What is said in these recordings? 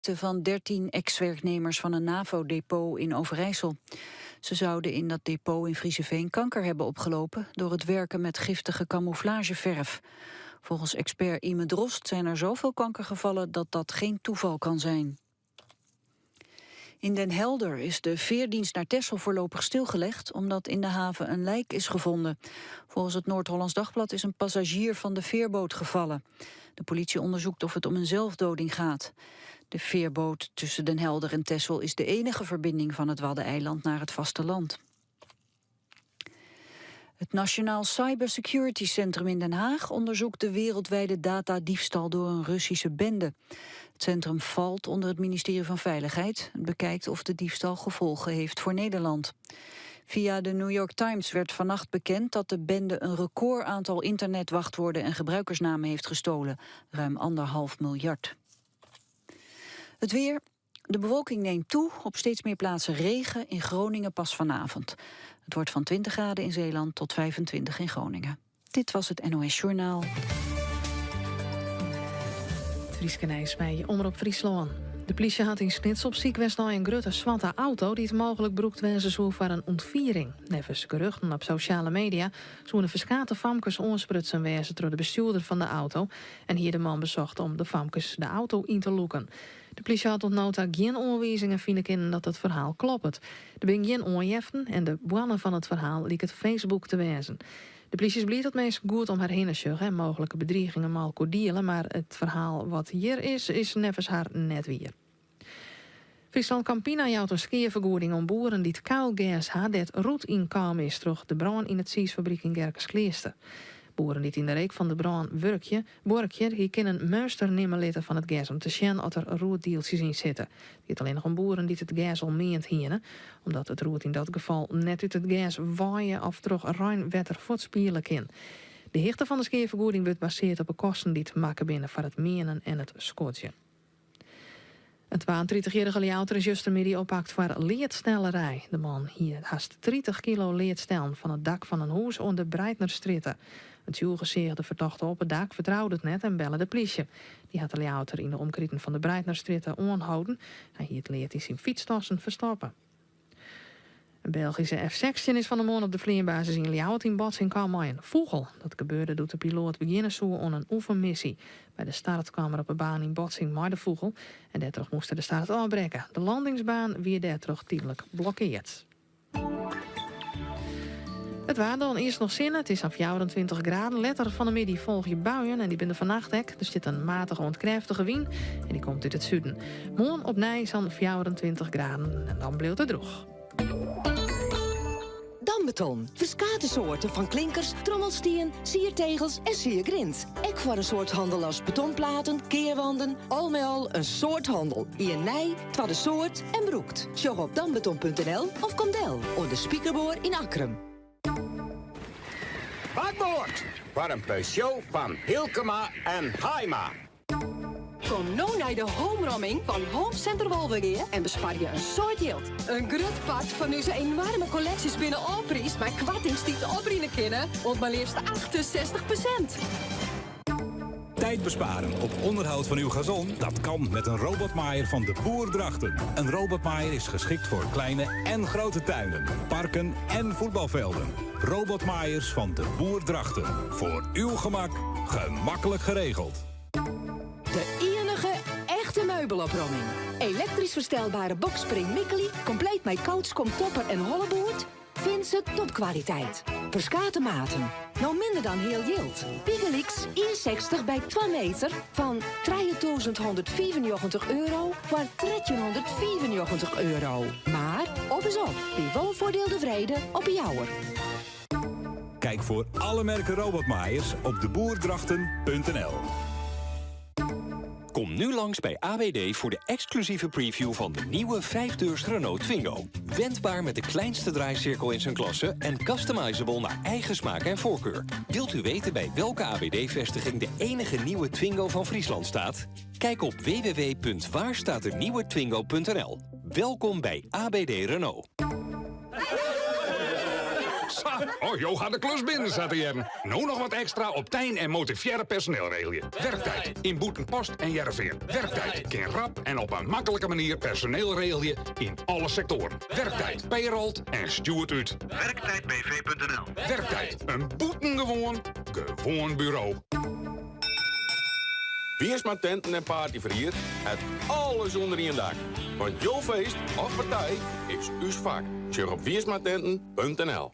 van 13 ex-werknemers van een NAVO-depot in Overijssel. Ze zouden in dat depot in Frieseveen kanker hebben opgelopen door het werken met giftige camouflageverf. Volgens expert Ime Drost zijn er zoveel kankergevallen dat dat geen toeval kan zijn. In Den Helder is de veerdienst naar Texel voorlopig stilgelegd omdat in de haven een lijk is gevonden. Volgens het Noord-Hollands Dagblad is een passagier van de veerboot gevallen. De politie onderzoekt of het om een zelfdoding gaat. De veerboot tussen Den Helder en Texel is de enige verbinding van het Waddeneiland naar het vasteland. Het Nationaal Cybersecurity Centrum in Den Haag onderzoekt de wereldwijde datadiefstal door een Russische bende. Het centrum valt onder het ministerie van Veiligheid en bekijkt of de diefstal gevolgen heeft voor Nederland. Via de New York Times werd vannacht bekend dat de bende een record aantal internetwachtwoorden en gebruikersnamen heeft gestolen, ruim 1,5 miljard. Het weer. De bewolking neemt toe, op steeds meer plaatsen regen, in Groningen pas vanavond. Het wordt van 20 graden in Zeeland tot 25 in Groningen. Dit was het NOS Journaal. Frieske Nijs bij Omroep Friesland. De politie had in Snits op Ziekwestland een grote zwarte auto die het mogelijk broekt wezen zo voor een ontviering. Nevens geruchten op sociale media zouden verschillende famkes onsprutsen wezen door de bestuurder van de auto en hier de man bezocht om de famkes de auto in te loeken. De politie had tot nota geen aanwijzingen vinden kunnen dat het verhaal klopt. Er zijn geen onjeften en de bronnen van het verhaal liek het Facebook te wezen. De politie is blij dat mensen goed om haar heen zeggen en mogelijke bedreigingen mal kon dealen, maar het verhaal wat hier is nevens haar net weer. Friesland Campina jouwt een skeervergoeding om boeren die het kuilgas hadden dat roet inkomen is terug de brand in het Siesfabriek in Gerkeskleesten. Boeren die in de reek van de brand workje, die kunnen meester nimmer litten van het gas om te zien dat er roetdeeltjes in zitten. Het gaat alleen nog om boeren die het gas al meent hienen, omdat het roet in dat geval net uit het gas waaien of terug ruim wetter voortspielen kan. De hichte van de skeervergoeding wordt gebaseerd op de kosten die te maken binnen voor het menen en het scootje. Het 32-jarige Ljouter is justermiddag oppakt voor leedsnellerij. De man hier haast 30 kilo leedstel van het dak van een huis onder Breitnerstritten. Het de verdachte op het dak vertrouwde het net en belde de politie. Die had de Ljouter in de omkrieten van de Breitnerstritten aanhouden. Hij hield leert in zijn fietstassen verstoppen. Een Belgische F-16 is van de morgen op de vliegbasis in Ljouwert in botsing kwam met een vogel. Dat gebeurde doet de piloot beginnen zo aan een oefenmissie. Bij de start kwam er op een baan in botsing met de vogel en daardoor moesten de start aanbreken. De landingsbaan weer daardoor tijdelijk blokkeerd. Het waren dan eerst nog zinnen. Het is aan 24 graden. Letter van de middag volg je buien en die binnen vannacht hek. Er zit een matige ontkrachtige wind en die komt uit het zuiden. Morgen op Nij is aan 24 graden en dan bleef het droog. Dambeton. Verschillende soorten van klinkers, trommelstien, siertegels en siergrind. Ook voor een soort handel als betonplaten, keerwanden. Al met al een soort handel. In Nij, tweede soort en broekt. Sjog op dambeton.nl of kom del. Of de Spiekerboor in Akrum. Bakboord voor een Peugeot van Hilkema en Haima. Kom nou naar de homeromming van Home Center Wolvergeer en bespaar je een soort geld. Een groot part van onze enorme collecties binnen Alprijs met kwartingstiet opbrengen kunnen op maar liefst 68%. Tijd besparen op onderhoud van uw gazon? Dat kan met een robotmaaier van de Boer Drachten. Een robotmaaier is geschikt voor kleine en grote tuinen, parken en voetbalvelden. Robotmaaiers van de Boer Drachten. Voor uw gemak, gemakkelijk geregeld. De enige echte meubelopromming. Elektrisch verstelbare boxspring Mikkeli, compleet met couchkom topper en holleboord. Vind ze topkwaliteit. Verschillende maten. Nou minder dan heel jild. Piegelix 61 bij 2 meter van 3.195 euro voor 1.394 euro. Maar, op is op. Wie woonvoordeel de vrede op jouwer. Kijk voor alle merken robotmaaiers op deboerdrachten.nl. Kom nu langs bij ABD voor de exclusieve preview van de nieuwe 5-deurs Renault Twingo. Wendbaar met de kleinste draaicirkel in zijn klasse en customizable naar eigen smaak en voorkeur. Wilt u weten bij welke ABD-vestiging de enige nieuwe Twingo van Friesland staat? Kijk op www.waarstaatdenieuwe-twingo.nl. Welkom bij ABD Renault. Oh, joh, gaat de klus binnen, zat hier. Nou nog wat extra op Tijn en Motivière personeel regelen. Werktijd in Boetenpost en Jervin. Werktijd kan rap en op een makkelijke manier personeel regelen in alle sectoren. Werktijd, payroll en stuurt uit. Werktijdbv.nl. Werktijd, een boetengewoon bureau. Wiersma Tenten en Partyverhier, het alles onder één dak. Want jouw feest of partij is uw vak. Surf op wiersmatenten.nl.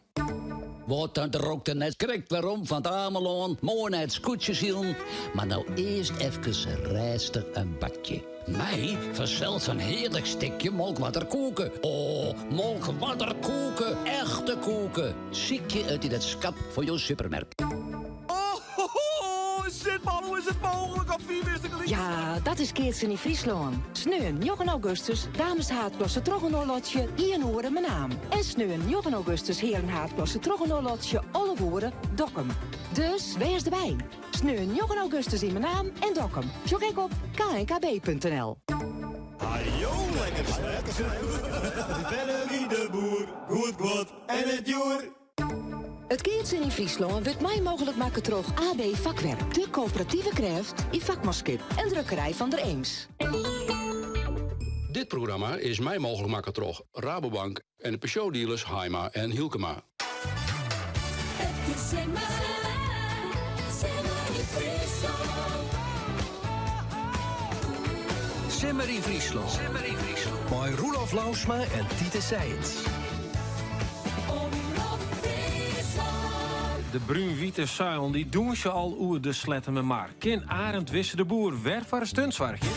Wat dan er ook net krijgt waarom van het Ameland, mooi naar het scootje zien. Maar nou eerst even rijstig een bakje. Mij verzelt zo'n heerlijk stikje molkwaterkoeken. Oh, molkwaterkoeken, echte koeken. Ziekje uit in het schap voor jouw supermerk. Hoe is het mogelijk op 4 wisselen? Ja, dat is Keertsen in Friesland. Sneun 9 augustus, dameshaatklasse troggenoorlotje, Ienoren mijn naam. En sneun 9 augustus, herenhaatklasse troggenoorlotje, Ollevoeren, Dokkum. Dus wees erbij. Sneun 9 augustus in mijn naam en Dokkum. Zoek ik op knkb.nl. Ajo, lekker Valerie de Boer, goed en het joer. Het Keertsen in Friesland wordt mij mogelijk maken door AB Vakwerk. De coöperatieve kracht in vakmanschap en drukkerij van der Eems. Dit programma is mij mogelijk maken door Rabobank en de Peugeot-dealers Heima en Hielkema. Simmer in Friesland. Bij Roelof Lausma en Tiete Seyts. De bruin-witte zuil die doen ze al oer de sletten me maar. Ken Arend Wisse de Boer weer voor een stuntzwargje?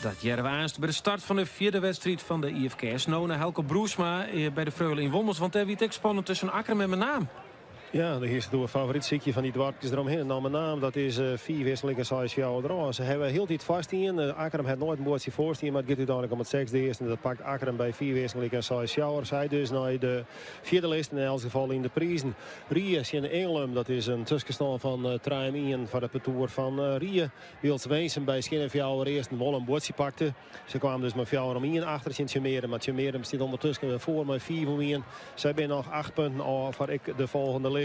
Dat jaren we aanst bij de start van de 4e wedstrijd van de IFKS. Nona Helke Broesma bij de Vreulen in Wommels. Want daar wiet ik spannend tussen Akkeren en mijn naam. Ja, de eerste door favoriet ziekje van die dwarpjes eromheen. Nou, mijn naam, dat is 4 wisselingen zoals jou eraan. Ze hebben heel dit vast in. Akkerem had nooit een boordje voorstaan, maar het gaat uiteindelijk om het 6e eerste. En dat pakt Akkerem bij 4 wisselingen zoals jou. Zij dus naar de 4e lijst, in elk geval in de prijzen. Rie in Engelum, dat is een tussenstand van Traim Ian van de parcours van Rie. Wils Wezen bij Schinnenvjouwer eerst wel een boordje pakte. Ze kwamen dus met Fjouwer om Ian achter in Tjemeren. Maar Tjemeren staat ondertussen voor met 4 van Ian. Zij zijn nog 8 punten af voor ik de volgende lijst.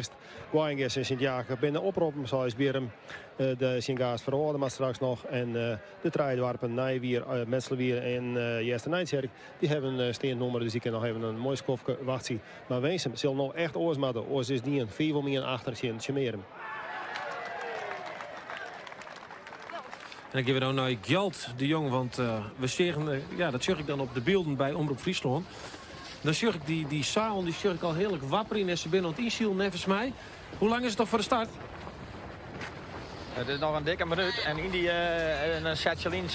Guainges en Sint-Jacob binnen oproepen, zoals Birem de Sint-Gaas verhoorden, maar straks nog. En de Trijdwarpen, Nijwier, Metselwier en Jester Nijtjerk, die hebben steentnummer, dus die kunnen nog even een mooi skofje wachten. Maar Weesem zal nog echt oorsmatten. Oors is die een 4 van Ian achter in Tjemeren. En dan geven we dan naar Gjalt de Jong, want we zeggen, ja, dat zeg ik dan op de beelden bij Omroep Friesland. Dan zag ik die zaal, die zag ik al heerlijk wapper in en ze binnen aan het inziel, nevens mij. Hoe lang is het toch voor de start? Het is nog een dikke minuut en in die een Setjelin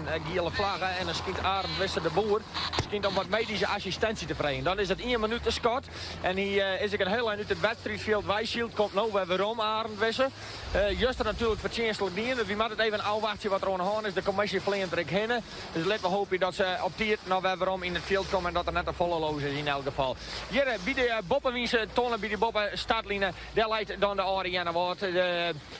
een gele vlaggen en dan schiet Arend Wisse de Boer. Schiet om wat medische assistentie te vragen. Dan is het 1 minuut de schot en hier is ik een heel eind uit het wedstrijdveld. Wijshield komt nou weer waarom Arend Wisse. Juster natuurlijk verdienstelijk dienen. Wie moet het even afwachten wat er aan de hand is. De commissie vleent er ik heen. Dus laten we hopen dat ze op tijd nou weer waarom in het veld komen en dat er net een volle loos is in elk geval. Hier bij de Boppenwiese tonnen bij de Boppen startlijnen. Daar leidt dan de Ariane Woord.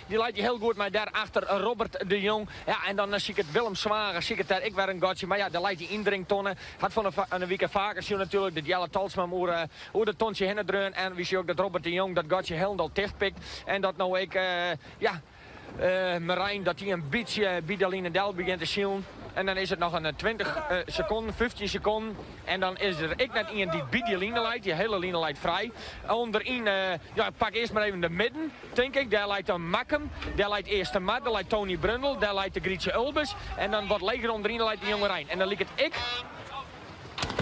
Die leidt heel goed, maar daarachter Robert de Jong. Ja, en dan zie ik het Willem Zwager, zie ik het daar ik weer een gotje. Maar ja, daar leidt die indringtonnen. Had van een week vaker zien natuurlijk dat Jelle Talsman hoe de tonsje heen dreun. En we zien ook dat Robert de Jong dat gotje helemaal dichtpikt. En dat nou ik, Marijn, dat hij een beetje Bidaline Del begint te zien. En dan is het nog een 20 seconden, 15 seconden. En dan is er ik net iemand die bij die line leidt. Die hele line leidt vrij. Onderin, pak eerst maar even de midden, denk ik. Daar leidt een Makkem. Daar leidt eerst de Mat. Daar leidt Tony Brundel. Daar leidt de Grietje Ulbers. En dan wat leger onderin leidt de jonge Rijn. En dan liep het ik.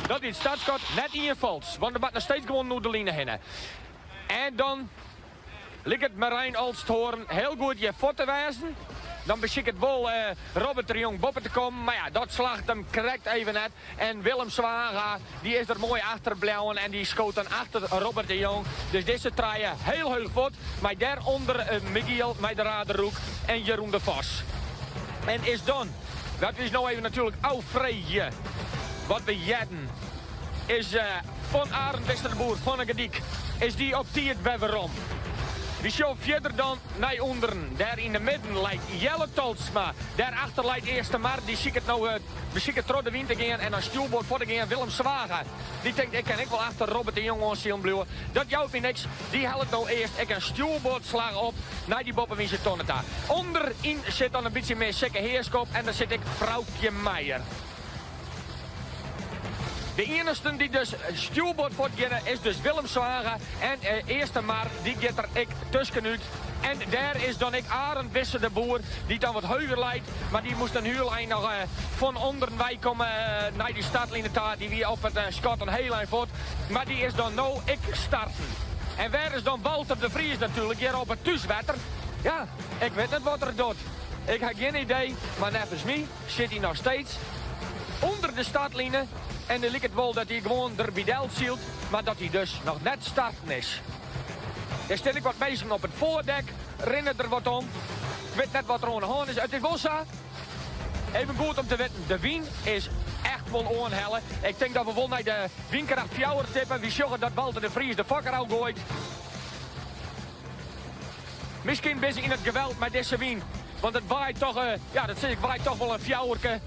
Dat is het startschot net in je valt. Want er moet nog steeds gewoon naar de line heen. En dan ligt het Marijn Olsthoorn heel goed je voet te wijzen. Dan beschik het wel Robert de Jong boppen te komen. Maar ja, dat slaagt hem correct even net. En Willem Zwaga, die is er mooi achter blijven. En die schoot dan achter Robert de Jong. Dus deze draaien heel goed. Maar daaronder Michiel, Meijderraderoek en Jeroen de Vos. En is dan, dat is nou even natuurlijk Alfreje. Wat we jetten is van Arend Wisse de Boer, van een gediek. Is die op 10 bij waarom. Wie zo verder dan naar onderen. Daar in de midden lijkt Jelle Tolsma. Daarachter lijkt Eerste Maar. Die zie ik het nou bezieken door de wind te gaan. En dan stuurboord voor de gaan Willem Zwager. Die denkt, ik kan ik wel achter Robert de Jong aanzien blijven. Dat jouwt me niks. Die helpt nou eerst. Ik een stuurboord slag op naar die Boppenwiese Tonneta. Onderin zit dan een beetje meer Sikke Heerskop. En dan zit ik Vrouwtje Meijer. De enige die dus stuurboord voor is dus Willem Zwager. En Eerste Maar, die gaat er ik tussenuit. En daar is dan ik Arend Wisse de Boer, die dan wat heuger leidt. Maar die moest een huurlijn nog van onderen wij komen naar die startlijnetaar. Die weer op het schot een heel eind voort. Maar die is dan nou ik starten. En waar is dan Walter de Vries natuurlijk, hier op het thuiswetter? Ja, ik weet niet wat er doet. Ik heb geen idee, maar nevens mij zit hij nog steeds onder de startlijnen. En dan lijkt het wel dat hij gewoon er bideld zielt, maar dat hij dus nog net starten is. Er stel ik wat mensen op het voordek, rennen er wat om. Ik weet net wat er aan de hand is. Het is wel zo. Even goed om te weten, de wien is echt wel onhellen. Ik denk dat we wel naar de wienkracht fjouwer tippen. Wie zorgen dat Walter de Vries de fokker al gooit. Misschien bezig in het geweld met deze wien. Want het waait toch, dat zeg ik, waait toch wel een fjouwerke.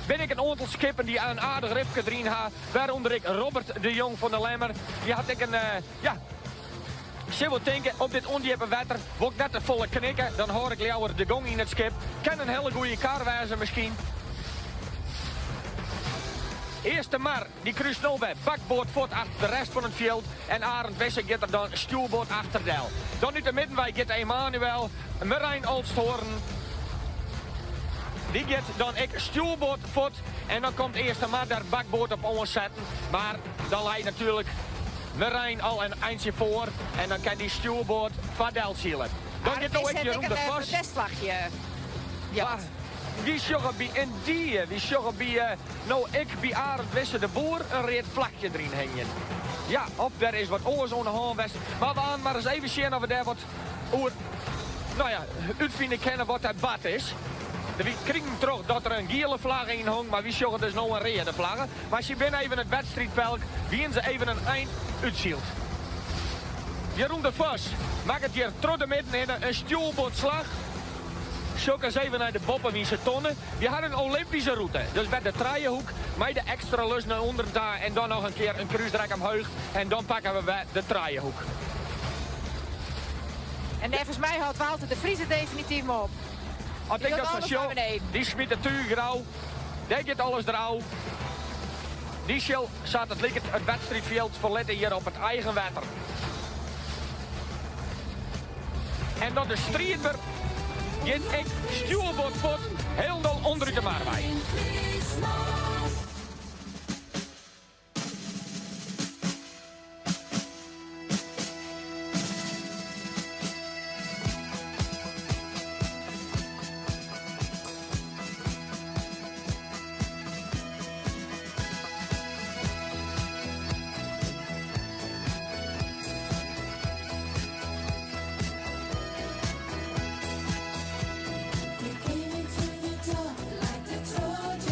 Ben ik een aantal skippen die aan een aardig ripje erin gaan. Waaronder ik Robert de Jong van de Lemmer. Die had ik een, ik wil denken, op dit ondiepe wetter wil ik net te volle knikken. Dan hoor ik jouwer de gong in het skip. Kan een hele goede kar wijzen misschien. Eerste Maar, die kruist nou bij bakboord voort achter de rest van het veld. En Arend Wisse gaat er dan stuurboord achter Del. Dan uit de middenwijk gaat Emanuel, Marijn Olsthoorn. Die gaat dan ik stuurboord voort. En dan komt Eerste Maar daar bakboord op ons zetten. Maar dan leidt natuurlijk Marijn al een eindje voor. En dan kan die stuurboord van Del zielen. Dan gaat nou ik Jeroen de Vos. Ja. Wie zorgen bij in die? Wie zorgen bij, nou ik bij Arend Wisse de Boer een reed vlakje erin hangen. Ja, of er is wat oors aan de hand was. Maar we gaan maar eens even zien of we daar wat oor, uitvinden kennen wat dat bad is. We krijgen terug dat er een gele vlag in hangt, maar wie zorgen dus nou een rode vlag. Maar als je binnen even het wedstrijdpelk, wie ze even een eind uitzielt. Jeroen de Vos maakt het hier terug de midden in een stuurboordslag. Zoek eens even naar de Boppenwiese Tonnen. Die hadden een Olympische route. Dus bij de Traaienhoek, met de extra lus naar onder daar en dan nog een keer een kruisdrek omhoog. En dan pakken we bij de Traaienhoek. En volgens mij houdt Walter de Vries het definitief op. Ik denk dat van Show, die smiet het tuurgrauw. Die gaat alles eruit. Die Shell zat het wedstrijdveld verletten hier op het eigen wetter. En dan de strijdber. Gaat ik stuurboord voort, heel dol onder de Marwijk. Like the Trojan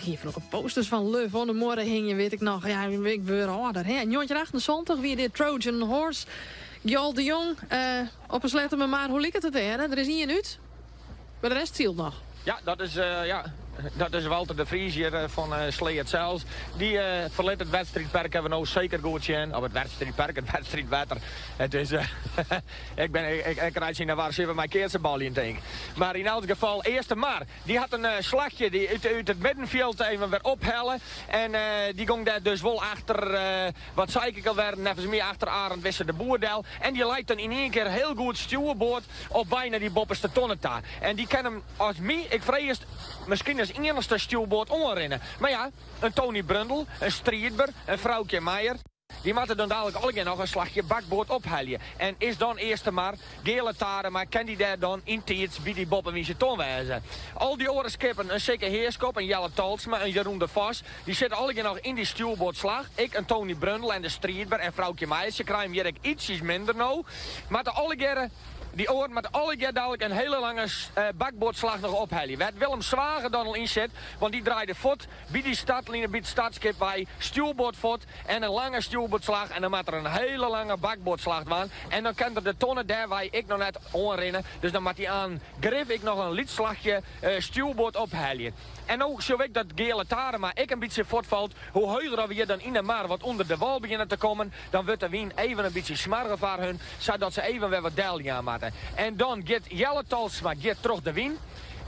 hier vroeger posters van Le van de Morgen hingen, weet ik nog. Ja, ik weer ouder. Hè? In 1978 weer de Trojan Horse. Gjol de Jong, op een slechte maar hoe liep het er? Er is niet een uit. Maar de rest zielt nog. Ja, dat is Walter de Vries hier van Sleet zelfs. Die verliet het wedstrijdpark hebben we nou zeker goed zien. Op het wedstrijdwetter. Het is, ik rijd zien naar waar ze mijn keertsenbal in denk. Maar in elk geval, eerste maar. Die had een slagje die uit het middenveld even weer ophellen. En die ging daar dus wel achter, wat zei ik alweer, nevens meer achter Arend Wisse de Boerdel. En die lijkt dan in één keer heel goed stuurboord op bijna die bopperste tonneta. En die kan hem als mij, ik vrees misschien als enigste stuurboord onrennen. Maar ja, een Tony Brundel, een Striedber, een Vrouwtje Meijer. Die moeten dan dadelijk allemaal nog een slagje bakboord ophalen. En is dan eerst maar Gele Taren, maar kan die daar dan in tijd bij die boppen wie ze ton wijzen. Al die oren skippen, een Sikke Heerskop, een Jelle Talsma, een Jeroen de Vos. Die zitten allemaal nog in die stuurboordslag. Ik, een Tony Brundel en de Striedber en Vrouwtje Meijer. Ze krijgen hier ietsjes minder nou. Maar de alle die oren met alle keer dadelijk een hele lange bakboordslag nog ophalen. Werd Willem Zwager dan al inzet, want die draaide voet bij die stadlijnen, bij het stadskip bij stuurboordvoet en een lange stuurboordslag. En dan moet er een hele lange bakboordslag aan. En dan kan er de tonnen daar waar ik nog net onrennen. Dus dan moet hij aan grif ik nog een liedslagje stuurboord ophalen. En ook zo ik dat Gele Taren, maar ik een beetje voortvalt, hoe hoger we hier dan in de maar wat onder de wal beginnen te komen, dan wordt de wien even een beetje smarger voor hun, zodat ze even weer wat deel aan maken. En dan gaat Jelle Talsma terug de wien.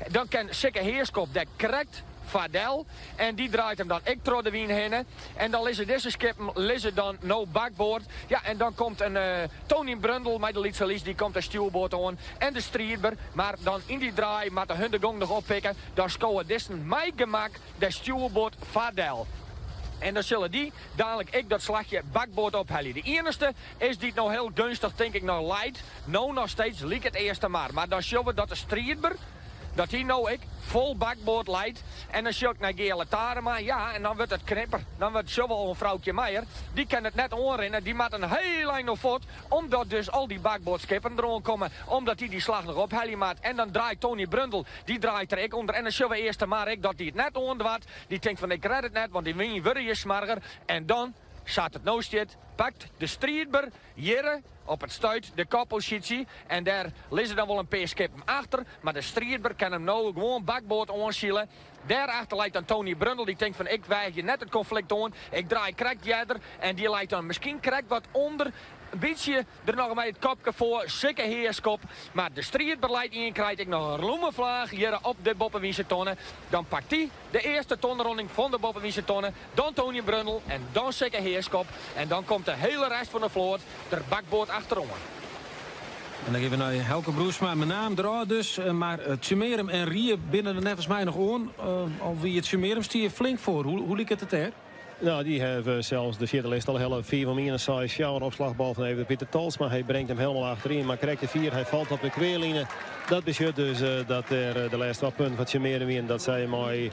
Dan kan Sikke Heerskop dat correct Vadel. En die draait hem dan ik door de wien heen. En dan lezen deze skippen, lezen dan no bakboord. Ja, en dan komt een Tony Brundel met de Lietse Lies, die komt een stuurboord aan. En de Striedber, maar dan in die draai met de hundegong nog oppikken. Dan scoren dissen mij gemak de stuurboord Vadel. En dan zullen die dadelijk ik dat slagje bakboord ophalen. De enige is die het nou heel gunstig, denk ik, nog leidt. Nou nog steeds liek het eerste maar dan zullen we dat de Striedber, dat hij nou ik vol bakboord leidt. En dan zie ik naar Gele Tarema, ja, en dan wordt het knipper. Dan wordt zowel een Vrouwtje Meijer, die kan het net onrennen. Die maakt een heel lang nog voort, omdat dus al die bakboordskippen erom komen. Omdat die slag nog ophalen maakt. En dan draait Tony Brundel, die draait er ik onder. En dan zullen we eerst maar ik dat die het net onderwaart. Die denkt van ik red het net, want die win worden je smarger. En dan staat het nou steeds, pakt de Striedber, Jere op het stuit, de koppositie. En daar liggen dan wel een paar skippen achter. Maar de Striedber kan hem nou gewoon bakboord aanzielen. Daarachter lijkt dan Tony Brundel. Die denkt van ik weig je net het conflict aan. Ik draai krekt jeder. En die lijkt dan misschien krekt wat onder. Een beetje er nog met het kopje voor. Sikke Heerskop. Maar de Striedber leidt in. Krijg ik nog een roemenvlaag hier op de Boppenwiese tonnen. Dan pakt hij de eerste tonronding van de Boppenwiese tonnen. Dan Tony Brundel. En dan Sikke Heerskop. En dan komt de hele rest van de vloot er bakboord achterom. En dan geven we naar Helke Broersma, mijn naam draait dus. Maar Tjemerum en Rie binnen er net als mij nog aan. Al wie het Tjemerum stier flink voor. Hoe liep het er? Nou, die hebben zelfs de vierde lijst al hele 4 van een saai sjouwer opslagbal van even Pieter Talsma. Hij brengt hem helemaal achterin, maar krijgt de 4. Hij valt op de kweerlijnen. Dat beschut dus dat er de laatste wat punten van Tjemerum in. Dat zij mooi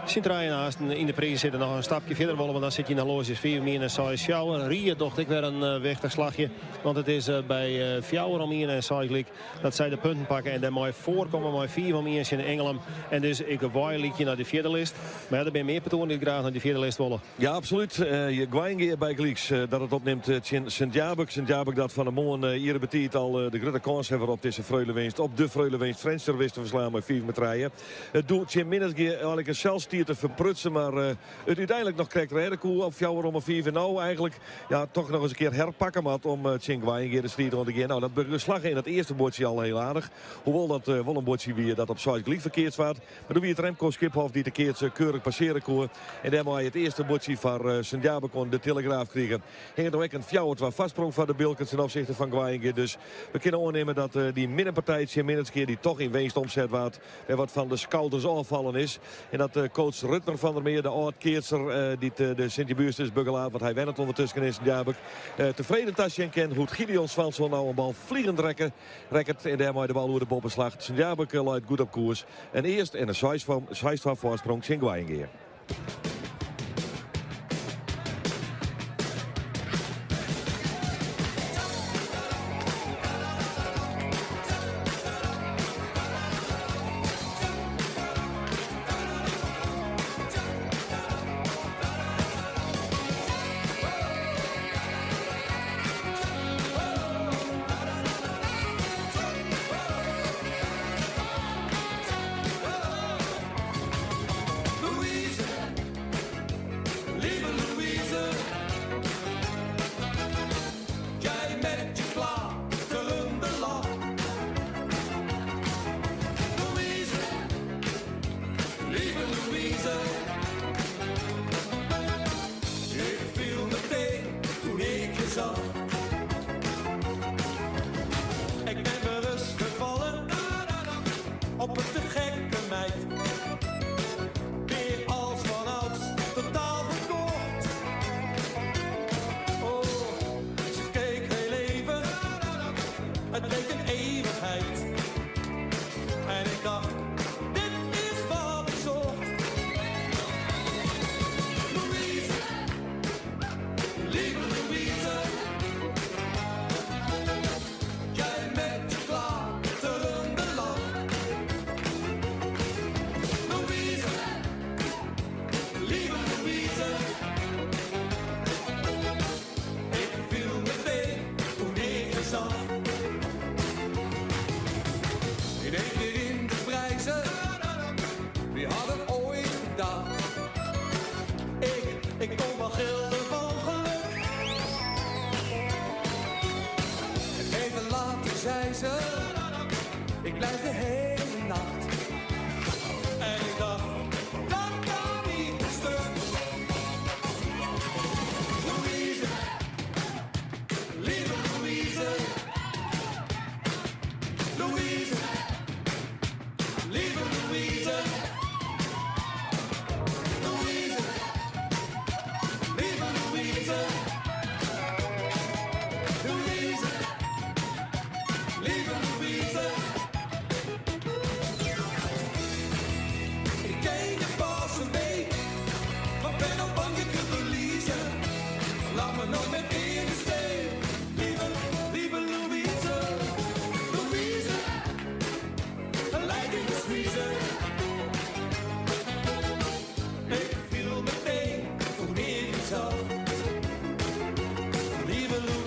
Sint-Rijn naast in de prijs zitten nog een stapje verder willen. Want dan zit je naar loosjes 4 van een saai sjouwer. Rie dacht ik weer een wichtig slagje. Want het is bij Fjouwer om hier en saai dat zij de punten pakken. En daar mooi voorkomen met 4 van in Engeland. En dus ik waai liedje naar de vierde lijst. Maar ja, er ben meer personen die graag naar die vierde lijst willen. Ja, absoluut. Je Gwaingeer bij Gleeks dat het opneemt Sint-Jabek. Sint-Jabek dat van de morgen hier betiet al de grote kans hebben op deze Vreulewinst. Op de Vreulewinst. Frenster wist te verslaan met 4 metraien. Het doet Jim Minnesgeer eigenlijk een zelfstier te verprutsen. Maar het uiteindelijk nog krijgt Redekoe op Fjouwer om een 4. Nou eigenlijk ja, toch nog eens een keer herpakken mat om Tjink Gwaingeer de strijd rond te gaan. Nou, dat beslag in het eerste bordje al heel aardig. Hoewel dat wel een bordje weer dat op Zuid Gleek verkeerd zwaart. Maar dan wie het Remco Schiphoff die de keert keurig passeren koer. En dan moet je het eerste bordje van Sint-Jabek kon de Telegraaf krijgen. Hing er ook een Fjouwer waar vastsprong van de Bilkens ten opzichte van Gwaingeer. Dus we kunnen aannemen dat die middenpartijtje Minnesgeer die toch in Weest omzet waard. En wat van de schouders afvallen is. En dat coach Rutner van der Meer, de oud-keertser, die de Sint-Jebuursters buggelaat. Want hij went het ondertussen in Sint-Jabek. Tevreden tasje en ken hoe Gideon Swansson nou een bal vliegend rekkert. En daarmee de bal door de boppenslag. Sint-Jabek leidt goed op koers. En eerst en een 6 van voorsprong Sint Gwaingeer. Ik kon wel gillen van geluk. Even later zei ze, ik blijf de hele nacht. En ik dacht, dat kan niet een stuk. Louise, lieve Louise. Louise, lieve Louise. Louise, lieve Louise. Louise, lieve Louise. Ik ken je pas een week, maar ben al bang je kunt verliezen. Laat me nooit meer in de steek. Lieve, lieve Louise. Louise, gelijk in de smiezen. Ik viel meteen toen ik je zag. Lieve Louise.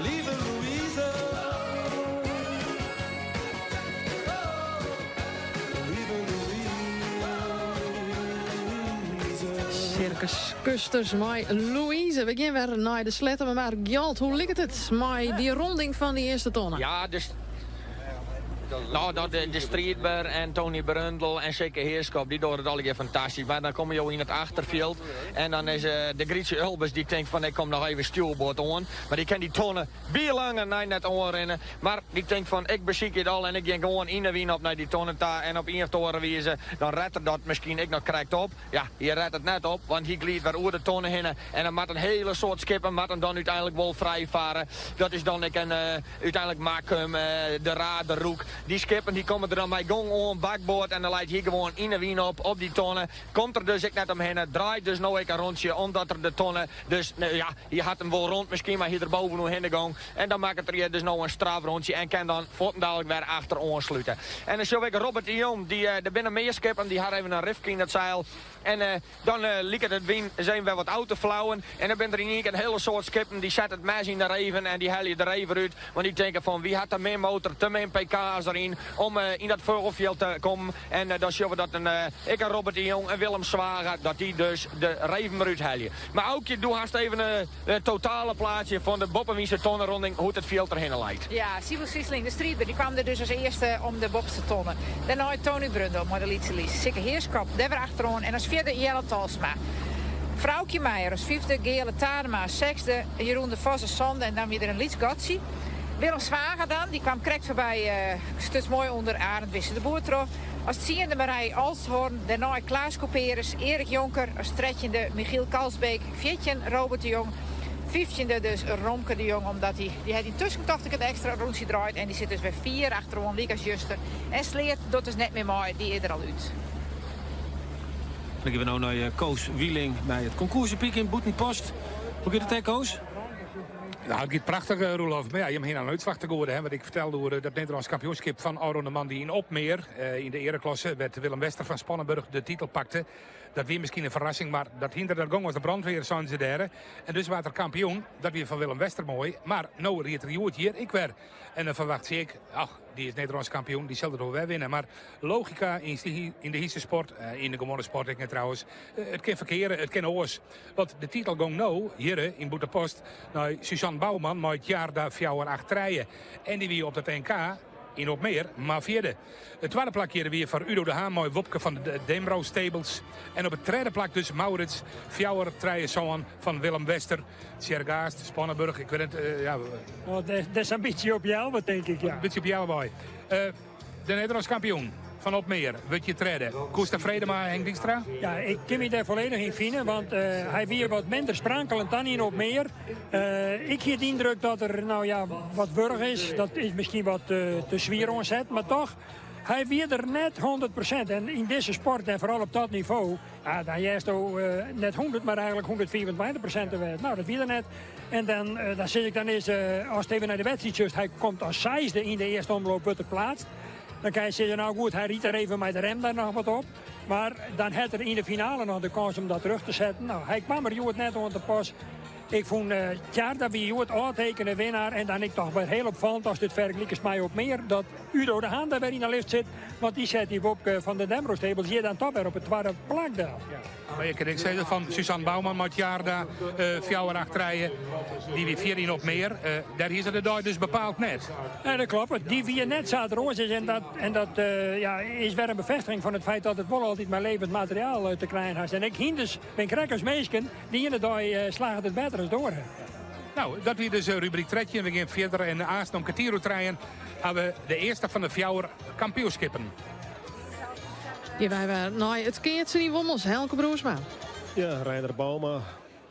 Lieve Louise. Lieve Louise. Circus Kusters, my Louise. We gaan weer naar de sletten, maar Gjalt, hoe ligt het? Maar die ronding van die eerste tonnen. Ja, dus... Nou, dat de Strijdber en Tony Brundle en zeker Heerskop, die doen het allemaal fantastisch. Maar dan kom je in het achterveld en dan is de Grietse Ulbers die denkt van ik kom nog even stuurboord aan. Maar die kan die tonnen bierlanger naar net aanrennen. Maar die denkt van ik beziek het al en ik ging gewoon in de wien op naar die tonnen daar en op één toren wezen. Dan redt er dat misschien ik nog krijgt op. Ja, je redt het net op, want hier gliet weer oer de tonnen heen. En dan moet een hele soort skippen, moet hem dan uiteindelijk wel vrij varen. Dat is dan ik en uiteindelijk Makum, de Raad, de Roek. Die skippen die komen er dan bij gong on bakboord en dan leidt hier gewoon in de wien op die tonnen. Komt er dus ik net omheen, draait dus nou ik een rondje omdat er de tonnen, dus ja, je had hem wel rond misschien, maar hier erboven nog heen de gang. En dan maakt het er hier dus nou een strafrondje en kan dan dadelijk weer achter ons sluiten. En dan zie ik Robert de Jong, die er binnen meer skippen, die had even een rifje in het zeil. En dan liep het wien, zijn we wat autoflauwen. En dan ben er in één keer een hele soort skippen, die zet het mes in de reven en die haal je de reven uit. Want die denken van wie had er meer motor, te meer pk's erin. Om in dat vogelveld te komen. En dan zien we dat ik en Robert de Jong en Willem Zwager, dat die dus de revenbruut helden. Maar ook je doe haast even een totale plaatje van de Boppenwiese tonnenronding, hoe het veld erheen leidt. Ja, Sibyl Siesling, de Strijdber, die kwam er dus als eerste om de Bopse tonnen. Daarna Tony Brundle, maar de lietse lies. Sikke Heerskop, daar weer achterom. En als vierde Jelle Talsma. Vrouwtje Meijer als vijfde, Gele Tadema, zesde, Jeroen de Vos als zonde en dan weer een Liets Gotsi. Willem Zwager dan, die kwam correct voorbij, stuts mooi onder Arend Wisse de Boer trof. Als tiende Marij Alsthoorn, daarna Klaas Couperus, Erik Jonker, als trettende Michiel Kalsbeek, viertje Robert de Jong, vijftiende dus Romke de Jong, omdat die had intussen toch het extra rondje draait en die zit dus weer 4 achterom, Lucas Juster. En Sleert doet dus net meer mooi, die is er al uit. Dan gaan we nou naar Koos Wieling bij het concourspiek in Boetenpost. Hoe gaat het, hè, Koos? Nou, het gaat prachtig, Roelof. Maar ja, je hebt hier aan uitwachten geworden. Hè, wat ik vertelde over dat Nederlands kampioenschap van Aron de Man die in Opmeer in de ereklasse met Willem Wester van Spannenburg de titel pakte. Dat weer misschien een verrassing, maar dat hinder dat gong was de brandweer, zijn ze daar. En dus was er kampioen, dat weer van Willem Wester mooi. Maar nou riet er Joert hier, ik weer. En dan verwacht ik, ach, die is Nederlands kampioen, die zal er wel weer winnen. Maar logica in de hiese sport, in de gewone sport ik trouwens, het kan verkeren, het kan oors. Want de titel gong nou, hier in Boetenpost, nou, Suzanne Bouwman, maar het jaar daar 4-8 rijden. En die weer op het NK in Opmeer, maar vierde. Het tweede plakje weer voor Udo de Haan, mooi Wopke van de Demro Stables. En op het derde plak dus Maurits, 4-3 zoon van Willem Wester, Tjergaast, Spannenburg, ik weet het, ja. Oh, dat is een beetje op jou, denk ik, ja. Een beetje op jou, boy. De Nederlands kampioen van Opmeer, wil je treden? Koest tevreden maar Henk Dijkstra? Ja, ik kan me daar volledig in vinden, want hij weer wat minder sprankelend dan in Opmeer. Ik heb de indruk dat er nou ja, wat burg is, dat is misschien wat te zwier onzet, maar toch, hij weer er net 100%. En in deze sport en vooral op dat niveau, ja, dan juist net 100, maar eigenlijk 124% te werden. Nou, dat weer er net. En dan zie ik dan eens, als het even naar de wedstrijd is, hij komt als zesde in de eerste omloop wordt er plaatst. Dan kan je zeggen, nou goed, hij riet er even met de rem daar nog wat op. Maar dan had er in de finale nog de kans om dat terug te zetten. Nou, hij kwam er Joert net onder de pas. Ik vond Tjarda wie het aantekenen winnaar. En dan ik toch wel heel opvallend als dit vergelijkt mij op meer. Dat Udo de Haan daar weer in de lift zit. Want die zet die op van de Demro-stapels hier dan toch weer op het tweede plak daar. Maar ik zei dat van Suzanne Bouwman met Tjarda, Fjouwer achterrijden. Die weer 14 op meer. Daar is het de dag dus bepaald net. Ja, dat klopt. Die wie net zaten roos is. En dat is weer een bevestiging van het feit dat het wel altijd maar levend materiaal te krijgen is. En ik hinders ben krekkers meesken die in de dag slagen het beter als door. Nou, dat weer dus rubriek Tredje. We gaan verder en aast om Katiro trein hebben we de eerste van de Fjouwer kampioenskippen. Ja, wij waren het keertje in Wommels, Helke Broersma. Ja, Reiner Bauma,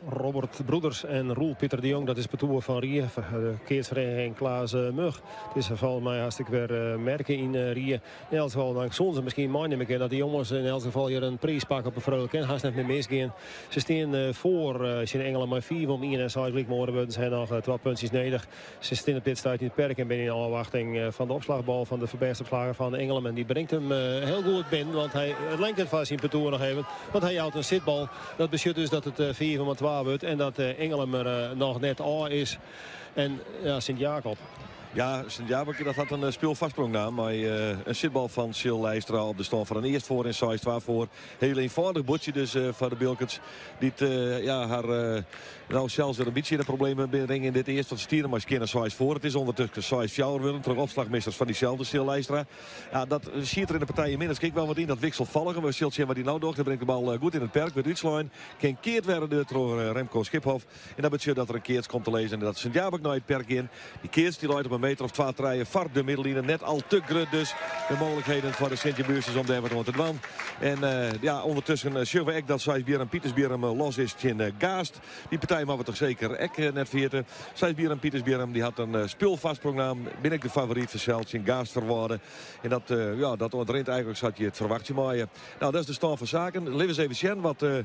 Robert Broeders en Roel Pieter de Jong. Dat is Petoer van Rie, de keersvereniging Klaas Mug. Het is volgens mij hartstikke weer merken in Rie. In elk geval, dan zullen ze misschien maar niet dat die jongens in elk geval hier een prijs pakken op een vrolijk. Haast net meer misgaan. Ze staan voor in Engeland maar 4 om 1 en Zuidelijk morgen zijn nog 12 puntjes nodig. Ze staan op dit stuit in het perk en ben in afwachting van de opslagbal van de verbeste opslager van Engeland. En die brengt hem heel goed binnen, want hij het lenkt het vast in Petoer nog even. Want hij houdt een zitbal. Dat beschut dus dat het 4,12 wordt en dat Engeland er nog net A is. En ja, Sint-Jacob. Ja, Sint-Jacob dat had een speelvastsprongnaam. Maar een zitbal van Sil Leijstra op de stand van een eerst voor en Saïs 2 voor. Heel eenvoudig botje dus van de Bilkens. Die haar nou zelfs weer een beetje de problemen brengen in dit eerste. Want stieren maar keer naar Saïs voor. Het is ondertussen Saïs Fjouwer willen. Terug opslagmisters van diezelfde Sil Leijstra. Ja, dat ziet er in de partij inmiddels. Kijk wel wat in. Dat wisselvallige. We zullen zien wat hij nou doet. Hij brengt de bal goed in het perk. Met Uitslijn. Geen keert werden door Remco Schiphoff. En dat betekent dat er een keert komt te lezen. En dat Sint-Jacob naar het perk in. Die keert die luidt op een meter of 2 treien. Var de middellijnen. Net al te grut dus. De mogelijkheden voor de Sint-Jabuursters om daar wat te doen. En ondertussen zullen we ook dat Saïsbier en Pietersbierum los is in Gaast. Die partij maar we toch zeker net veerten. Saïsbier en Pietersbierum die had een speelvastprogramma. Ben ik de favoriet verzeld in Gaast verworden. En dat ontrent eigenlijk zat je het verwacht je maar. Nou, dat is de stand van zaken. Laten we eens even zien wat er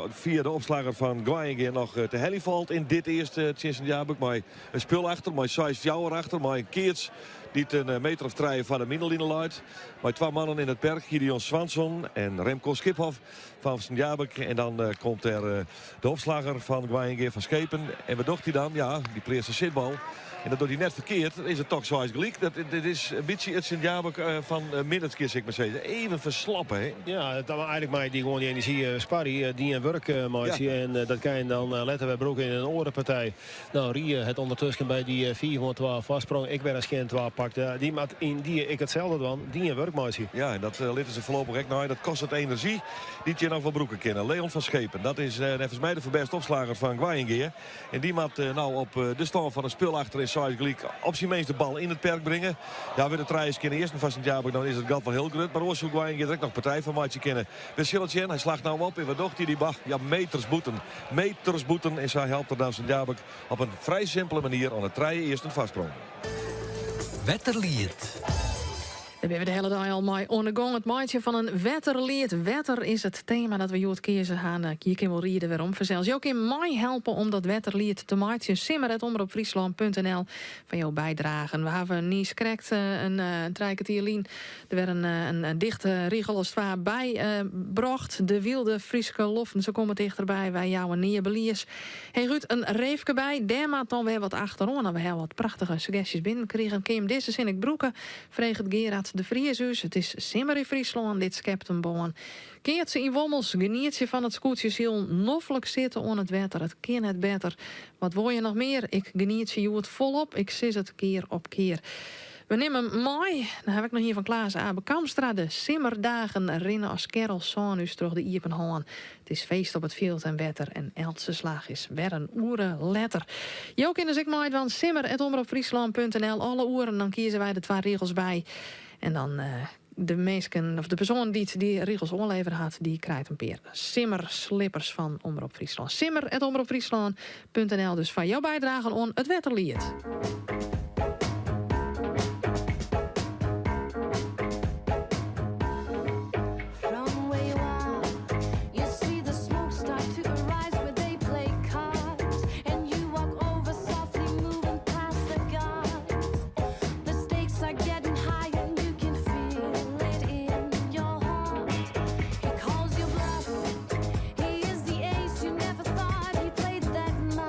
via de opslager van Guayengeer nog te heli valt in dit eerste Sint-Jacob. Maar een spul achter, maar Saïs Fjouwer achter, maar een Keerts die het een meter of 3 van de middellijnen luidt. Maar 2 mannen in het perk, Gideon Swanson en Remco Schiphoff van Sint-Jacob. En dan komt er de opslager van Guayengeer van Schepen. En wat doet hij dan? Ja, die pleert zijn zitbal. En dat doet hij net verkeerd. Dan is het toch zoals gelijk. Dit is een beetje het Sint-Jacob van Middeltskis, zeg maar zeggen. Even verslappen, hè? Ja, dat was eigenlijk maar die gewoon die energie sparrie, die en werk maatje. Ja. En dat kan je dan letten we broek in een orenpartij. Nou, Rie het ondertussen bij die 412 vastsprong. Ik ben als geen 12 pakt. Die maakt in die ik hetzelfde dan. Die en werk maatje. Ja, en dat litten ze voorlopig echt. Nou, dat kost het energie. Die je nog wel broeken kennen. Leon van Schepen. Dat is volgens mij de verbeste opslager van Guayengeer. En die maakt nou op de stand van een spul achter in Saïs op zijn meest de bal in het perk brengen. Ja, weer de treis kennen eerst van Sint-Jacob, dan is het gat wel heel groot. Maar Oorzoek Guayengeer direct nog partij van maatje kennen. We zullen het zien, hij slaagt nou op. En wat docht hij die bag? Ja, meters boeten. En zij helpt er dan Sint-Jacob op een vrij simpele manier aan het treien eerst een vastsprong. Wetterlied. Dan hebben we de hele dag al mee on the gong. Het maandje van een wetterlied. Wetter is het thema dat we Jood Keersen gaan. Je kan wel rieden weer om. Zelfs je kan mij helpen om dat wetterlied te maken. Simmer@omroepfriesland.nl van jouw bijdragen. We hebben een nieuws correct een trijketierlien. Er werd een dichte riegel als het ware bijbracht. De wilde Friese loften, ze komen dichterbij. Wij jouw neerbeliers. Hey Ruud, een reefke bij. Daar maakt dan weer wat achterom. We hebben wat prachtige suggesties binnenkregen. Kim deze zin ik broeken. Vreeg het Gerard de Vriesus. Het is Simmer in Friesland. Dit is Captain Boon. Keert ze in Wommels. Geniet je van het scootje ziel. Noffelijk zitten on het wetter. Het keer net beter. Wat wil je nog meer? Ik geniet je het volop. Ik zie het keer op keer. We nemen mooi. Dan heb ik nog hier van Klaas Abe Kamstra. De simmerdagen rinnen als kerel Sanus terug de Iepenhoorn. Het is feest op het veld en wetter. En Else slag is weer een oeren letter. Je ook in de mooi van simmer@omroepfriesland.nl. Alle oeren, dan kiezen wij de 2 regels bij. En dan de meesken, of de persoon die regels onleveren had, die krijgt een peer simmerslippers van Omroep Friesland. Simmer@omroepfriesland.nl. Dus van jouw bijdrage aan het wetterlied. That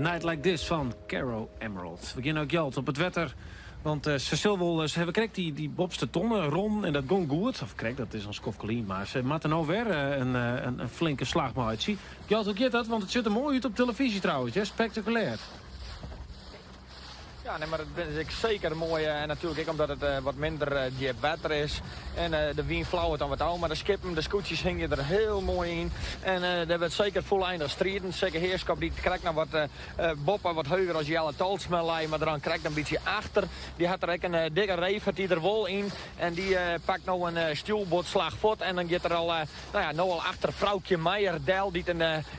Night Like This van Caro Emerald. We beginnen ook Jalt op het wetter. Want ze hebben krek die bobste tonnen, Ron, en dat gong goed. Of krek, dat is een skofkolien, maar ze maakten nou weer een flinke slag maar uitzien. Jalt, hoe gaat dat? Want het ziet er mooi uit op televisie trouwens, hè? Spectaculair. Ja, nee, maar het is zeker mooi. En natuurlijk ook omdat het wat minder wetter is. En de wind flauwt dan wat al. Maar de skippen, de scootjes hingen er heel mooi in. En daar werd zeker voleindig strijden. Zeker Heerskap die krijgt nog wat boppen wat heuger als Jelle Talsma. Maar dan krijgt een beetje achter. Die had er ook een dikke reef die er wol in. En die pakt nou een stuwbordslag voort. En dan gaat er al, nou al achter vrouwtje Meijerdel.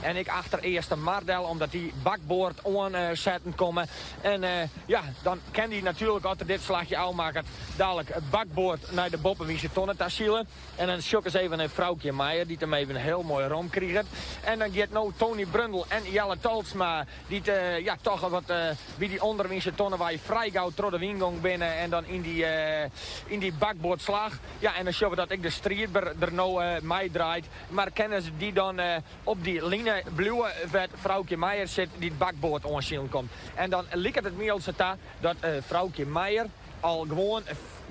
En ik achter eerste Mardel. Omdat die bakboord zetten komen. En ja, dan kan die natuurlijk altijd dit slagje al maken. Dadelijk het bakboord naar de Boppenwiese tonnen tassielen. En dan shock eens even een vrouwtje Meijer, die hem even een heel mooi rom krijgt. En dan gaat nou Tony Brundel en Jelle Talsma, die toch wat bij die onderwiese tonnen waar je vrij gauw door de wingong binnen. En dan in die bakboord slag. Ja, en dan zien we dat ik de strijdber er nou mee draait. Maar kennen ze die dan op die line blauwe vrouwtje Meijer zit, die het bakboord onzielen komt. En dan lijkt het meer als dat vrouwtje Meijer al gewoon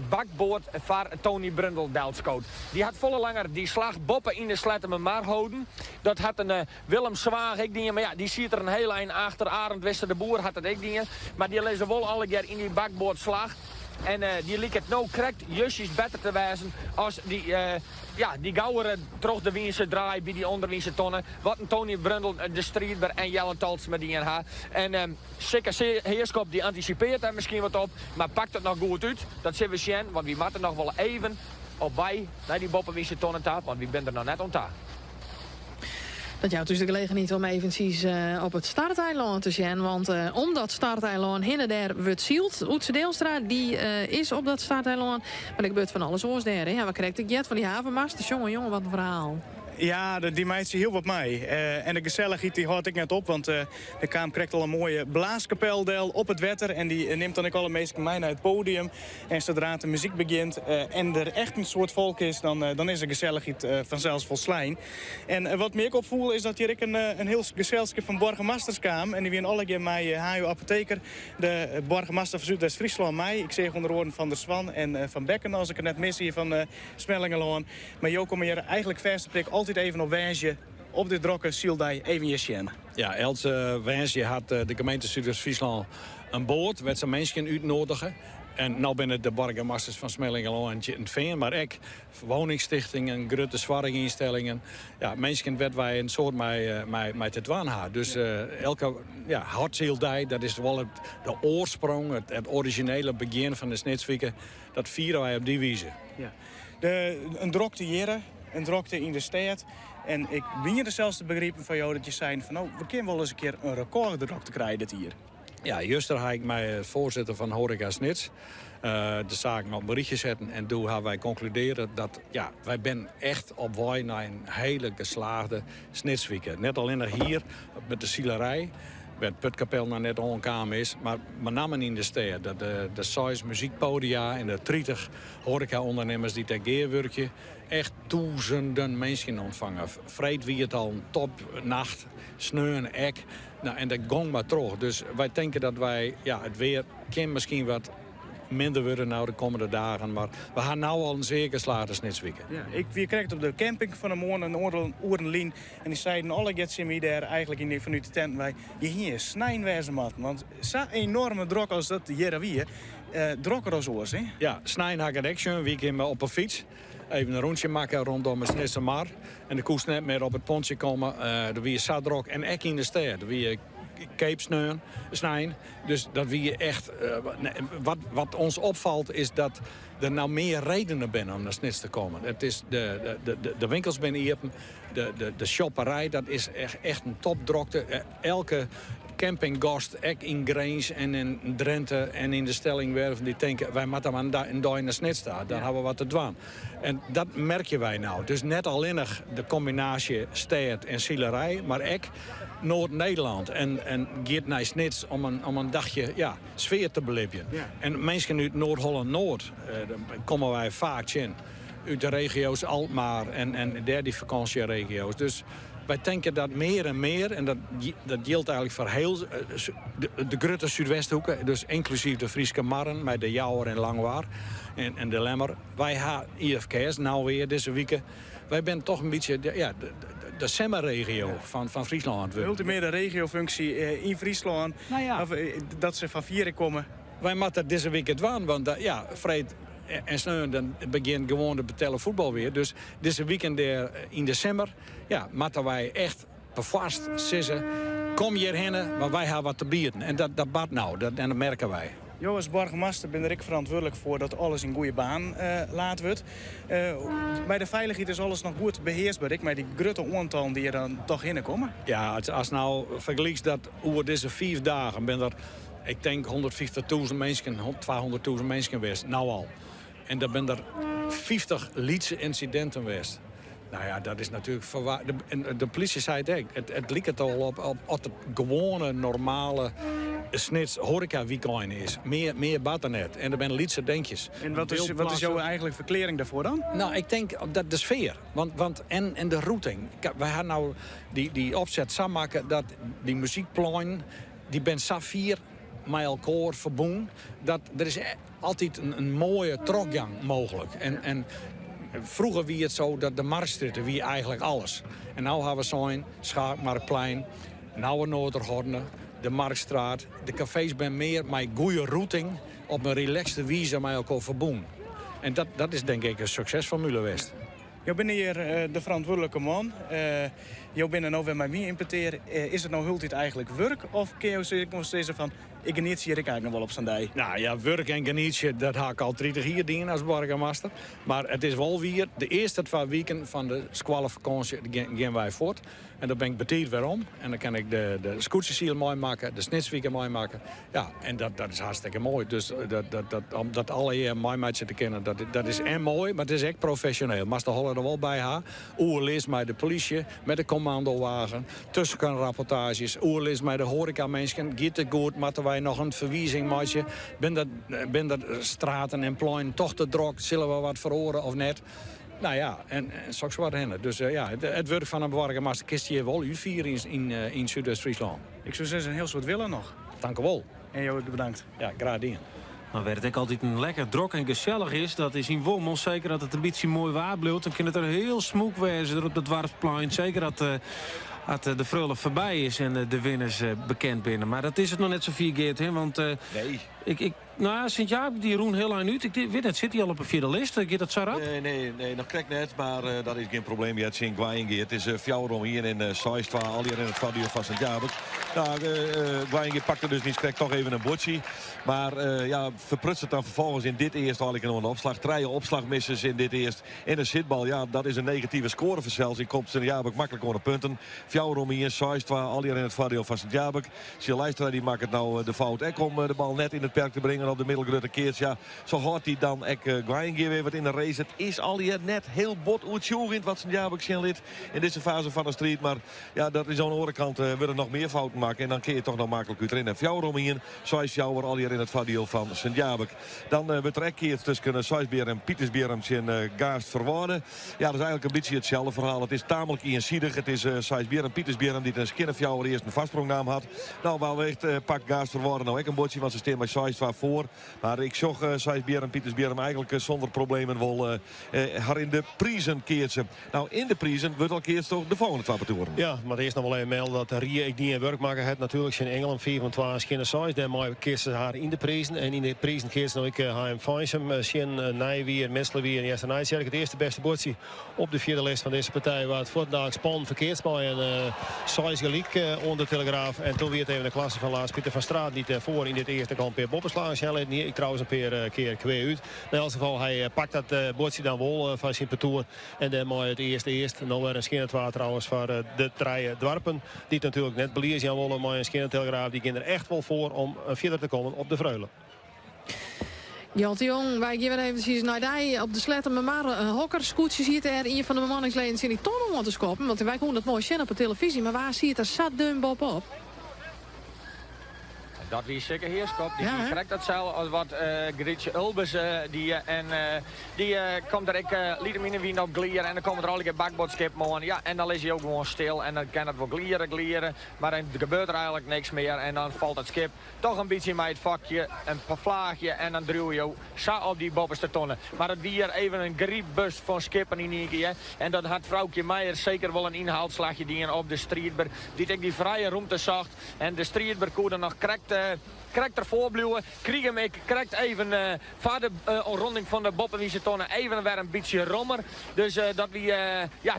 bakboord voor Tony Brundel deltscoot. Die had volle langer die slag boppen in de sletten maar houden. Dat had een Willem Zwaag ik dingen, maar ja, die ziet er een hele eind achter. Arend Wester de Boer had het ik dingen, maar die lezen wel alle keer in die bakboord slag. En die liet het nou correct justjes beter te wijzen als die gauweren terug de Wiense draai bij die onderwiense tonnen. Wat een Tony Brundel, de strijdber en Jelle Talsma die in haar. En zeker Heerskop die anticipeert er misschien wat op, maar pakt het nog goed uit. Dat zien we zien, want we moeten nog wel even op bij naar die Boppenwiense tonnen taap, want we zijn er nog net aan taap. Dat jou dus de gelegenheid om eventjes op het starteiland te zijn. Want om dat starteiland heen en der wordt zield. Oetse Deelstra die is op dat starteiland. Maar ik gebeurt van alles oors daar. Ja, wat krijgt ik jet van die havenmast? Jongen, wat een verhaal. Ja, die meid zie heel wat mij. En de gezelligheid die houd ik net op. Want de Kaam krijgt al een mooie blaaskapeldel op het wetter. En die neemt dan ook alle mensen mee naar het podium. En zodra de muziek begint en er echt een soort volk is, dan is de gezelligheid vanzelfs volslijn. En wat me ook opvoel is dat hier ik een heel gezelschap van burgemeesters kwam. En die weer alle keer mij H.U. Apotheker, de burgemeester van Zuidwest-Friesland, mij. Ik zeg onder woorden van der Swan en van Bekken als ik het net mis hier van Smellingeloon. Maar Jo kom hier eigenlijk verste prik altijd even op wijsje op dit drokke Sildij even je zien. Ja, Else wijsje had de gemeente Zuidwest-Friesland een boord met zijn mensen uitnodigen. En nu ben het de burgemeesters van Smellingeloon en Tjittenveen, maar ook woningstichtingen, grote zorginstellingen. Ja, mensen werd wij een soort met het waan. Dus elke hartzieldag, dat is wel de oorsprong, het originele begin van de Snitswieken, dat vieren wij op die wijze. Ja. Een drokte jaren. Een drokte in de stad. En ik ben er zelfs te begrijpen van jou dat je zei van nou, we kunnen wel eens een keer een recorddrokte krijgen dit hier. Ja, juster had ik mij voorzitter van Horeca Snits de zaken op een berichtje zetten. En toen hebben wij concluderen dat wij ben echt op weg naar een hele geslaagde Snitsweekend. Net alleen hier met de zielerij. Waar het Putkapel nou net onkamer is. Maar met name in de stad. De 6 muziekpodia en de 30 horeca-ondernemers die tegen werken. Echt duizenden mensen ontvangen. Vreed wie het al een topnacht, sneu en ek. Nou, en dat gong maar terug. Dus wij denken dat wij, het weer kan misschien wat minder worden nou de komende dagen. Maar we gaan nu al een zeer geslaagde Snitsweekend. Ja, ik kreeg op de camping van de morgen een oerenlien. En die zeiden alle getsen daar eigenlijk vanuit de tent bij. Je hier snijnwezen mat. Want zo'n enorme drok als dat hier weer. Drokker als oors, hè? Ja, snijn had ik action. Wie kan op een fiets. Even een rondje maken rondom het Snitsermar. En de koers net meer op het pontje komen. Er weer zadrok en ek in de stad. Er weer cape snijden. Dus dat wie echt. Wat ons opvalt is dat er nou meer redenen zijn om naar Snits te komen. Het is de winkels zijn hier. De shopperij, dat is echt een topdrokte. Elke campinggast, ook in Grange en in Drenthe en in de Stellingwerven, die denken, wij moeten maar in naar Snits staan. Dan hebben we wat te doen. En dat merken wij nou. Dus net alleen de combinatie stad en zielerij, maar ook Noord-Nederland en gaat naar Snits om een dagje sfeer te beleven. Ja. En mensen uit Noord-Holland-Noord komen wij vaak in. Uit de regio's Alkmaar en derde vakantieregio's. Dus wij denken dat meer en meer, en dat geldt eigenlijk voor heel de grote Zuidwesthoeken, dus inclusief de Frieske Marren, met de Jouwer en Langwaar en de Lemmer. Wij gaan IFK's nou weer deze weken. Wij zijn toch een beetje de Semmerregio van Friesland. De ultimaire regiofunctie in Friesland, dat ze van vieren komen. Wij moeten deze week het doen, want Fred en snel dan begint gewoon te betellen voetbal weer. Dus deze weekend in december, moeten wij echt vast zeggen, kom hierheen, want wij hebben wat te bieden. En dat bad nou, en dat merken wij. Jo, als burgemeester ben ik verantwoordelijk voor dat alles in goede baan laten wordt. Bij de veiligheid is alles nog goed beheersbaar, maar die grote aantallen die er dan toch in komen. Ja, als nou vergelijkt dat over deze 5 dagen ben er, ik denk 150.000 mensen, 200.000 mensen geweest, nou al. En daar ben er 50 lietse incidenten geweest. Nou ja, dat is natuurlijk verwaard. De politie zei het ook. Het liep het al op het gewone, normale snits horeca-weekend is. Meer bad dan net. En er zijn lietse denkjes. En wat is jouw eigenlijk verklaring daarvoor dan? Nou, ik denk dat de sfeer. Want en de routing. Wij hadden nou die opzet samenmaken dat die muziekplein, die ben Safir met elkaar verbonden. Dat er is altijd een mooie trokgang mogelijk. En vroeger wie het zo dat de Marktstraat wie eigenlijk alles. En nu hebben we zo'n Schaakmarktplein, Nouwe Noorderhorne, de Marktstraat. De cafés zijn meer met goede routing op een relaxte wijze met elkaar verbonden. En dat is denk ik een succesformule geweest. Je bent hier de verantwoordelijke man. Je bent er nou weer met mij importeren. Is het nou hultijd eigenlijk werk? Of kun je zeggen van, ik geniet hier eigenlijk nog wel op zo'n dag? Nou ja, werk en genietje, dat ga ik al 30 jaar doen als burgemeester. Maar het is wel weer de eerste 2 weken van de squalvakantie gaan wij voort. En dan ben ik betijd weer om. En dan kan ik de scootjesiel mooi maken, de snitsweken mooi maken. Ja, en dat is hartstikke mooi. Dus om dat alle jaar mooi met je te kennen, dat is en mooi, maar het is echt professioneel. Maar de hollen er wel bij haar. Oerlis met de politie, met de commandowagen, tussenrapportages, oerlis met de horeca-mensen. Gaat het goed, moeten wij nog een verwijzing maken? Ben dat straten en pleinen toch te druk? Zullen we wat verhoren of net? Nou ja, en straks wat rennen. Dus het werk van een burgemeester kist hier wel uitvieren in Zuidwest-Friesland. Ik zou zeggen, een heel soort willen nog. Dank u wel. En jou bedankt. Ja, graag gedaan. Maar waar het ook altijd een lekker drok en gezellig is, dat is in Wormel. Zeker dat het een beetje mooi waar blijft. Dan kan het er heel smoek wezen er op dat Dwarfsplein. Zeker dat de frulle voorbij is en de winnaars bekend binnen. Maar dat is het nog net zo vier Geert, hè? Want nee. Nou, Sint-Jaap, die roen heel lang uit. Ik weet net, zit hij al op een 4e lijst? Gaat dat zo rap? Nee, nog krijg net, maar dat is geen probleem. Je hebt zien Gwainge. Het is Fjouwerom hier in Soistwa, al hier in het stadion van Sint-Jaap. Nou, Gwainge pakte dus niet, krijgt toch even een botje. Maar verprutst het dan vervolgens in dit eerst al een opslag. 3 opslagmissers in dit eerst. In een zitbal, ja, dat is een negatieve score voor Celsius. Komt Sint-Jaap makkelijk onder punten. Fjouwerom hier in Soistwa, al hier in het stadion van Sint-Jaap. Sil Leistra die maakt het nou de fout. En om de bal net in het perk te brengen op de middelgrote keert. Ja, zo hoort hij dan Gwainge weer wat in de race. Het is al hier net heel bot uitzoekend wat Sint-Jaap lid in deze fase van de strijd. Maar ja, dat is aan de andere kant willen nog meer fouten maken. En dan kun je toch nog makkelijk uitrennen. Fjouwerom hier, zoals Fjouwer al hier in het stadion van Sint-Jaap. Dan betrekkeert tussen Soisbeer en Pietersbeer in Gaast verwarden. Ja, dat is eigenlijk een beetje hetzelfde verhaal. Het is tamelijk eensiedig. Het is Soisbeer en Pietersbeer die ten Skinnefjouwer eerst een vastsprongnaam had. Nou, wellicht pakt Gaast verwarden nou ook een botje, want ze staan bij Soisbeer voor. Maar ik zag Soisbeer en Pietersbeer eigenlijk zonder problemen wel haar in de prijzen keert ze. Nou, in de prijzen wordt al keert toch de volgende 2 toeren. Ja, maar eerst nog wel even melden dat Rie ik die werk maken heeft. Natuurlijk in Engeland 24 schinnen Sois. Daarmee keert ze haar in de prijzen. En in de prijzen keert ze nog ik HM Feinsum, Sjen, Nijwier, Meslewier en eerste Nijs. Het eerste beste bordje op de 4e lijst van deze partij. Waar het voortdurend spannend verkeerd bij een Sois gelijk onder de Telegraaf. En toen weer het even de klasse van Laars Pieter van Straat niet voor in dit eerste kamp per Boppenslagen. Ik trouwens een keer kwijt uit. In elk geval, hij pakt dat bordje dan wel van zijn parcours. En dan mooi het eerste. Nou weer een schinnetwaar trouwens voor de 3 dwarpen. Die het natuurlijk net beliers Jan Wolle, maar een schinnetelegraaf. Die ging er echt wel voor om verder te komen op de Vreulen. Jant de Jong, wij gaan even naar die op de sletten. Maar een hokkerscootje ziet er een van de bemanningsleden in die tonnen om te schoppen. Want wij konden het mooi zien op de televisie. Maar waar zie je het er zat dun Bob op? Dat wie zeker Heerskop. Die Ja, hè? krijgt dat zelf als wat Grietje Ulbers. Die komt er liet hem in de wind op glieren. En dan komt er al een bakbordskip man. Ja, en dan is hij ook gewoon stil. En dan kan het wel glieren. Maar dan gebeurt er eigenlijk niks meer. En dan valt het schip toch een beetje met het vakje. Een vlaagje. En dan duw je zo op die bopperste tonnen. Maar het weer even een griepbus van skippen in één keer. En dan had vrouwtje Meijer zeker wel een inhaalslagje die op de Striedber. Die vrije ruimte zag. En de Striedber kon er nog correct ervoor blijven. Kriegem krijgt even voor de ronding van de boppenwiese tonnen even weer een beetje rommer. Dus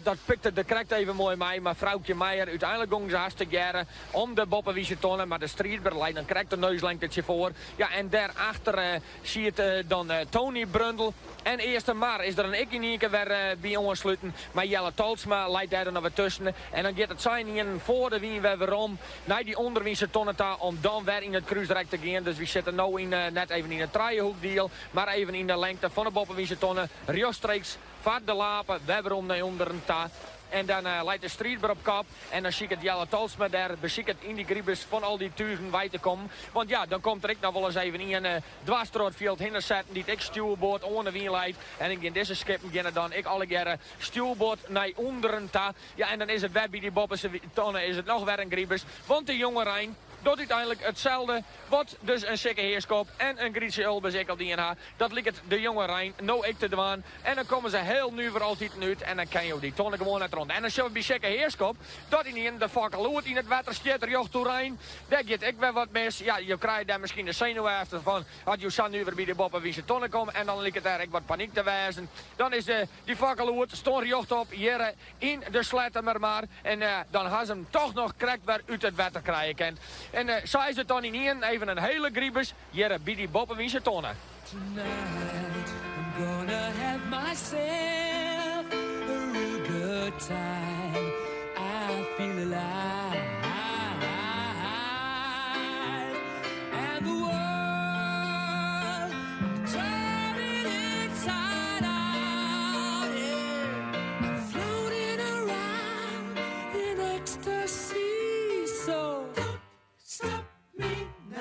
dat pikte de krijgt even mooi mee. Maar vrouwtje Meijer uiteindelijk ging ze hartstikke jaren om de boppenwiese tonnen. Maar de Striedber leidt dan krijgt de neuslengtetje voor. Ja, en daarachter zie je dan Tony Brundel. En eerste maar is er een ikkie weer bij aansluiten. Maar Jelle Tolsma leidt daar dan weer tussen. En dan gaat het zijn in voor de wien weer om naar die onderwiese tonnen om dan weer in het kruisrijk te gaan. Dus we zitten nu net even in een trijehoekdeel. Maar even in de lengte van de boppenwiese tonnen. Riostreeks, vaart de lapen, weer om naar onderen ta. En dan leidt de Striedber op kop. En dan zie ik het Jelle Tolsma daar. Beziek het in die griebus van al die tuigen bij te komen. Want ja, dan komt er ik nog wel eens even in een dwarstrootfield hinder zetten. Die ik stuurboord onder wien leidt. En in deze skippen gaan dan ik alle keren stuurboord naar onderen ta. Ja, en dan is het weer bij die boppense tonnen is het nog weer een griebus. Want de jonge Rijn doet uiteindelijk hetzelfde. Wat dus een Sikke Heerskop en een Grietse Ulbers ik al die in haar. Dat ligt het de jonge Rijn nou ik te doen. En dan komen ze heel nu voor altijd uit. En dan kan je die tonnen gewoon net rond. En dan zullen we bij Sikke Heerskop. Dat hij in de fakkeloert in het water stiet er jocht toe Rijn. Daar gaat ik weer wat mis. Ja, je krijgt daar misschien de zenuwen efter van. Had je zo nu weer bij de boppen wie ze tonnen komen. En dan ligt het eigenlijk wat paniek te wijzen. Dan is die fakkeloert stond jocht op. Hier in de slettemer maar. En dan gaan ze hem toch nog correct weer uit het water krijgen. En zo is het dan in even een hele griebus. Hier bij die boppen wie ze tonnen. Tonight I'm gonna have myself a real good time. I feel alive. And the world turning inside out. Yeah. I'm floating around in ecstasy. So don't stop me now.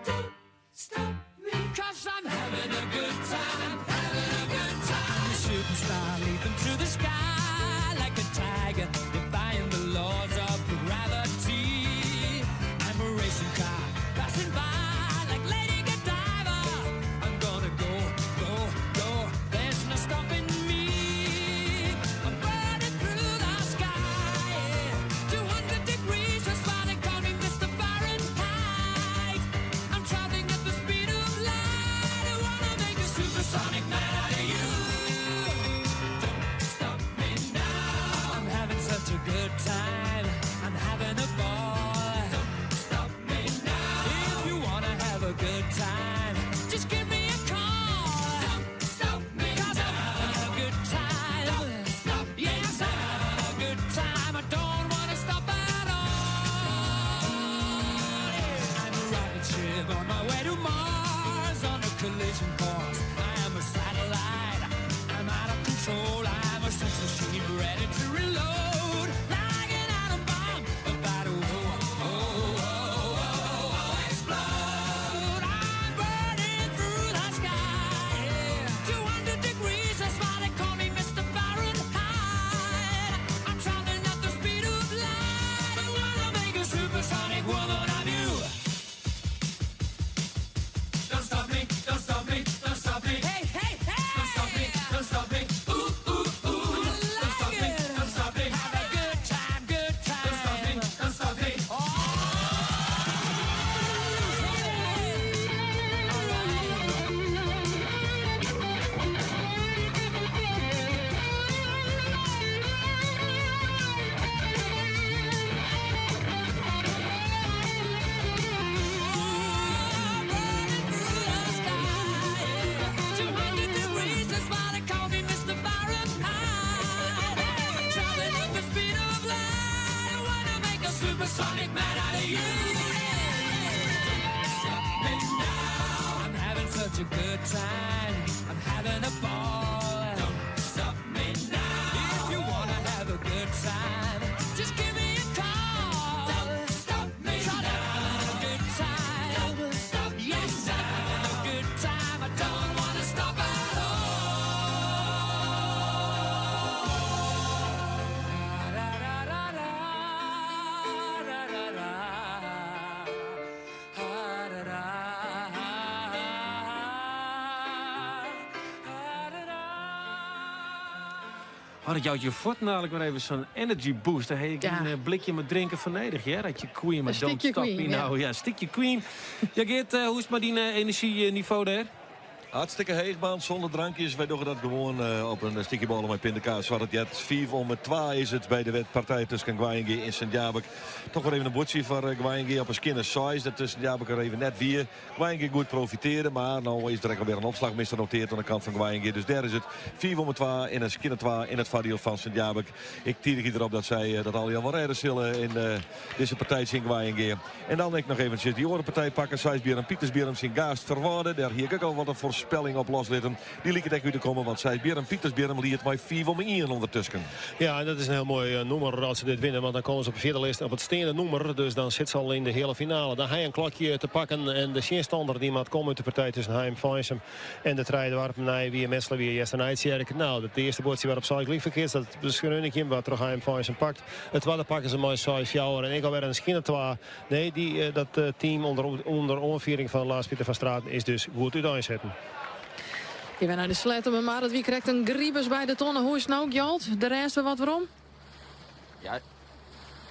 Don't stop me. 'Cause I'm having a good time. Having a good time. The shooting star leaping through the sky like a tiger, defying the laws of gravity. I'm a racing car passing by like Lady Godiva. I'm gonna go, go, go. There's no stopping me. I'm burning through the sky. 200 degrees, that's why they call me Mr. Fahrenheit. I'm traveling at the speed of light. I wanna make a supersonic man out of you. Don't stop me now. I'm having such a good time. I'm having a ball. Don't stop me now. If you wanna have a good time, just give me a call. Don't stop me now. 'Cause I'm having a good time. Don't stop me now. Yes, I'm having a good time. I don't wanna stop at all. Yeah. I'm a rocket ship on my way to Mars on a collision course. I am a satellite. I'm out of control. I'm a sex machine ready to reload. Like an atom bomb about to explode. I'm burning through the sky. Yeah. 200 degrees, that's why they call me Mr. Fahrenheit. I'm traveling at the speed of light. I wanna make a supersonic woman of you. Don't stop me, don't stop me, don't stop me. Hey, hey, hey! Don't stop me, don't stop me. Ooh, ooh, ooh. Don't stop me, don't stop me. Have a good time, good time. Don't stop me, don't stop me. Supersonic man out of you. Stop me now. I'm having such a good time. I'm having a ball. Don't stop me now. If you wanna have a good time, just give me a call. Don't stop me now. Oh, dat jouwt je voet namelijk weer even zo'n energy boost. Dan heb ik een blikje met drinken vernedig. Ja? Dat je Queen, maar don't stop me nou. Ja, stikje Queen. Ja, Geert, hoe is het met die energieniveau daar? Hartstikke heegbaan, zonder drankjes. Wij doen dat gewoon op een stukje ballen met pindakaas. Wat het jet 4-2 is het bij de partij tussen Gwainge en Sint-Jabek. Toch wel even een boetje voor Gwainge op een skinner size. Dat tussen Sint-Jabek er even net weer. Gwainge goed profiteren, maar nou is er alweer een opslagmister noteerd aan de kant van Gwainge. Dus daar is het 4-2 en een skinner 2 in het voordeel van Sint-Jabek. Ik tier erop dat zij dat al wel redden zullen in deze partij in Gwainge. En dan denk ik nog eventjes die andere partij pakken. Sijsbeer en Pietersbeer zijn gaast verwaarden. Daar hier ik al wat een voorspelling op loslitten. Die liet het echt komen, want Sijsbeer en Pietersbeer liet mij 4-1 ondertussen. Ja, en dat is een heel mooi nummer als ze dit winnen. Want dan komen ze op de vierde lijst op het stenen nummer. Dus dan zit ze al in de hele finale. Dan hij een klokje te pakken. En de Sjenstander die maakt komen uit de partij tussen Heim, Fansum en de Trijdenwarp. Nee, weer Messler, weer Jester Nijtsjerk. Nou, de eerste boordje waarop zij gelijk verkeerd. Dat is een wat terug Heim, Fansum pakt. Het tweede pakken ze mooi Sijs Fjouwer. En ik alweer een skinner 2. Nee, dat team onder onviering van Lars Pieter van Straten is dus goed uiteenzetten. Je bent naar de sletten, maar het wie krijgt een griebus bij de tonnen. Hoe is het nou, Gjalt? De rest wat waarom? Ja,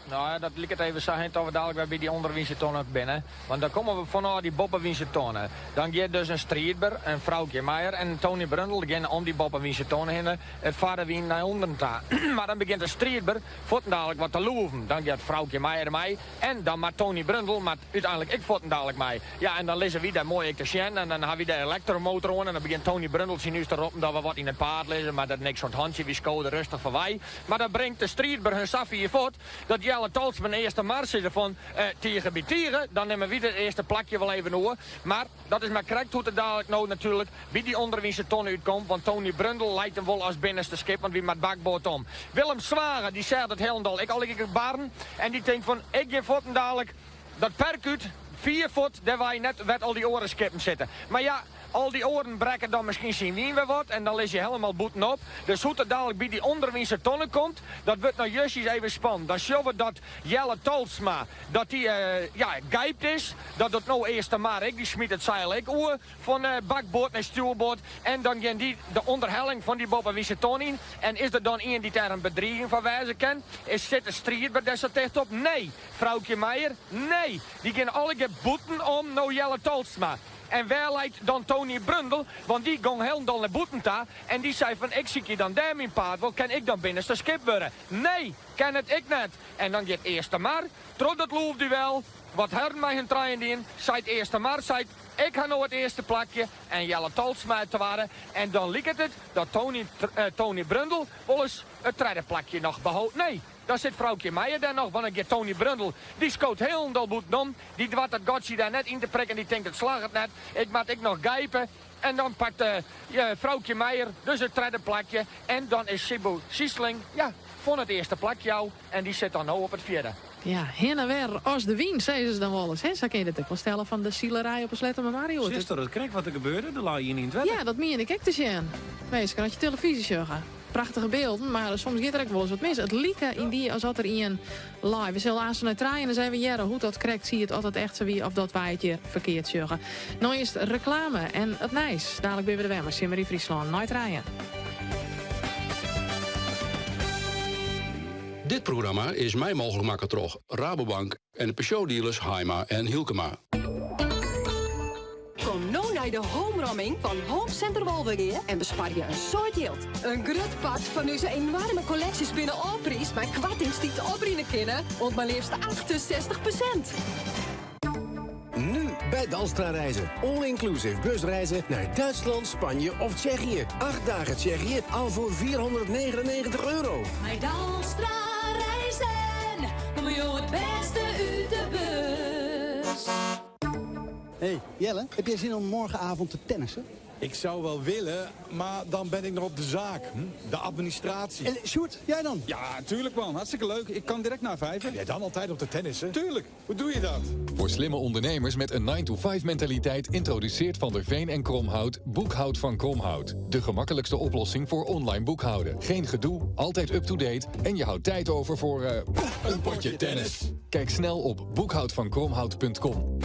nou, dat liet het even zeggen dat we dadelijk bij die onderwinsertonnen binnen. Want dan komen we vanuit die boppenwinsertonnen. Dan gaat dus een Striedber, een Vrouwtje Meijer en Tony Brundel. Die gaan om die boppenwinsertonnen heen. Het vader wien naar onder ta. Maar dan begint de Striedber voeten dadelijk wat te loeven. Dan gaat Vrouwtje Meijer mij. En dan maar Tony Brundel, maar uiteindelijk ik voeten dadelijk mij. Ja, en dan lezen we daar mooi ik te zien. En dan hebben we de elektromotor on. En dan begint Tony Brundel zien nu te roepen dat we wat in het paard lezen. Maar dat niks van het handje, wie scoorde rustig van wij. Maar dan brengt de Striedber hun Safi je voet. Dat Jelle Tols mijn eerste mars is van tegen bij tieren. Dan nemen we weer het eerste plakje wel even door. Maar dat is maar correct hoe het dadelijk nou natuurlijk wie die onderwinse ton uitkomt. Want Tony Brundel lijkt hem wel als binnenste schip. Want wie met bakboord om. Willem Zware die zegt het helemaal. Ik al ik barn. En die denkt van ik je voeten dadelijk dat perkuut 4 voet. Daar waar je net werd al die oren skippen zitten. Maar ja. Al die oren breken dan misschien zien wie we wat. En dan lees je helemaal boeten op. Dus hoe het dadelijk bij die onderwinse tonnen komt. Dat wordt nou juist even spannend. Dan zien we dat Jelle Tolsma. Dat die gijpt is. Dat het nou eerst maar ik. Die smiet het zeil ik oer. Van bakboord naar stuurboord. En dan gaan die de onderhelling van die boppenwinse ton in. En is er dan iemand die daar een bedreiging van wijzen kan? Is zit de strijd bij deze techt op? Nee. Vrouwtje Meijer? Nee. Die gaan alle boeten om nou Jelle Tolsma. En waar lijkt dan Tony Brundel? Want die ging helemaal naar Boetenta. En die zei van, ik zie je dan daar mijn paard. Wel, kan ik dan binnenste schip worden? Nee, kan het ik net. En dan gaat eerste maar. Trots het loofduel. Wat herden mij hun trein in. Zei het eerste maar. Zei ik ga nou het eerste plakje. En Jelle Tolsma te waren. En dan liep het dat Tony Brundel wel eens het tweede plakje nog behoudt. Nee. Daar zit Vrouwtje Meijer daar nog, want een keer Tony Brundel. Die scoot heel boeten om. Die dwat dat Gotchi daar net in te prikken. Die denkt, het slag het net. Ik nog gijpen. En dan pakt Vrouwtje Meijer dus het tweede plakje. En dan is Sibu Siesling, van het eerste plakje jou. En die zit dan nou op het vierde. Ja, heen en weer als de wien, zeiden ze dan wel eens. Zo kun je het ook wel stellen van de zielerij op een sletten met Mario. Zuster, dat kreeg wat er gebeurde, dan laat je niet in het wetten. Ja, dat meen ik ook te zien. Wees, kan je televisie zeggen. Prachtige beelden, maar soms gaat er ook wel eens wat mis. Het lieke in die als dat er in live. We zullen aan naar draaien en dan zijn we jaren hoe dat correct zie je het altijd echt zo wie of dat wij het je verkeerd zeggen. Nou is het reclame en het nijs. Dadelijk ben we de wemmers. Simmerie Friesland. Nooit draaien. Dit programma is mij mogelijk maken door Rabobank en de Peugeot-dealers Heima en Hielkema. Kom nou naar de home-romming van Home Center Wolverine en bespaar je een soort geld. Een groot pad van onze enorme collecties binnen Alprijs met kwartingstiet opbrengen kunnen, want maar liefst 68%. Nu bij Dalstra Reizen. All-inclusive busreizen naar Duitsland, Spanje of Tsjechië. 8 dagen Tsjechië al voor €499. Bij Dalstra Reizen, dan wil je het beste uit de bus. Hey Jelle, heb jij zin om morgenavond te tennissen? Ik zou wel willen, maar dan ben ik nog op de zaak. De administratie. En Sjoerd, jij dan? Ja, tuurlijk man. Hartstikke leuk. Ik kan direct naar 5. Ja, dan altijd op de tennissen? Tuurlijk. Hoe doe je dat? Voor slimme ondernemers met een 9-to-5 mentaliteit introduceert Van der Veen en Kromhout Boekhoud van Kromhout. De gemakkelijkste oplossing voor online boekhouden. Geen gedoe, altijd up-to-date en je houdt tijd over voor een potje tennis. Kijk snel op boekhoudvankromhout.com.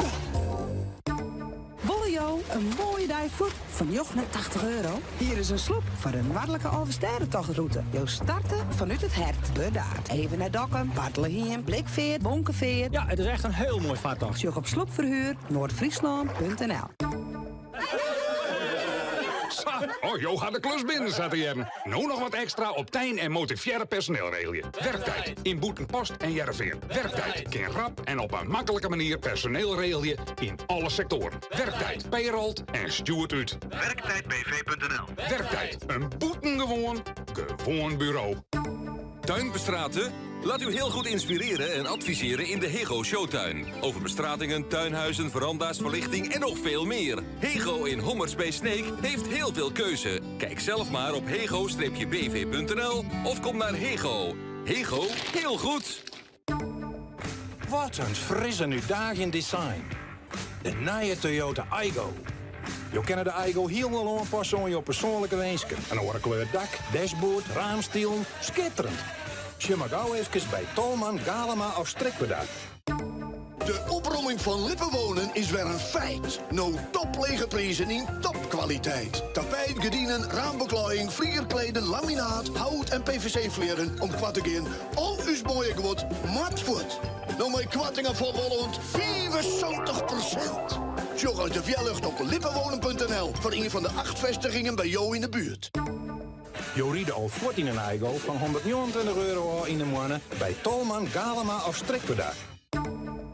Wolle jou een mooie dag by foot van €89. Hier is een sloep voor een noordelijke Alversterrentochtroute. Je starten vanuit het hert, bedaard. Even naar Dokkum, Bartelehiem, Blikveer, Bonkenveer. Ja, het is echt een heel mooi vaartocht. Zoek op sloepverhuur, Noordfriesland.nl. Oh, Jo gaat de klus binnen, zat hij. Nou nog wat extra op Tijn en motiviëre personeel regelen. Werktijd in Boetenpost en Jervin. Werktijd kan rap en op een makkelijke manier personeel regelen in alle sectoren. Werktijd, payroll en stuurt uit. Werktijdbv.nl. Werktijd, een boetengewoon bureau. Tuinbestraten? Laat u heel goed inspireren en adviseren in de Hego Showtuin. Over bestratingen, tuinhuizen, veranda's, verlichting en nog veel meer. Hego in Hommers bij Sneek heeft heel veel keuze. Kijk zelf maar op hego-bv.nl of kom naar Hego. Hego, heel goed. Wat een frisse nu dagen design. De nieuwe Toyota Aygo. Je kent de Aygo helemaal aanpassen aan je persoonlijke wensen. Een andere kleur dak, dashboard, raamstiel, schitterend. Je mag gauw even bij Tolman, Galema of Strikbedak. De opruiming van Lippenwonen is weer een feit. Nou toplege prijzen in topkwaliteit. Tapijt, gedienden, raambeklaaiing, vlierkleden, laminaat, hout en PVC-vlieren om kwart te gaan. Al uw mooie geword, matvoet. Nou mijn kwattingen voor Holland 75%. Sjog uit de Vjellucht op lippenwonen.nl voor een van de 8 vestigingen bij jou in de buurt. Je riede al 14 een Aygo van €129 in de maand bij Tolman, Galema of Strikbedak.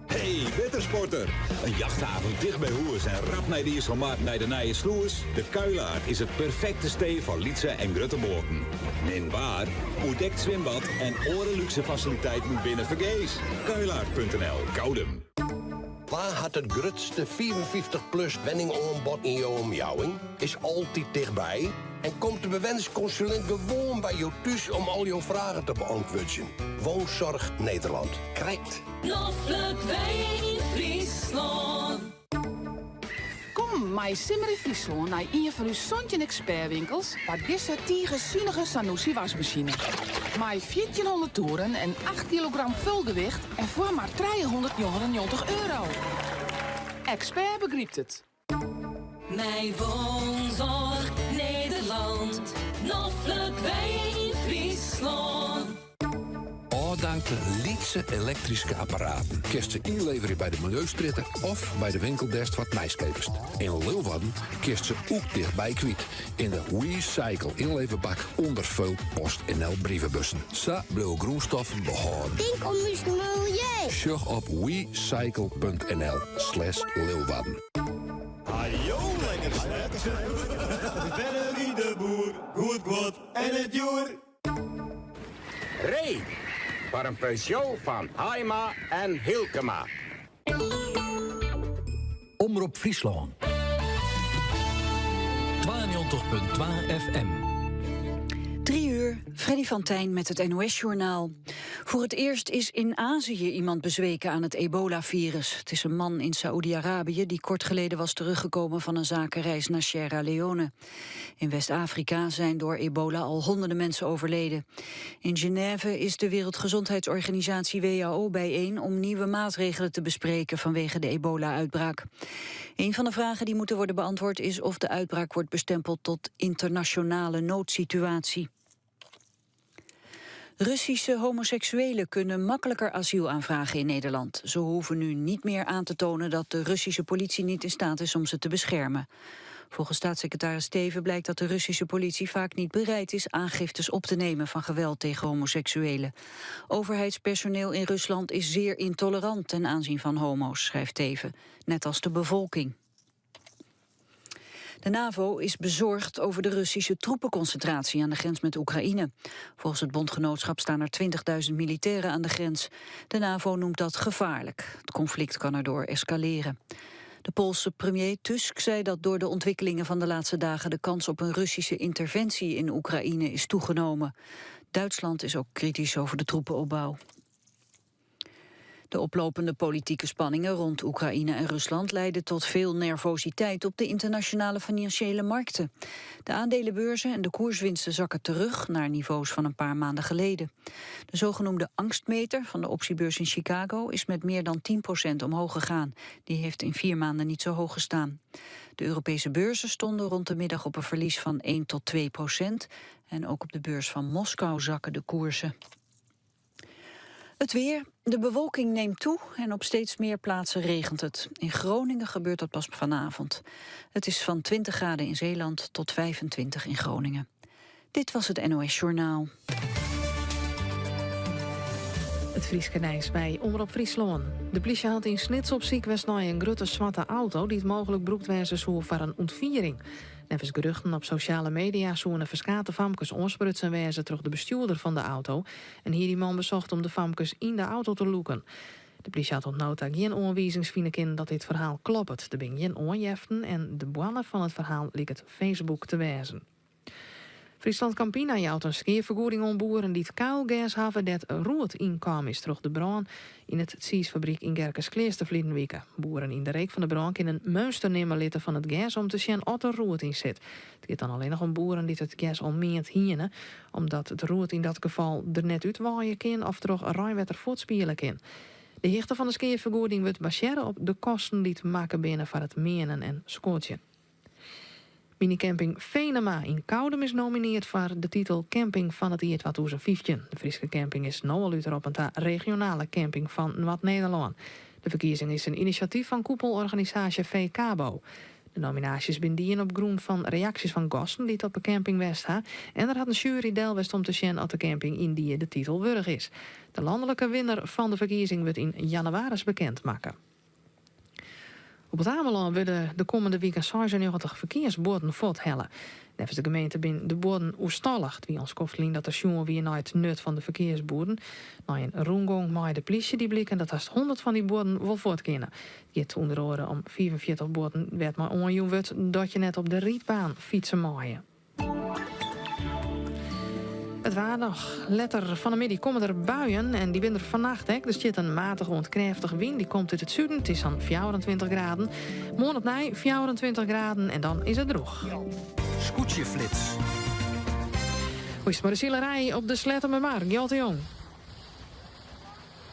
Hey, wintersporter. Een jachthaven dicht bij Hoers en rap naar de Ierselmaat naar de Nije Sloers. De Kuilaard is het perfecte stee voor Lietse en Gruttenborgen. Min waar, ontdekt zwembad en orenluxe faciliteiten binnen Vergees. Kuilaard.nl, Koudem. Waar had het grootste 54-plus wenningaanbod in jouw omjouwing? Is altijd dichtbij en komt de bewensingsconsulent gewoon bij jou thuis om al jouw vragen te beantwoorden. Woonzorg Nederland. Krijgt. Loffelijk wij in Friesland. Kom, mij simmer in Friesland naar een van uw Sontjen expertwinkels waar deze tierenzinnige Sanusi wasmachine. Met 1400 toeren en 8 kilogram vulgewicht en voor maar €399. Expert begrijpt het. Mijn woonzorg Nederland. Loffelijk wij in Friesland. Dank de Lietse elektrische apparaten. Kerst ze inleveren bij de Milieustritten of bij de winkeldesk wat Nijskepers. In Leeuwarden kerst ze ook dichtbij kwijt. In de Recycle inleverbak onder veel PostNL brievenbussen. Sa blauw groenstoffen behouden. Denk om het milieu. Zorg op recycle.nl/Leeuwarden. Hallo, lekker Verder wie de boer, goed God en het joer. Ray, voor een Peugeot van Haima en Hilkema. Omroep Friesland. 92.2 FM. 3 uur, Freddy van Tijn met het NOS-journaal. Voor het eerst is in Azië iemand bezweken aan het ebola-virus. Het is een man in Saoedi-Arabië die kort geleden was teruggekomen van een zakenreis naar Sierra Leone. In West-Afrika zijn door ebola al honderden mensen overleden. In Genève is de Wereldgezondheidsorganisatie WHO bijeen om nieuwe maatregelen te bespreken vanwege de ebola-uitbraak. Een van de vragen die moeten worden beantwoord is of de uitbraak wordt bestempeld tot internationale noodsituatie. Russische homoseksuelen kunnen makkelijker asiel aanvragen in Nederland. Ze hoeven nu niet meer aan te tonen dat de Russische politie niet in staat is om ze te beschermen. Volgens staatssecretaris Steven blijkt dat de Russische politie vaak niet bereid is aangiftes op te nemen van geweld tegen homoseksuelen. Overheidspersoneel in Rusland is zeer intolerant ten aanzien van homo's, schrijft Steven, net als de bevolking. De NAVO is bezorgd over de Russische troepenconcentratie aan de grens met Oekraïne. Volgens het bondgenootschap staan er 20.000 militairen aan de grens. De NAVO noemt dat gevaarlijk. Het conflict kan erdoor escaleren. De Poolse premier Tusk zei dat door de ontwikkelingen van de laatste dagen de kans op een Russische interventie in Oekraïne is toegenomen. Duitsland is ook kritisch over de troepenopbouw. De oplopende politieke spanningen rond Oekraïne en Rusland leiden tot veel nervositeit op de internationale financiële markten. De aandelenbeurzen en de koerswinsten zakken terug naar niveaus van een paar maanden geleden. De zogenoemde angstmeter van de optiebeurs in Chicago is met meer dan 10% omhoog gegaan. Die heeft in 4 maanden niet zo hoog gestaan. De Europese beurzen stonden rond de middag op een verlies van 1 tot 2%. En ook op de beurs van Moskou zakken de koersen. Het weer. De bewolking neemt toe en op steeds meer plaatsen regent het. In Groningen gebeurt dat pas vanavond. Het is van 20 graden in Zeeland tot 25 in Groningen. Dit was het NOS Journaal. Het Frieske Nijs bij Omroep Friesland. De politie had in Snits op Ziekwest naar een grote zwarte auto die het mogelijk broekt wezen zou voor een ontviering. Nevens geruchten op sociale media zouden verskate famkes oorsprutsen wezen terug de bestuurder van de auto. En hier die man bezocht om de famkes in de auto te loeken. De politie had tot nota geen aanwijzingsvinden dat dit verhaal klopt. Er ben geen oorjeften en de bronne van het verhaal liet het Facebook te wijzen. Friesland Campina jouwt een skeervergoeding om boeren die het kuilgas hebben dat roet inkomen is terug de brand in het Siesfabriek in Gerkes-Kleerste verleden weken. Boeren in de reek van de brand kunnen een meester nemen litten van het gas om te zien of er roet in zit. Het gaat dan alleen nog om boeren die het gas al meent hienen, omdat het roet in dat geval er net uitwaaien kan of er ook ruimwetter voortspielen kan. De hichte van de skeervergoeding wordt baseren op de kosten die te maken binnen van het menen en scootje. Minicamping Venema in Koudem is nomineerd voor de titel Camping van het jaar 2015. De Friese camping is nu al erop een regionale camping van Noord-Nederland. De verkiezing is een initiatief van koepelorganisatie VKBO. De nominaties bindien op groen van reacties van gasten die het op de camping West ha. En er had een jury deelwest om te zien of de camping in die de titel wurg is. De landelijke winnaar van de verkiezing wordt in januari bekendmaken. Op het Ameland willen de komende week 96 verkeersborden voorthellen. Nevens de gemeente bin de borden oerstallig. Wie ons koftelien dat er jongen weer naar het nut van de verkeersborden. Na een rondgang met de politie die blikken dat haast 100 van die borden wel voortkennen. Die het onder andere om 44 borden werd maar onjoen wordt dat je net op de rietbaan fietsen maaien. Het waar nog. Letter van de middag komen er buien en die wind er vannacht. Hè. Er zit een matige ontkrachtige wind. Die komt uit het zuiden. Het is dan 24 graden. Morgen op nij 24 graden en dan is het droog. Scootjeflits. Hoe is het maar de zielerij op de Slettermermarkt? Jotte Jong.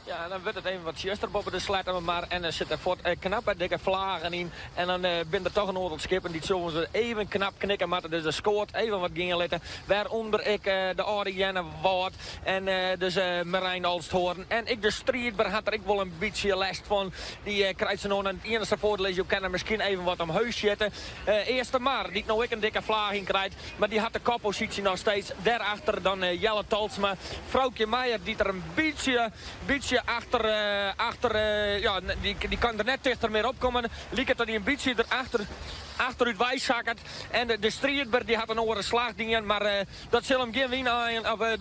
Ja, dan wordt het even wat juster boven de sletten maar en er zitten voort knappe dikke vlagen in. En dan ben er toch een oordeel skippen die zo even knap knikken maar dus de scoort even wat gingen letten. Waaronder ik de oude Jenne Woord en dus Marijn Alsthoorn. En ik de Strijdber had er ik wel een beetje last van. Die krijgt ze nog een het enige voordeel is je kan er misschien even wat omheus zetten. Eerste maar, die nou ik een dikke vlaag in krijgt. Maar die had de koppositie nog steeds. Daarachter dan Jelle Talsma. Vrouwtje Meijer die er een beetje achter ja, die kan er net dichter meer opkomen. Lieket dat hij een beetje achteruit wijszakkert. En de Strijdber die had een oren slaagdingen, maar dat zal hem geen winnen.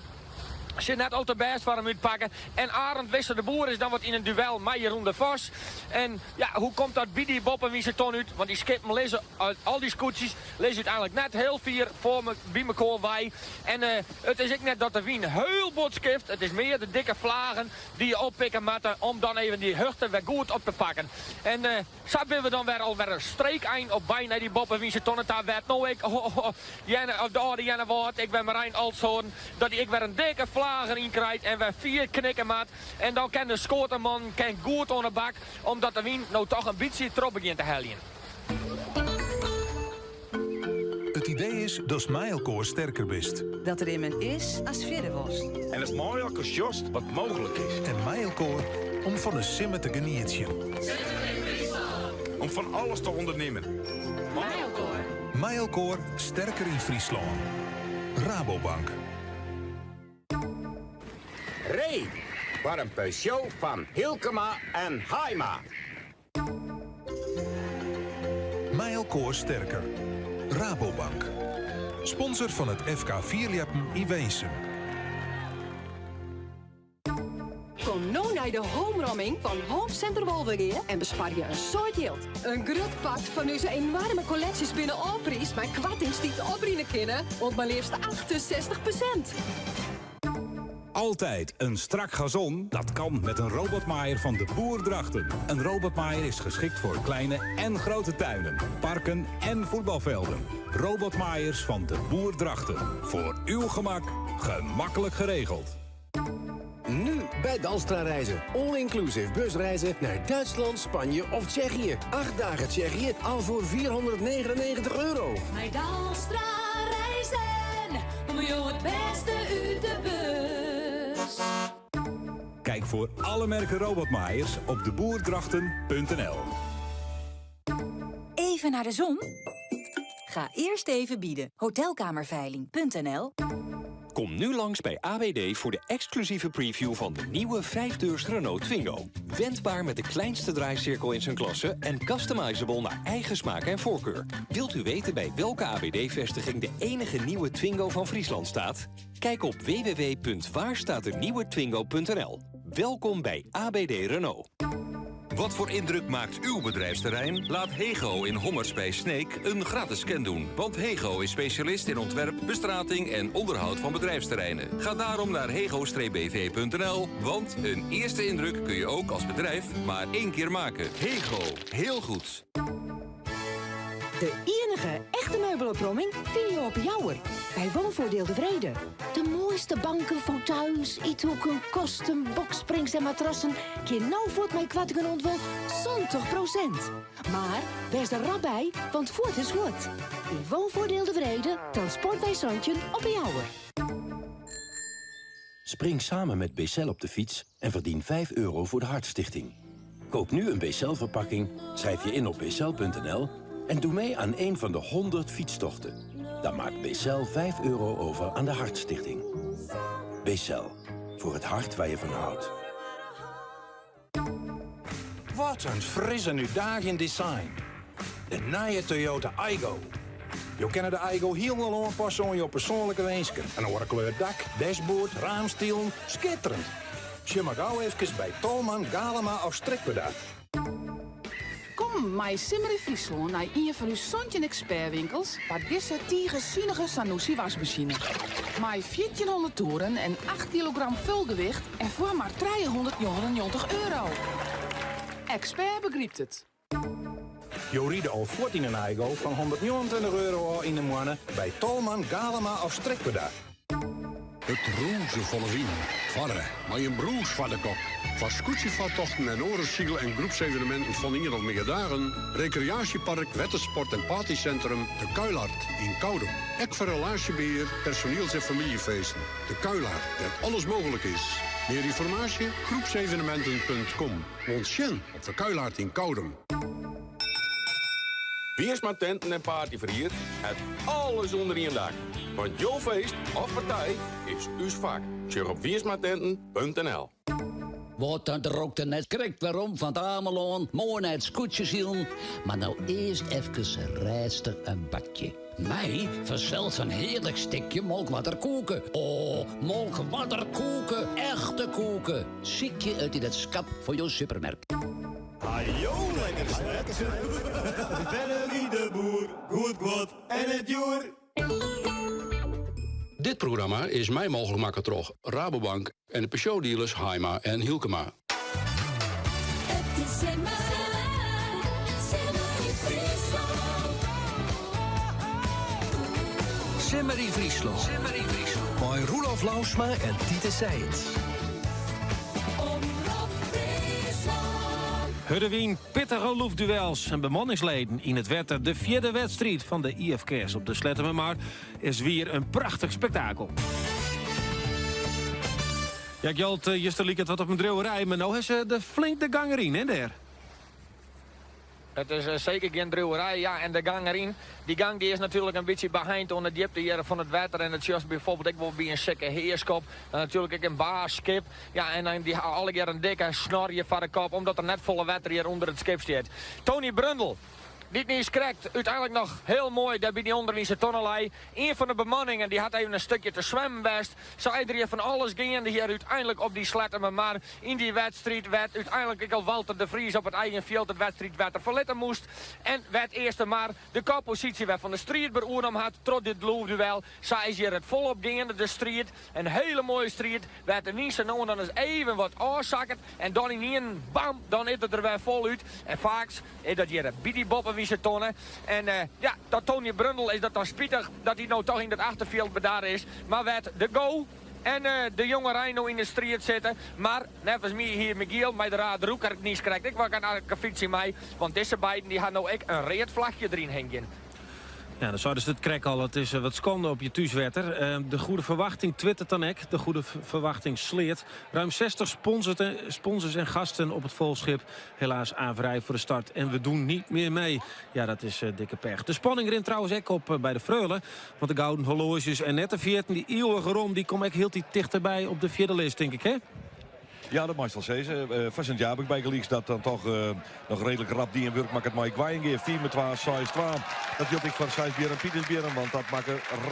Zit net al te best voor hem uitpakken. En Arend Wester de Boer is dan wat in een duel met Jeroen de Vos. En ja, hoe komt dat bij die boppen wie ze ton uit? Want die skippen lezen al die scootjes lezen uiteindelijk net heel vier voor me bij elkaar wij. En het is ik net dat de wien heel bot skift. Het is meer de dikke vlagen die je oppikken moeten om dan even die huchten weer goed op te pakken. En zo hebben we dan weer alweer een streek eind op bijna die boppen wie ze ton het daar werd. Nou ik, de oude Jenne Woord, ik ben Marijn Altshoorn, dat ik weer een dikke vlagen in krijgt en we 4 knikken maat. En dan kan de scoorterman goed aan de bak, omdat de wien nou toch een beetje trop begint te helien. Het idee is dat Smilecore sterker best. Dat er iemand is als verderworst. En het mooie als Jost wat mogelijk is. En Smilecore om van de simmer te genieten. Om van alles te ondernemen. Smilecore sterker in Friesland. Rabobank. Ray, voor een Peugeot van Hilkema en Haima. Smilecore sterker. Rabobank. Sponsor van het FK Vierliappen in Weesum. Kom nou naar de homeromming van Home Center Wolvergeer en bespaar je een soort geld. Een groot pak van onze enorme collecties binnen Alprijs met kwartings die te opbrengen kunnen op maar liefst 68%. Altijd een strak gazon? Dat kan met een robotmaaier van de Boer Drachten. Een robotmaaier is geschikt voor kleine en grote tuinen, parken en voetbalvelden. Robotmaaiers van de Boer Drachten. Voor uw gemak, gemakkelijk geregeld. Nu bij Dalstra Reizen. All-inclusive busreizen naar Duitsland, Spanje of Tsjechië. 8 dagen Tsjechië al voor €499. Bij Dalstra Reizen doe je het beste uit de bus. Kijk voor alle merken robotmaaiers op deboerdrachten.nl. Even naar de zon? Ga eerst even bieden. Hotelkamerveiling.nl. Kom nu langs bij ABD voor de exclusieve preview van de nieuwe 5-deurs Renault Twingo. Wendbaar met de kleinste draaicirkel in zijn klasse en customizable naar eigen smaak en voorkeur. Wilt u weten bij welke ABD-vestiging de enige nieuwe Twingo van Friesland staat? Kijk op www.waarstaatdenieuwetwingo.nl. Welkom bij ABD Renault. Wat voor indruk maakt uw bedrijfsterrein? Laat Hego in Hommers bij Sneek een gratis scan doen. Want Hego is specialist in ontwerp, bestrating en onderhoud van bedrijfsterreinen. Ga daarom naar hego-bv.nl, want een eerste indruk kun je ook als bedrijf maar 1 keer maken. Hego, heel goed. De enige echte meubelopromming vind je op Jouwer. Bij Woonvoordeel de Vrede. De mooiste banken, fauteuils, eethoeken, kosten, boksprings en matrassen. Keer nou voort mijn kwattingen ontwol 20%. Maar wees er rap bij, want voort is goed. In Woonvoordeel de Vrede, transport bij Zandje op Jouwer. Spring samen met Becel op de fiets en verdien €5 voor de Hartstichting. Koop nu een Becel-verpakking, schrijf je in op becel.nl... en doe mee aan een van de 100 fietstochten. Dan maakt Becel €5 over aan de Hartstichting. Becel, voor het hart waar je van houdt. Wat een frisse nu dag in design. De nieuwe Toyota Aygo. Je kent de Aygo helemaal aanpassen aan je persoonlijke wensen. Een andere kleur dak, dashboard, raamstielen, schitterend. Je mag gauw even bij Tolman, Galema of Strikpeda. Kom, mij Simmer in Friesland naar een van uw Sontje expertwinkels... waar deze tierenzinnige Sanusi wasmachine. Mij 1400 toeren en 8 kilogram vulgewicht en voor maar €399. Expert begrijpt het. Je riede al 14 een Aygo van €129 in de maand bij Tolman, Galema of Strikpeda. Het rozenvolle wien. Varre, maar een broers van de kop. Van scootievaartochten en orensiegel en groepsevenementen van hier of meer dagen. Recreatiepark, wetensport en partycentrum De Kuilaard in Koudem. Ek voor relatiebeheer, personeels- en familiefeesten. De Kuilaard, dat alles mogelijk is. Meer informatie? groepsevenementen.com. Ontjen op De Kuilaard in Koudem. Wiersma Tenten en Partyverhier het alles onder één dak. Want jouw feest of partij is uw vak. Check op wiersmatenten.nl. Wat dan rookt er net correct waarom van het Ameland, mooi naar het scootje zien. Maar nou eerst even rijster een bakje. Mij verzelt een heerlijk stikje molkwaterkoeken. Oh, molkwaterkoeken, echte koeken. Ziekje uit in het schap voor jouw supermerk. Ajo, lekker slet. Bennerie de Boer, goed God en het joer. Dit programma is mij mogelijk maken door Rabobank en de Peugeot-dealers Heima en Hielkema. Het is Simmer in Friesland. Simmer in Friesland. Bij Roelof Lausma en Tiete Seitz. Huddewien, pittige loefduels en bemanningsleden in het wetter. De 4e wedstrijd van de IFK's op de Slettermermaar is weer een prachtig spektakel. Ja, Gjalt, je liep het wat op een drouwerij, maar nou is de flink de gang erin, hè, daar? Het is zeker geen drouwerij, ja, en de gang erin. Die gang die is natuurlijk een beetje behind onder de diepte hier van het water. En het is bijvoorbeeld ik wil bij een zeker heerskop. Natuurlijk ook een baaskip. Ja, en dan die alle keer een dikke snorje van de kop, omdat er net volle water hier onder het schip staat. Tony Brundel, dit is correct. Uiteindelijk nog heel mooi, daar bij die onderwijze tonnelij. Een van de bemanningen, die had even een stukje te zwemmen best. Zij er hier van alles gingen, die hier uiteindelijk op die sletten. Maar in die wedstrijd werd uiteindelijk ik al Walter de Vries op het eigen veld. De wedstrijd werd er verletten moest. En werd eerste maar de koppositie werd van de strijd beoordeeld had. Trots dit loofduel. Zij is hier het volop gingen, de strijd. Een hele mooie strijd. Werd er niet zo nodig, dan is even wat oorzaken. En dan in één, bam, dan is het er weer voluit. En vaak is dat hier een biddyboppen wie ze tonnen. En ja, dat Tony Brundel is dat dan spietig dat hij nou toch in het achterveld bedaard is. Maar werd de go. En de jonge Reino in de strijd zitten. Maar, net als mij hier Michiel, met de raad roek had ik niet gekregen. Ik was een fietsie mee. Want deze beiden die hadden nou ook een reetvlagje erin hangen. Ja, dan zouden ze het krek al. Het is wat schande op je thuiswetter. De goede verwachting twittert dan ek. De goede verwachting sleert. Ruim 60 sponsors en gasten op het volschip. Helaas aanvrij voor de start. En we doen niet meer mee. Ja, dat is dikke pech. De spanning erin trouwens ook op bij de Freulen. Want de gouden horloges en net de 14, die eeuwige rom, die komt echt heel dichterbij op de vierde list, denk ik, hè? Ja, dat mag wel zeggen. Van Sint Jabek bij gelieks dat dan toch nog redelijk rap die in werk maakt het Mike Wijngeer 4 met 12, 6, 12. Dat hield ik van Sijsbier en Pietersbieren, want dat maakt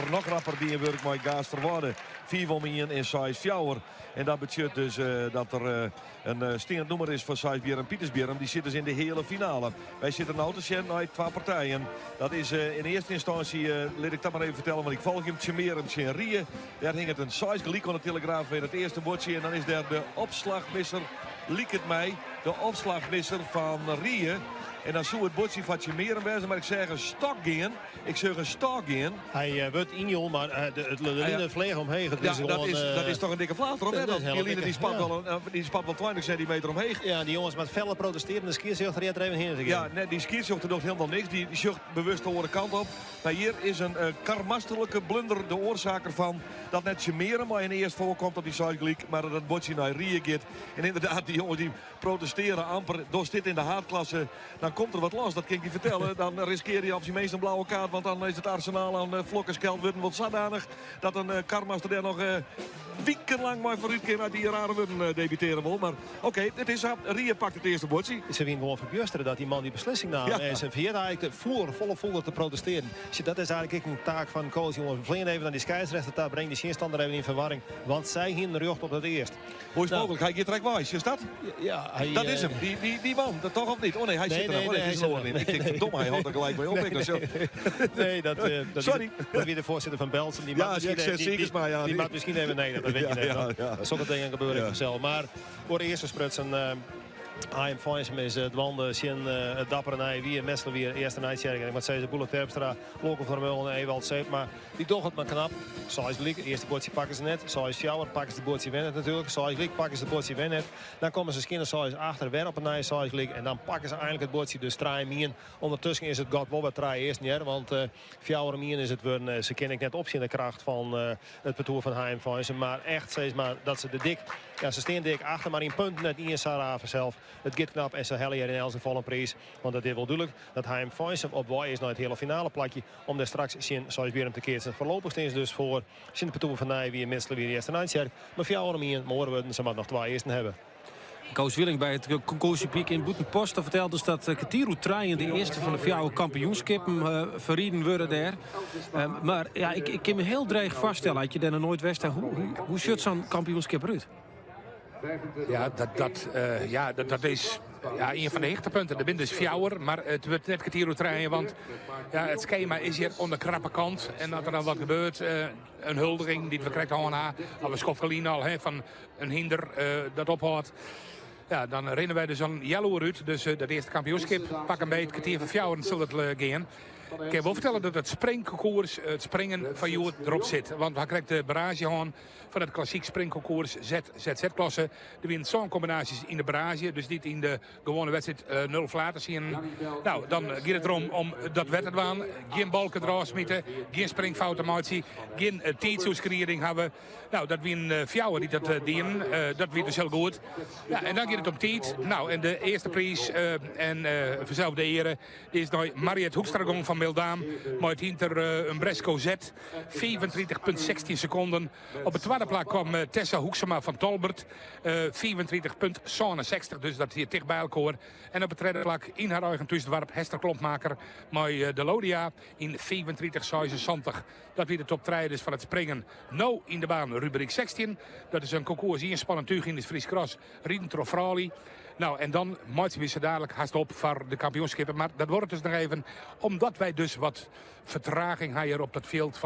nog rapper die in werk Mike Gaas verwaarden. 4 van mij in 6, 4. En dat betekent dus dat er een steend nummer is voor Sijsbier en Pietersbieren. Die zitten dus in de hele finale. Wij zitten nou te zien naar 2 partijen. Dat is in eerste instantie, laat ik dat maar even vertellen, want ik volg hem Tjemeer en Tjenrieën. Daar hing het een 6 gelijk aan de Telegraaf in het eerste bordje. En dan is daar de opslagmisser, liek het mij, de opslagmisser van Rieën. En dan zou het bordje van Tjemeer wezen, maar ik zeg een stok gaan. Ik zeg een stok gaan. Hij wordt injol, maar de line vleeg omheen. Dat is toch een dikke flater, of dat? Die line die spat wel 20 centimeter omheen. Ja, die jongens met felle protesteren, de skierzochter er even heen te gaan. Ja, nee, die skierzochter doet helemaal niks. Die zucht bewust de andere kant op. Maar hier is een karmastelijke blunder de oorzaker van dat net Tjemeren maar in eerst voorkomt op die Zuidgelijk, maar dat het bordje naar Rieën gaat. En inderdaad, die jongens die protesteren amper. Door dit in de haatklasse, dan komt er wat los. Dat kan ik je vertellen. Dan riskeer je op zijn meest een blauwe kaart, want dan is het arsenaal aan Vlokkeskeld wordt zodanig dat een karmaster daar nog wekenlang maar vooruit kan uit die rare wurden debuteren wil. Maar oké, het is Rieën pakt het eerste bordje. Ze wien gewoon verbjusteren dat die man die beslissing nam. Ja. En ze verheerde eigenlijk volle volder te protesteren. Dat is eigenlijk een taak van coach. Jongens, we vliegen even naar die scheidsrechter. Daar brengt die zinstander even in verwarring. Want zij hielden de rug op het eerst. Hoe is het mogelijk? Hij gaat trekwijs, is dat? Ja, dat is hem. Die man, dat toch of niet? Oh nee, hij zit er nog. Nee, is ik denk verdomme, hij had er gelijk bij op. Nee, sorry. Dat weer de voorzitter van Belsen. Die maakt misschien even nee. Dat weet je net. Zulke dingen gebeuren vanzelf. Maar voor de eerste sprutsen. Hij Fijnsem is het wanden, Sjen, het dapper en hij weer, Messler weer, eerste nightjergen. Ik moet zeggen, Boele Terpstra, Loco van Meulen en Ewald Zeep. Maar die toch het maar knap. Saïs Glik, eerste bordje pakken ze net. Saïs Fjouwer pakken ze de bordje winnen natuurlijk. Saïs Glik pakken ze de bordje winnen. Dan komen ze schinnen Saïs achter, weer op een nieuwe Saïs Glik. En dan pakken ze eindelijk het bordje dus draaien mien. Ondertussen is het God wel wat draaien eerst niet. Want Fjouwer mien is het weer, ze ken ik net opzien de kracht van het parcours van Heim Fijnsem. Maar echt, steeds maar dat ze de dik. Ja, ze staan dik achter, maar in punten net in Sarah zelf. Het gaat knap en ze hellen hier in Elsen volle prijs. Want dat is wel duidelijk dat hij hem Fijnsem op wij is naar het hele finale plakje. Om daar straks zien, zoals weer hem te keerten. Voorlopig is dus voor Sint Petoe van Nij weer Misselen weer de eerste nightjerk. Maar voor jou en morgen worden ze maar nog 2 eersten hebben. Koos Willing bij het Koosjepiek in Boetenpost vertelde dus dat Katiru Traien de eerste van de Fjouwe kampioenskippen verrieden worden daar. Maar ja, ik kan me heel dreig vaststellen, had je daar nog nooit wist, hoe ziet zo'n kampioenskip eruit? Ja, dat is een van de hechtepunten. De bind is Fjouwer, maar het wordt net Katiru Traien, want ja, het schema is hier onder krappe kant. En dat er dan wat gebeurt, een huldiging die we krijgen aan of een schoffelien al van een hinder dat ophoudt. Ja, dan rennen wij dus een jaloer uit. Dus dat eerste kampioenschip, pak een beetje het kwartier van Fjouwer, zullen het gaan. Ik kan wel vertellen dat het springconcours, het springen van Joert erop zit. Want we krijgen de barrage aan van het klassiek springconcours ZZ-klasse. Er zijn zo'n combinaties in de barrage, dus niet in de gewone wedstrijd 0 flaten zien. Nou, dan gaat het erom om dat weddenwaan. Geen balken eraf smitten, geen springfouten, geen tijdsoeskriering hebben. Nou, dat wie Fjouwer die dat dienen, dat wie dus heel goed. Ja, en dan gaat het om tijd. Nou, en de eerste prijs en vanzelf de ere is nou Mariette Hoekstragon van Meldaan. Maar het hinter een Bresco Z. 34,16 seconden. Op de tweede plek kwam Tessa Hoeksema van Tolbert. 34,67. Dus dat hier dicht bij elkaar. En op de derde plek in haar eigen thuisdorp Hester Klompmaker. Maar de Lodia in 34,76. Dat weer de top 3 is van het springen. Nou in de baan rubriek 16. Dat is een concours hier in spannend tuig in het Fries Cross. Rieden Trofrali. Nou, en dan moeten we ze dadelijk haast op voor de kampioenschappen. Maar dat wordt dus nog even, omdat wij dus wat vertraging hebben op dat veld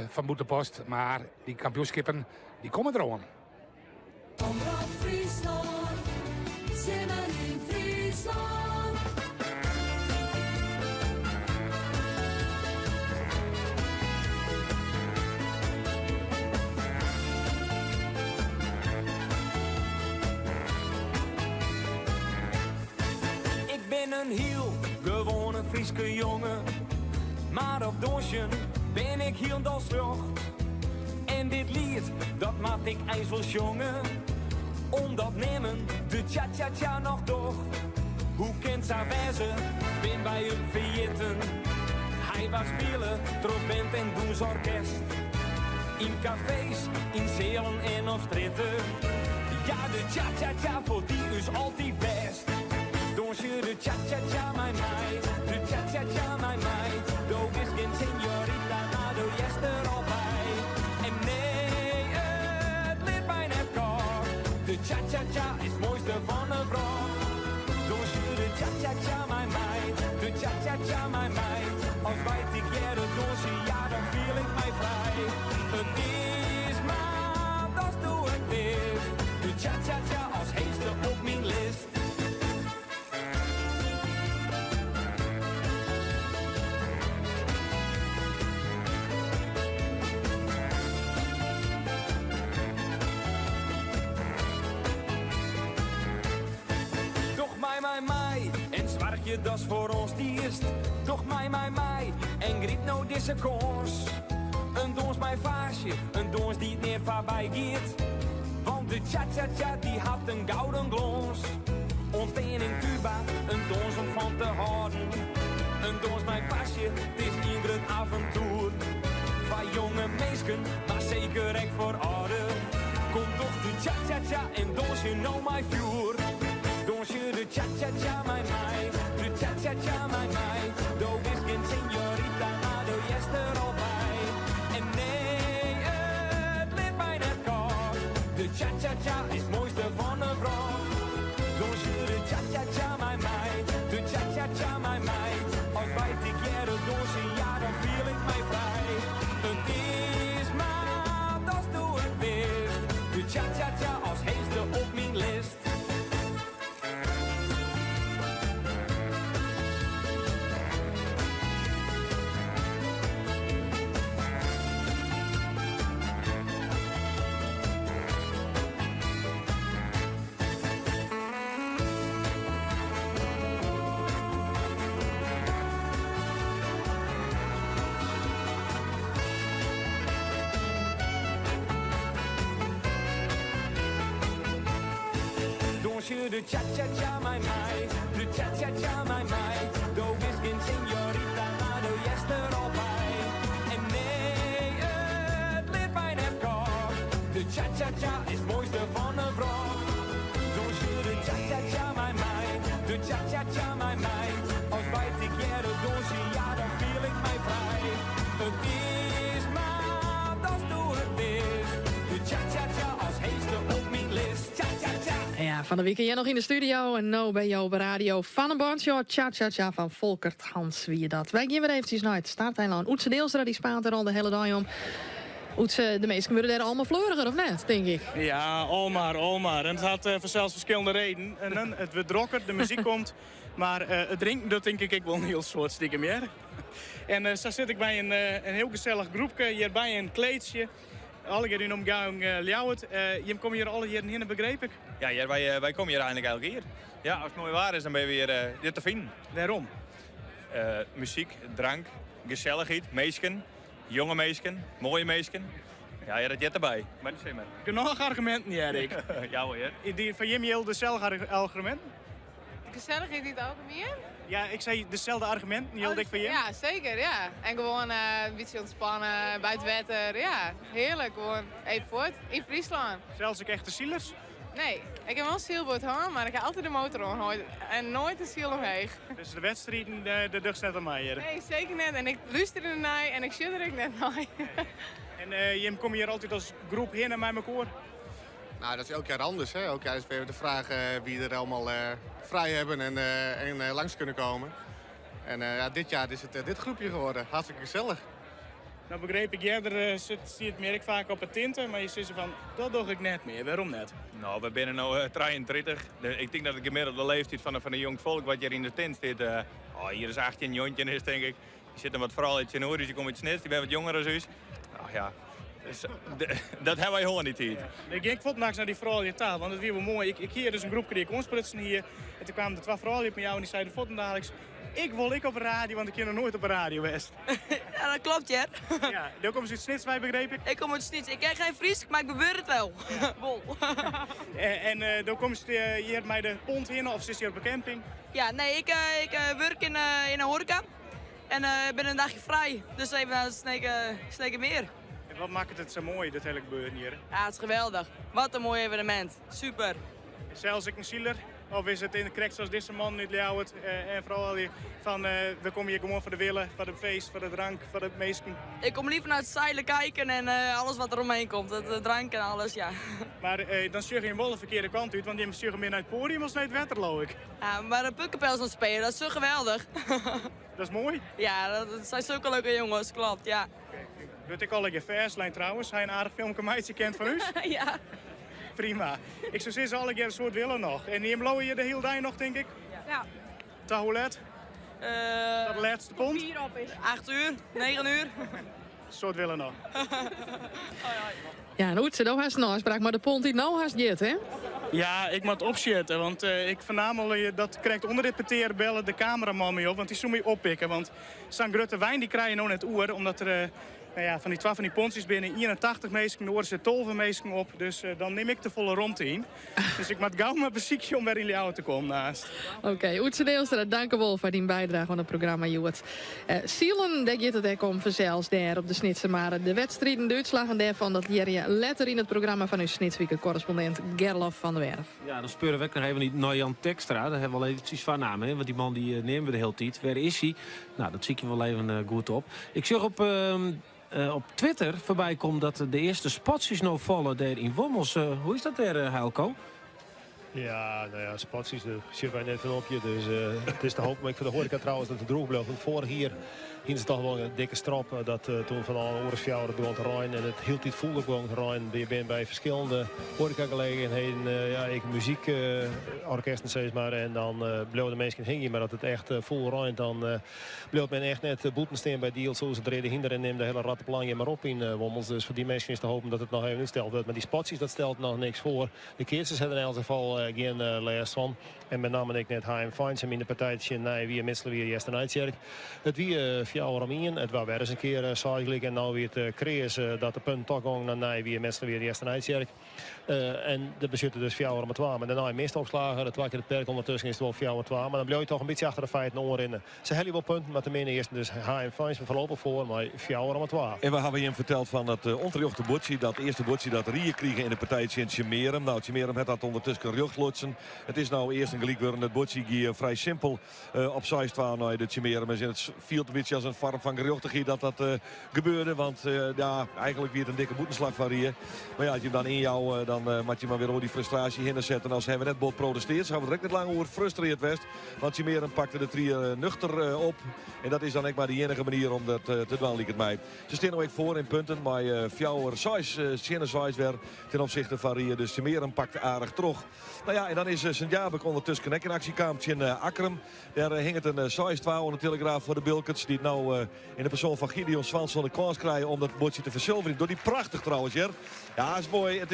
van Boetepost. Maar die kampioenschappen, die komen er aan. Omroep Friesland, Zimmer in Friesland. Ik ben een heel gewone Frieske jongen, maar op Doosjen ben ik heel dolstrocht. En dit lied, dat maak ik ijsvol jongen, omdat nemen de cha-cha-cha nog doch. Hoe kent zij wijzen, ben bij een verjitten. Hij was spelen, trompet en doensorkest. In cafés, in zelen en op stritten. Ja, de cha-cha-cha voor die is altijd best. Don't je de cha-cha-cha, mijn meid. De cha-cha-cha, mijn meid. Doe is geen señorita, maar doe yes er al bij. En nee, het ligt mij net kort. De cha-cha-cha is het mooiste van een vrouw. Don't je de cha-cha-cha, mijn meid. De cha-cha-cha, mijn meid. Als weet ik jere doosje, ja dan voel ik mij vrij. Het is maar, dat doe ik dit. De cha-cha-cha als heeste op mijn list. Mij, en zwartje, dat is voor ons die eerst. Toch mij, en griep nou deze koers. Een dons mijn vaasje, een dons die het meer voorbij gaat. Want de cha-cha-cha, die had een gouden glons. Ons teen in Cuba, een dons om van te houden. Een dons mijn pasje, het is ieder het avontuur. Van jonge meisken, maar zeker echt voor ouder. Komt toch de cha-cha-cha en dons je nou my vuur. Don't you the cha-cha-cha, my meid. De cha-cha-cha, my meid. Doe is geen señorita, maar doe yes er al bij. En nee, het ligt mij net kort. De cha-cha-cha is het mooiste van een vrouw. Don't you the cha-cha-cha, my meid. De cha-cha-cha, my meid. Als weet ik jere doosje, ja dan voel ik mij vrij. Het is maar, dat doe ik best. De cha-cha-cha als heeste op mijn list. De cha-cha-cha, my meid. De cha-cha-cha, my meid. Doe is geen señorita, maar doe yes er al bij. En nee, het ligt mij net kort. De cha-cha-cha is het mooiste van een vrouw. Doe je de cha-cha-cha, my meid. De cha-cha-cha, my meid. Als weet ik jere doosje, ja dan voel ik mij vrij. Het is maar, dat doe ik best. De cha-cha-cha als heeste op mijn list. Cha-cha-cha. Ja, van de week jij nog in de studio en nou bij jou op radio van een bandje. Cha-cha-cha van Volkert Hans, wie je dat. Wij gaan weer eventjes naar het starteiland. Oetse Deelstra die spaant er al de hele dag om. Oetse, de meesten worden er allemaal fleuriger, of net, denk ik? Ja, almaar. En het had voor zelfs verschillende redenen. En dan, het wordt drokker, de muziek komt. Maar het drinken, dat denk ik wel een heel soort stiekem meer. En zo zit ik bij een heel gezellig groepje hierbij, een kleedje. Alle keer in omgang Ljouwert. Je komt hier alle jaren heen, begreep ik? Ja, wij komen hier eigenlijk elke keer. Ja, als het mooi waar is, dan ben je weer dit te vinden. Waarom? Muziek, drank, gezelligheid, meisken, jonge meisken, mooie meisken. Ja, dat jet erbij. Maar dat is maar. Genoeg argumenten, Erik. Ja hoor. Die van Jim heel dezelfde argumenten? Gezelligheid in het algemeen? Ja, ik zei dezelfde argument, niet heel dik van je. Ja, zeker, ja. En gewoon een beetje ontspannen, buiten water. Ja, heerlijk. Gewoon even voort in Friesland. Zelfs ook echte zielers? Nee, ik heb wel een zeilboot, hoor, maar ik ga altijd de motor omgooien en nooit een ziel omheen. Dus de wedstrijden, de ducht net aan mij hier? Nee, zeker net. En ik luister ernaar en ik shudder er net naar. En je komt hier altijd als groep heen naar elkaar? Nou, dat is elk jaar anders. Hè? Elk jaar is weer de vraag wie er allemaal vrij hebben en langs kunnen komen. En dit jaar is het dit groepje geworden. Hartstikke gezellig. Nou begreep ik, jij zie het merk vaak op het tinten, maar je zegt van, dat doe ik net meer. Waarom net? Nou, we zijn nu 33. Ik denk dat de gemiddelde leeftijd van een jong volk wat hier in de tent zit... hier is 18 jontje is, denk ik. Die zitten wat vooral iets in oor, dus die komen iets net. Die zijn wat jonger dan us. Nou ja, dus, dat hebben wij gewoon niet hier. Ik ging vandaag naar die vrouw in taal, want het was wel mooi. Ik hier dus een groepje die ik onspritsen hier. En toen kwamen de twee vrouwen met jou en die zeiden dadelijk... Ik wil op de radio, want ik heb nog nooit op de radio geweest. Ja, dat klopt, ja. Ja, daar komen ze uit Snits, wij begreep ik. Ik kom uit Snits. Ik ken geen Fries, maar ik beweer het wel. Bol. En daar komen ze hier bij de pont heen, of zit je op een camping? Ja, nee, ik werk in een horeca. En ben een dagje vrij. Dus even naar Sneken meer. En wat maakt het zo mooi, dit hele gebeuren hier? Ja, het is geweldig. Wat een mooi evenement. Super. Zelfs ik een zieler? Of is het in de krek zoals deze man niet Ljouwert en vooral van we komen hier gewoon voor de willen, voor de feest, voor de drank, voor het meesten? Ik kom liever naar het zeilen kijken en alles wat er omheen komt. Het drank en alles, ja. Maar dan stuur je hem wel de verkeerde kant uit, want die stuur je meer naar het podium als naar het wetter, geloof ik. Ja, maar de Pukkenpels aan het spelen, dat is zo geweldig. Dat is mooi? Ja, dat zijn zulke leuke jongens, klopt, ja. Weet ik al een verslijn trouwens, hij een aardig filmpje meidje kent van u? Ja. Prima. Ik zou zeggen, alle keer een soort willen nog. En die blowen je de hele dag nog, denk ik? Ja. Tot hoe laat? Dat de laatste pond? 8 uur, 9 uur. Een soort willen nog. Ja, nou, ze nou haast een afspraak, maar de pont die nou haast jet, hè? Ja, ik moet opzetten, want ik vernamel dat krijgt onder dit peteer bellen de cameraman mee op, want die zou me oppikken. Want St. Grutte Wijn die krijg je nou net oer, omdat er van die 12 van die pontjes binnen 81 meesken, de oren zit 12 meesken op. Dus dan neem ik de volle rond in. Dus ik moet gauw maar beziekje om weer in die auto te komen naast. Oké, Oetse Deelstra, dank u wel voor die bijdrage aan het programma, Joet. Zielen, daar gaat het ook om vanzelfs daar op de Snitse. Maar de wedstrijden, de uitslagen daarvan, dat leer je letter in het programma van uw Snitsweekend-correspondent Gerlof van der Werf. Ja, dan speuren we nog even niet naar Jan Tekstra. Daar hebben we wel eventjes van naam, hè? Want die man die nemen we de hele tijd. Waar is hij? Nou, dat zie ik je wel even goed op. Ik zag op Twitter voorbij komt dat de eerste spots nou vallen daar in Wommels. Hoe is dat daar, Heilko? Ja, nou ja, spaties, daar zitten wij net van op je. Dus het is te hopen, maar ik vind de horeca trouwens dat het droog blijft. Want vorig hier ze toch wel een dikke strop. Dat toen van alle oorlogsjaren begon te rijden. En het hield niet voelde gewoon te rijden. Je bent bij verschillende horecagelegenheden, ik muziekorkesten steeds maar. En dan bleef de mensen hingen. Maar dat het echt vol rijdt, dan bleef men echt net boeten staan bij deals. Zoals het reden hinder en neemt de hele rattenplan maar op in Wommels. Dus voor die mensen is te hopen dat het nog even insteld wordt. Maar die spaties, dat stelt nog niks voor. De keertjes hebben in elk geval geen last van. En met name ik net H.M. Feinsem in de partijtje. Nee, wie misselen weer eerst een uitzerk. Het wie 4 jaar om in. Het was weer eens een keer eigenlijk. En nou weer het kreeg dat de punt toch gewoon naar wie misselen weer eerst een uitzerk. En de bezitten dus 4 jaar om 12. Maar daarna meest opslagen. Het wakker het perk ondertussen is het wel 4 jaar om 12. Maar dan blijf je toch een beetje achter de feiten oren. Ze hebben wel punten, maar tenminste eerst dus H.M. Feinsem voorlopig voor. Maar 4 jaar om 12. En we hebben hem verteld van dat onterjochte botje. Dat eerste botje dat Rie kregen in de partijtje in Tjemerum. Nou, Tjemerum heeft dat ondertussen geruchtlotsen. Het is nou eerst een gelijkwoord. Het botje die vrij simpel op 6-12 naar de Tjemerum. En het viel een beetje als een vorm van geruchtigheid dat gebeurde. Want eigenlijk weer een dikke boetenslag van Rie. Maar ja, als je hem dan in jou, dan moet je maar weer over die frustratie heen zetten. Als hij net bot protesteert, ze gaan we direct niet lang over frustreerd west. Want Tjemerum pakte de 3 nuchter op. En dat is dan echt maar de enige manier om dat te doen, liep het mij. Ze staan nog voor in punten, maar Fjouwer 6 weer ten opzichte van Rie. Dus Tjemerum pakt aardig terug. Nou ja, en dan is Sint-Jabek ondertussen in actie kwam in Akkerum. Daar hing het een 6-12 aan de telegraaf voor de Bilkets. Die nou in de persoon van Gideon Swansson de kans krijgen om dat bordje te verzilveren. Door die prachtig trouwens, Jer. Ja, is mooi. Het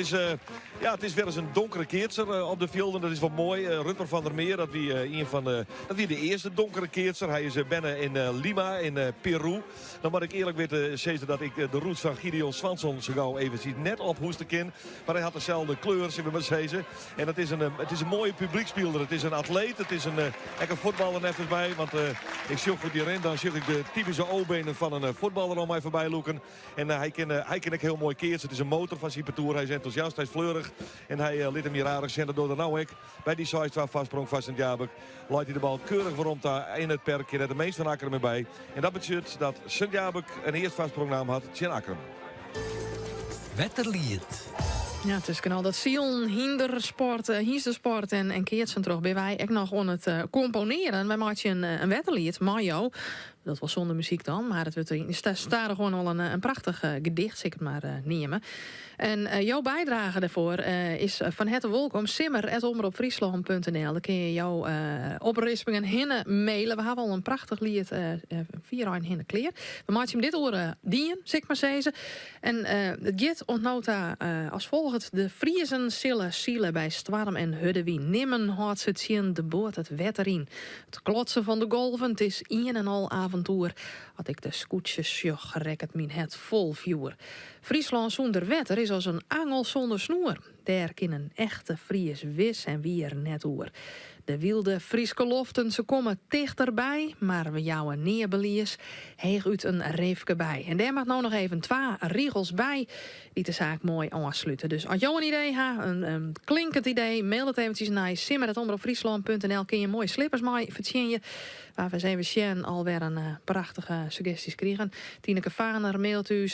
is weer eens een donkere keertser op de velden. Dat is wel mooi. Rutger van der Meer, dat wie de eerste donkere keertser. Hij is binnen in Lima, in Peru. Dan moet ik eerlijk weten zeggen dat ik de roots van Gideon Swansson zo gauw even zie net op hoesten kin. Maar hij had dezelfde kleur, zullen we maar zeggen. En het is een mooie publiekspeler. Het is een atleet. Het is een voetballer net als mij. Want ik zie goed hierin. Dan zie ik de typische O-benen van een voetballer om mij voorbij loeken. En hij kan ook heel mooi keertsen. Het is een motor van Supertour. Hij is enthousiast, hij is fleurig. En hij liet hem hier aardig zenden door de nou ik. Bij die size waar vastsprong van Sint-Jabek. Laat hij de bal keurig rond daar in het perk. Je net de meeste van Akkerem erbij. En dat betekent dat Sint-Jabek een eerst vastsprongnaam had. Tjen Akkerem. Wetterlied. Ja, het is kanaal dat Sion, Hindersport en Keertsen terug bij wij ook nog aan het componeren. Wij maken een wetterlied, Mayo. Dat was zonder muziek dan, maar het staat er gewoon al een prachtig gedicht, zeker maar nemen. En jouw bijdrage daarvoor is van harte welkom. simmer@omroepfriesland.nl. Daar kun je jouw oprispingen hinnen mailen. We hebben al een prachtig lied via een hinnen kleer. We maken hem dit oren dien, zeg maar zeggen. En het git ontnota als volgt. De Friesen zullen zielen bij Stwarm en Huddewien. Nimmen houdt ze het zien de boot het wetter in. Het klotsen van de golven, het is een en al avontuur. Had ik de scootjes gerekt mijn het vol vuur. Friesland zonder wetter is als een angel zonder snoer. Daar kan een echte Fries wis en wie er net oer. De wilde Frieske loften, ze komen dichterbij, maar we jouwen neerbeliers heeg uit een reefke bij. En daar mag nou nog even 2 riegels bij die de zaak mooi aansluiten. Dus als jou een idee hebt, een klinkend idee, mail het eventjes naar simmer@omroepfriesland.nl. Kun je mooie slippers mee verzinnen je. Waar we even Sjen alweer een prachtige suggesties krijgen. Tineke Vaner mailt u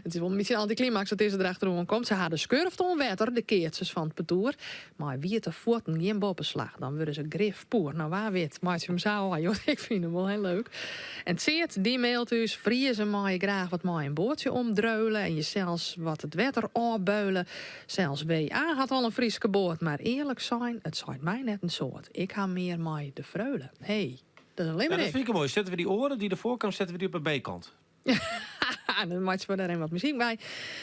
het is wel een beetje anticlimax dat is er achterom komt. Ze hadden skurft onwetter, de keertjes van het parcours. Maar wie het er voeten geen boppenslag, dan worden ze grif poer. Nou, waar weet, maak je hem zo aan, joh. Ik vind hem wel heel leuk. En Tseert, die mailt dus, vriezen mag je graag wat maar een boordje omdreulen. En je zelfs wat het wetter aanbeulen. Zelfs WA had al een Frieske boord. Maar eerlijk zijn, het zijn mij net een soort. Ik ga meer mij de vreulen. Hey, dat is alleen maar dat vind ik mooi. Zetten we die oren, die de voorkant, zetten we die op de B-kant. Dan maak je er even wat muziek bij.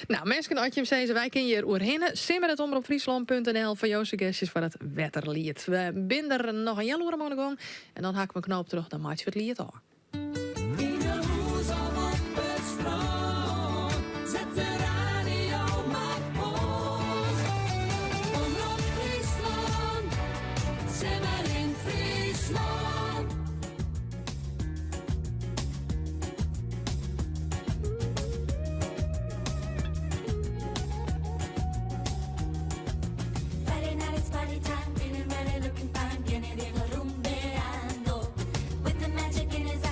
Nou, mensen, als je hem zeggen, wij kunnen je oorhinnen. simmer@omroepfriesland.nl voor jouw suggesties van het wetterlied. We binden er nog een jaloer aan de gang. En dan hakken we een knoop terug, dan maak je het lied aan. Zet de radio maar op. Omroep Friesland, Simmer in Friesland. Friday night it's party time, feeling ready, looking fine, getting rumbeando. With the magic in his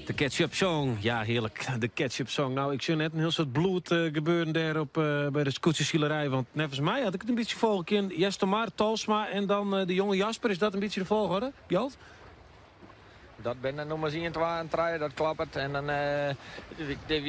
De ketchup song, ja heerlijk, de ketchup song. Nou, ik zie net een heel soort bloed gebeuren daar bij de scootjeszielerij. Want nevens mij had ik het een beetje volgekend. Jestomar, Talsma en dan de jonge Jasper. Is dat een beetje de volgorde, Jolt? Dat ben dan nog maar 1, 2 en 3, dat klappert. En dan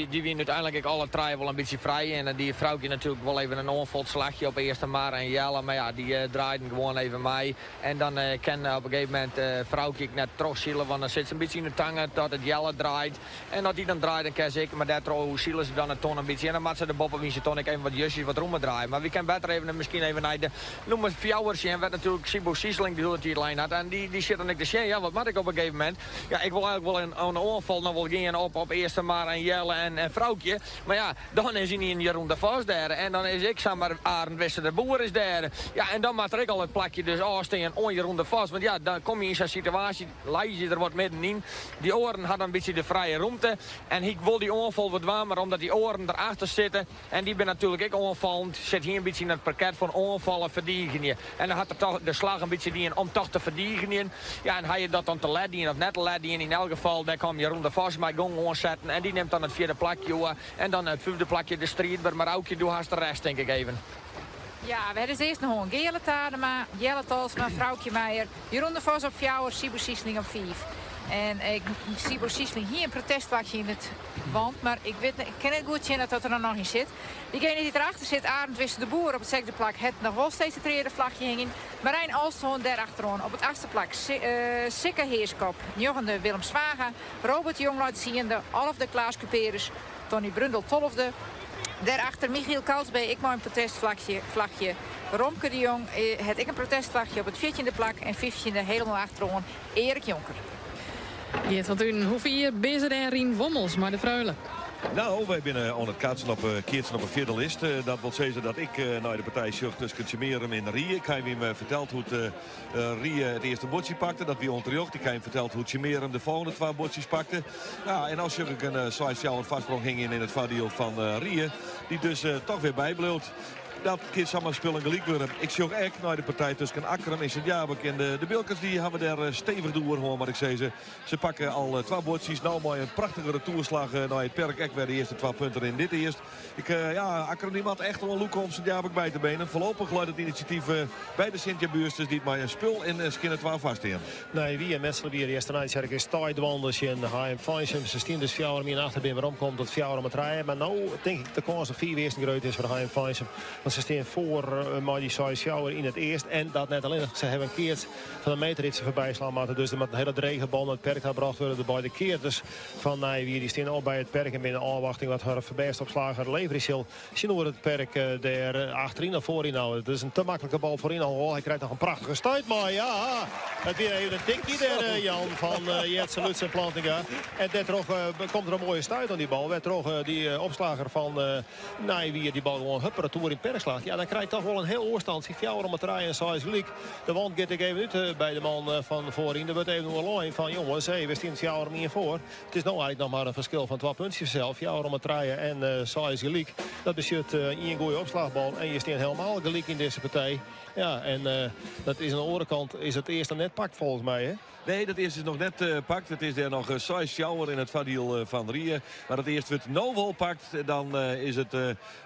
die wien uiteindelijk alle 3 wel een beetje vrij. En die vrouwtje natuurlijk wel even een onvolslagje op eerste maar en Jelle. Maar ja, die draaiden gewoon even mee. En dan kan op een gegeven moment vrouwtje net terugzielen. Want dan zit ze een beetje in de tangen tot het Jelle draait. En dat die dan draait, dan kan zeker. Maar daar zielen ze dan het ton een beetje. En dan maakt ze de boppen wie ze ton even wat jusjes wat roemen draaien. Maar we kunnen beter even misschien even naar de noem het fjouwersje. En werd natuurlijk Sibo Siesling die het hier lijn had. En die zit dan ik de shit. Ja, wat maak ik op een gegeven moment? Ja, ik wil eigenlijk wel een onval nog wel gaan op eerste maar en Jelle en vrouwtje. Maar ja, dan is hij niet in Jeroen de Vos daar. En dan is ik, zeg maar, Arend Wester de Boer is daar. Ja, en dan maakt er ik al het plakje dus afstaan on Jeroen de Vos. Want ja, dan kom je in zo'n situatie, leid je er wat middenin. Die oren hadden een beetje de vrije ruimte. En ik wil die onval wat warmer, omdat die oren erachter zitten. En die ben natuurlijk ik onvallend. Zit hier een beetje in het parket van onvallen verdedigen. En dan had er toch de slag een beetje die om toch te verdedigen. Ja, en had je dat dan te leiden of net te leiden. In elk geval, daar kwam Jeroen de Vos mij gewoon aanzetten. En die neemt dan het 4e plakje. En dan het 5e plakje de strijdber. Maar ook je doet haast de rest, denk ik even. Ja, we hebben eerst nog een Gele Tadema, Jelle Talsma, Vrouwtje Meijer, Jeroen de Vos op fjouwer, Sibo Siesling op 5. En Sibo Siesling hier een protestwakje in het wand, maar ik ken het goed zien dat er dan nog in zit. Diegene die erachter zit, Arend Wester de Boer op het 6e plak, het nog wel steeds het 3e vlagje hingen. Marijn Alston daarachterom op het 8e plak, Sikke Heerskop, 9e Willem Zwaga, Robert Jongluid 10e, Olaf de Klaas Cuperus, Tony Brundel 12e. Daarachter Michiel Koutsbee, ik maar een protestvlagje. Romke de Jong, het ik een protestvlagje op het 14e plak en 15e helemaal achterom Erik Jonker. Jeet wat u hoeveel hier bezig en Rien Wommels, maar de Vreulen. Nou, wij binnen aan het kaatsen op keertsen op een 4e list. Dat wil zeggen dat ik naar de partij zocht tussen Tjemerum en Rie. Ik heb hem verteld hoe Rie het eerste bordje pakte. Dat wie onderjocht. Ik heb hem verteld hoe Tjemerum de volgende 2 bordjes pakte. Ja, en als je een size vastsprong ging in het voordeel van Rie. Die dus toch weer bijbleut. Dat kind samen spelen gelijk worden. Ik zie ook echt naar de partij tussen Akkerum en Sint-Jabek. En de Bilkers die hebben daar stevig door hoor, maar ik zei ze. Ze pakken al 2 bordjes. Nou maar een prachtige retourslag naar het perk. Ik werd de eerste 2 punten in dit eerst. Akkerum die had echt wel een look om Sint-Jabek bij te benen. Voorlopig luidt het initiatief bij de Sint-Jabuursters die maar een spul en skinnen 12 vast in. Nee, wie en Metselen weer eerste night zeg ik is tijdwandels in Haim Feinsum. Ze stien dus fjouwer meer achterbeen waarom komt dat fjouwer met rijden. Maar nou denk ik de kans dat 4 eerste groot is voor Haim Feinsum. Ze staan voor maar die size shower in het eerst. En dat net alleen. Ze hebben een keer van de meterritsen voorbij slaan. Maar dus met een hele dregenbal naar het perk gebracht worden. De beide keerters van Nijwier. Die staan al bij het perk. En binnen afwachting wat haar verbest opslager leverissil. Zien we het perk daar achterin of voorin nou. Het is een te makkelijke bal voorin al. Oh, hij krijgt nog een prachtige stuit. Maar ja, het weer even een tikje daar Jan van Jetsen Lutz en Plantinga. En daar komt er een mooie stuit aan die bal. Werd toch die opslager van Nijwier die bal gewoon retour in het perk slaagt. Ja, dan krijgt toch wel een heel oorstand. Die fjouwer om het rijden en size gelijk. De wand gaat ik even uit bij de man van voorin. Er wordt even een lijn van jongens, we staan fjouwer meer voor. Het is nou eigenlijk nog maar een verschil van 2 puntjes zelf. Fjouwer om het rijden en size gelijk. Dat beschut in een goede opslagbal. En je staat helemaal gelijk in deze partij. Ja, en dat is aan de andere kant is het eerste net pakt volgens mij, hè? Nee, dat eerste is nog net pakt. Het is er nog size shower in het voordeel van Rie. Maar het eerst wordt Novel pakt. Dan is het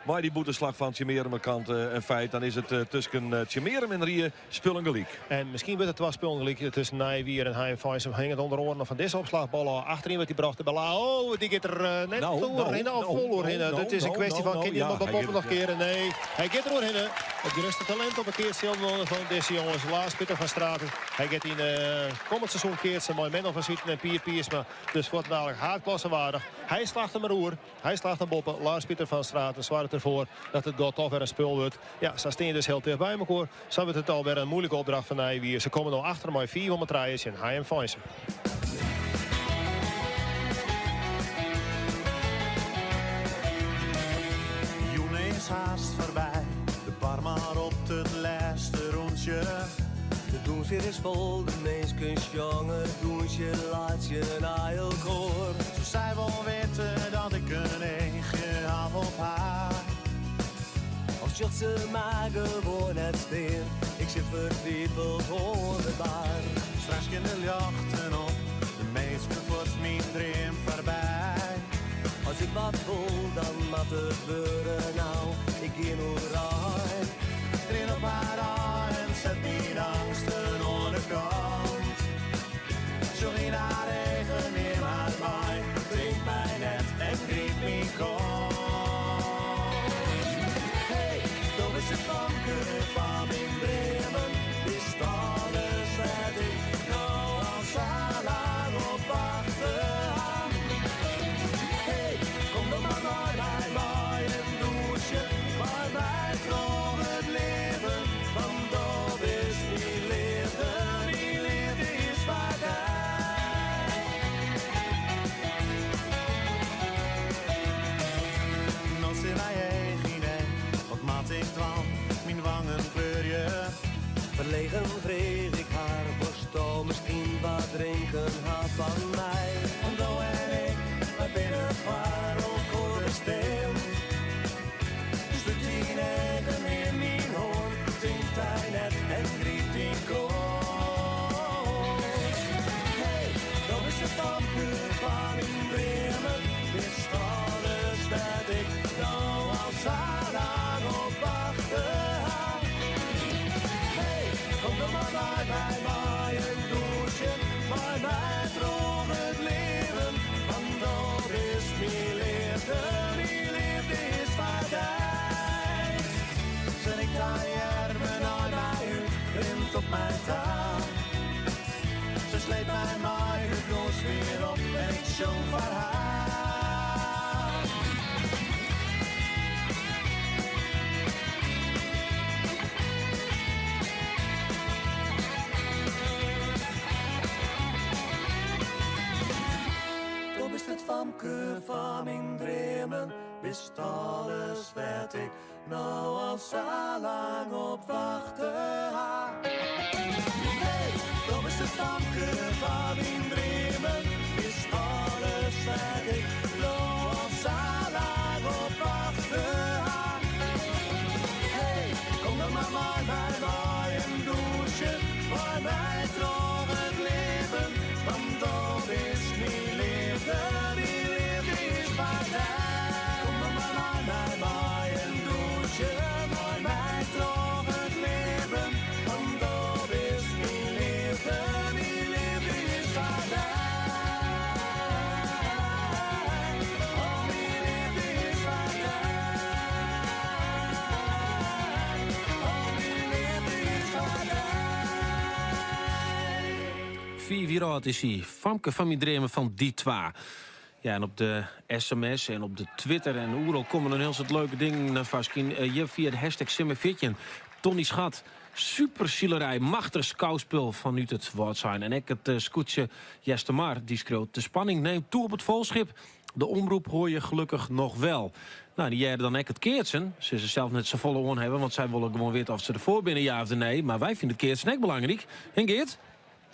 maar die boeteslag van Tjemerum kant een feit. Dan is het tussen Tjemerum en Rie spullen gelijk. En misschien wordt het wel spullen gelijk tussen Nijwier en Haim Feinsum. Hing het onder oren van deze opslagbal. Achterin wordt die bracht de bal. Oh, die gaat er net doorheen. Vol doorheen. Het is een kwestie van, kan je hem op nog keren? Nee, hij gaat er doorheen. Het grootste talent op een keerstil van deze jongens. Lars Pieter van Straten. Hij gaat in komend seizoen keert ze mooi Menno van Zwieten en Pier Piersma. Dus wordt dadelijk haardklassewaardig. Hij slaagt hem roer. Hij slaagt hem boppen. Lars Pieter van Straten zwaar het ervoor dat het toch weer een spul wordt. Ja, ze staan dus heel dicht bij elkaar. Zo wordt het alweer een moeilijke opdracht van Nijwier. Ze komen nog achter maar 400 rijden in Haim Feinsum. Joen is haast voorbij. De bar maar op het laatste rondje. De doensveer is vol, de mensen jongen, doensje laat je naar elkaar. Zo zij wel weten dat ik een eentje had op haar. Als je ze maar gewoon het steen, ik zit vertwijfeld onder de bar. Straks kunnen jachten op, de meesten wordt mijn dream. wat het worden nou. Ik ging nu rijden, drin op haar rij en zet mijn angsten aan de kant. Zo in haar eigen neem haar mij, drink mij net en griep mijn kant. Hey, dat is het vanke van mijn Bremen, is alles wat ik nou al zo lang op wachten. Hey, kom dan maar naar mij en douche, maar mij trouw het leven, want dat is mijn leven is voorbij. Als in mij eigen, wat maat ik dan, mijn wangen kleur je. Verlegen vrees ik haar borstel, misschien wat drinken had van mij. Want dan en ik, wij binnen waar ook voor de stil. Stuk die eigen in mijn hoorn, zingt hij net en griep die koos. Hey, dat is het vankuur van in Bremen, is alles dat ik nou al zo lang op wachten. Hey, kom dan maar bij mij en douche, maar mij droog het leven, want dat is mijn liefde is voorbij. Zet ik daar armen aan mij uit, rint op mijn taal. Ze sleept mij maar het doos weer op en ik zo'n verhaal. Toen is het vanke van mijn Bremen, wist alles wat ik nou al zo lang op wachten. Hey, toen is het vanke van mijn Bremen, wist alles wat ik nou al zo lang op wachten. Hey, kom dan maar bij mij en douche, maar mij droog het leven, want dat is mijn liefde is voorbij. Kom dan maar bij mij en douche, maar mij droog het leven, want dat is mijn liefde is voorbij. Oh, mijn liefde is voorbij. Oh, mijn liefde is voorbij. 4 oud is hij. Famke van mijn Dremen van die twa. Ja, en op de sms en op de Twitter en overal komen er heel soort leuke dingen naar Vaskin. Je via de hashtag Simmerfitjen. Tony Schat, superzielerij, machtig skouspul vanuit het woord zijn. En ik het scootje Jester Maar, die schreeuwt. De spanning neemt toe op het volschip. De omroep hoor je gelukkig nog wel. Nou, die jaren dan het keertsen. Ze zelf net zo volle oren hebben, want zij willen gewoon weten of ze ervoor binnen ja of nee. Maar wij vinden het keertsen echt belangrijk. En Geert?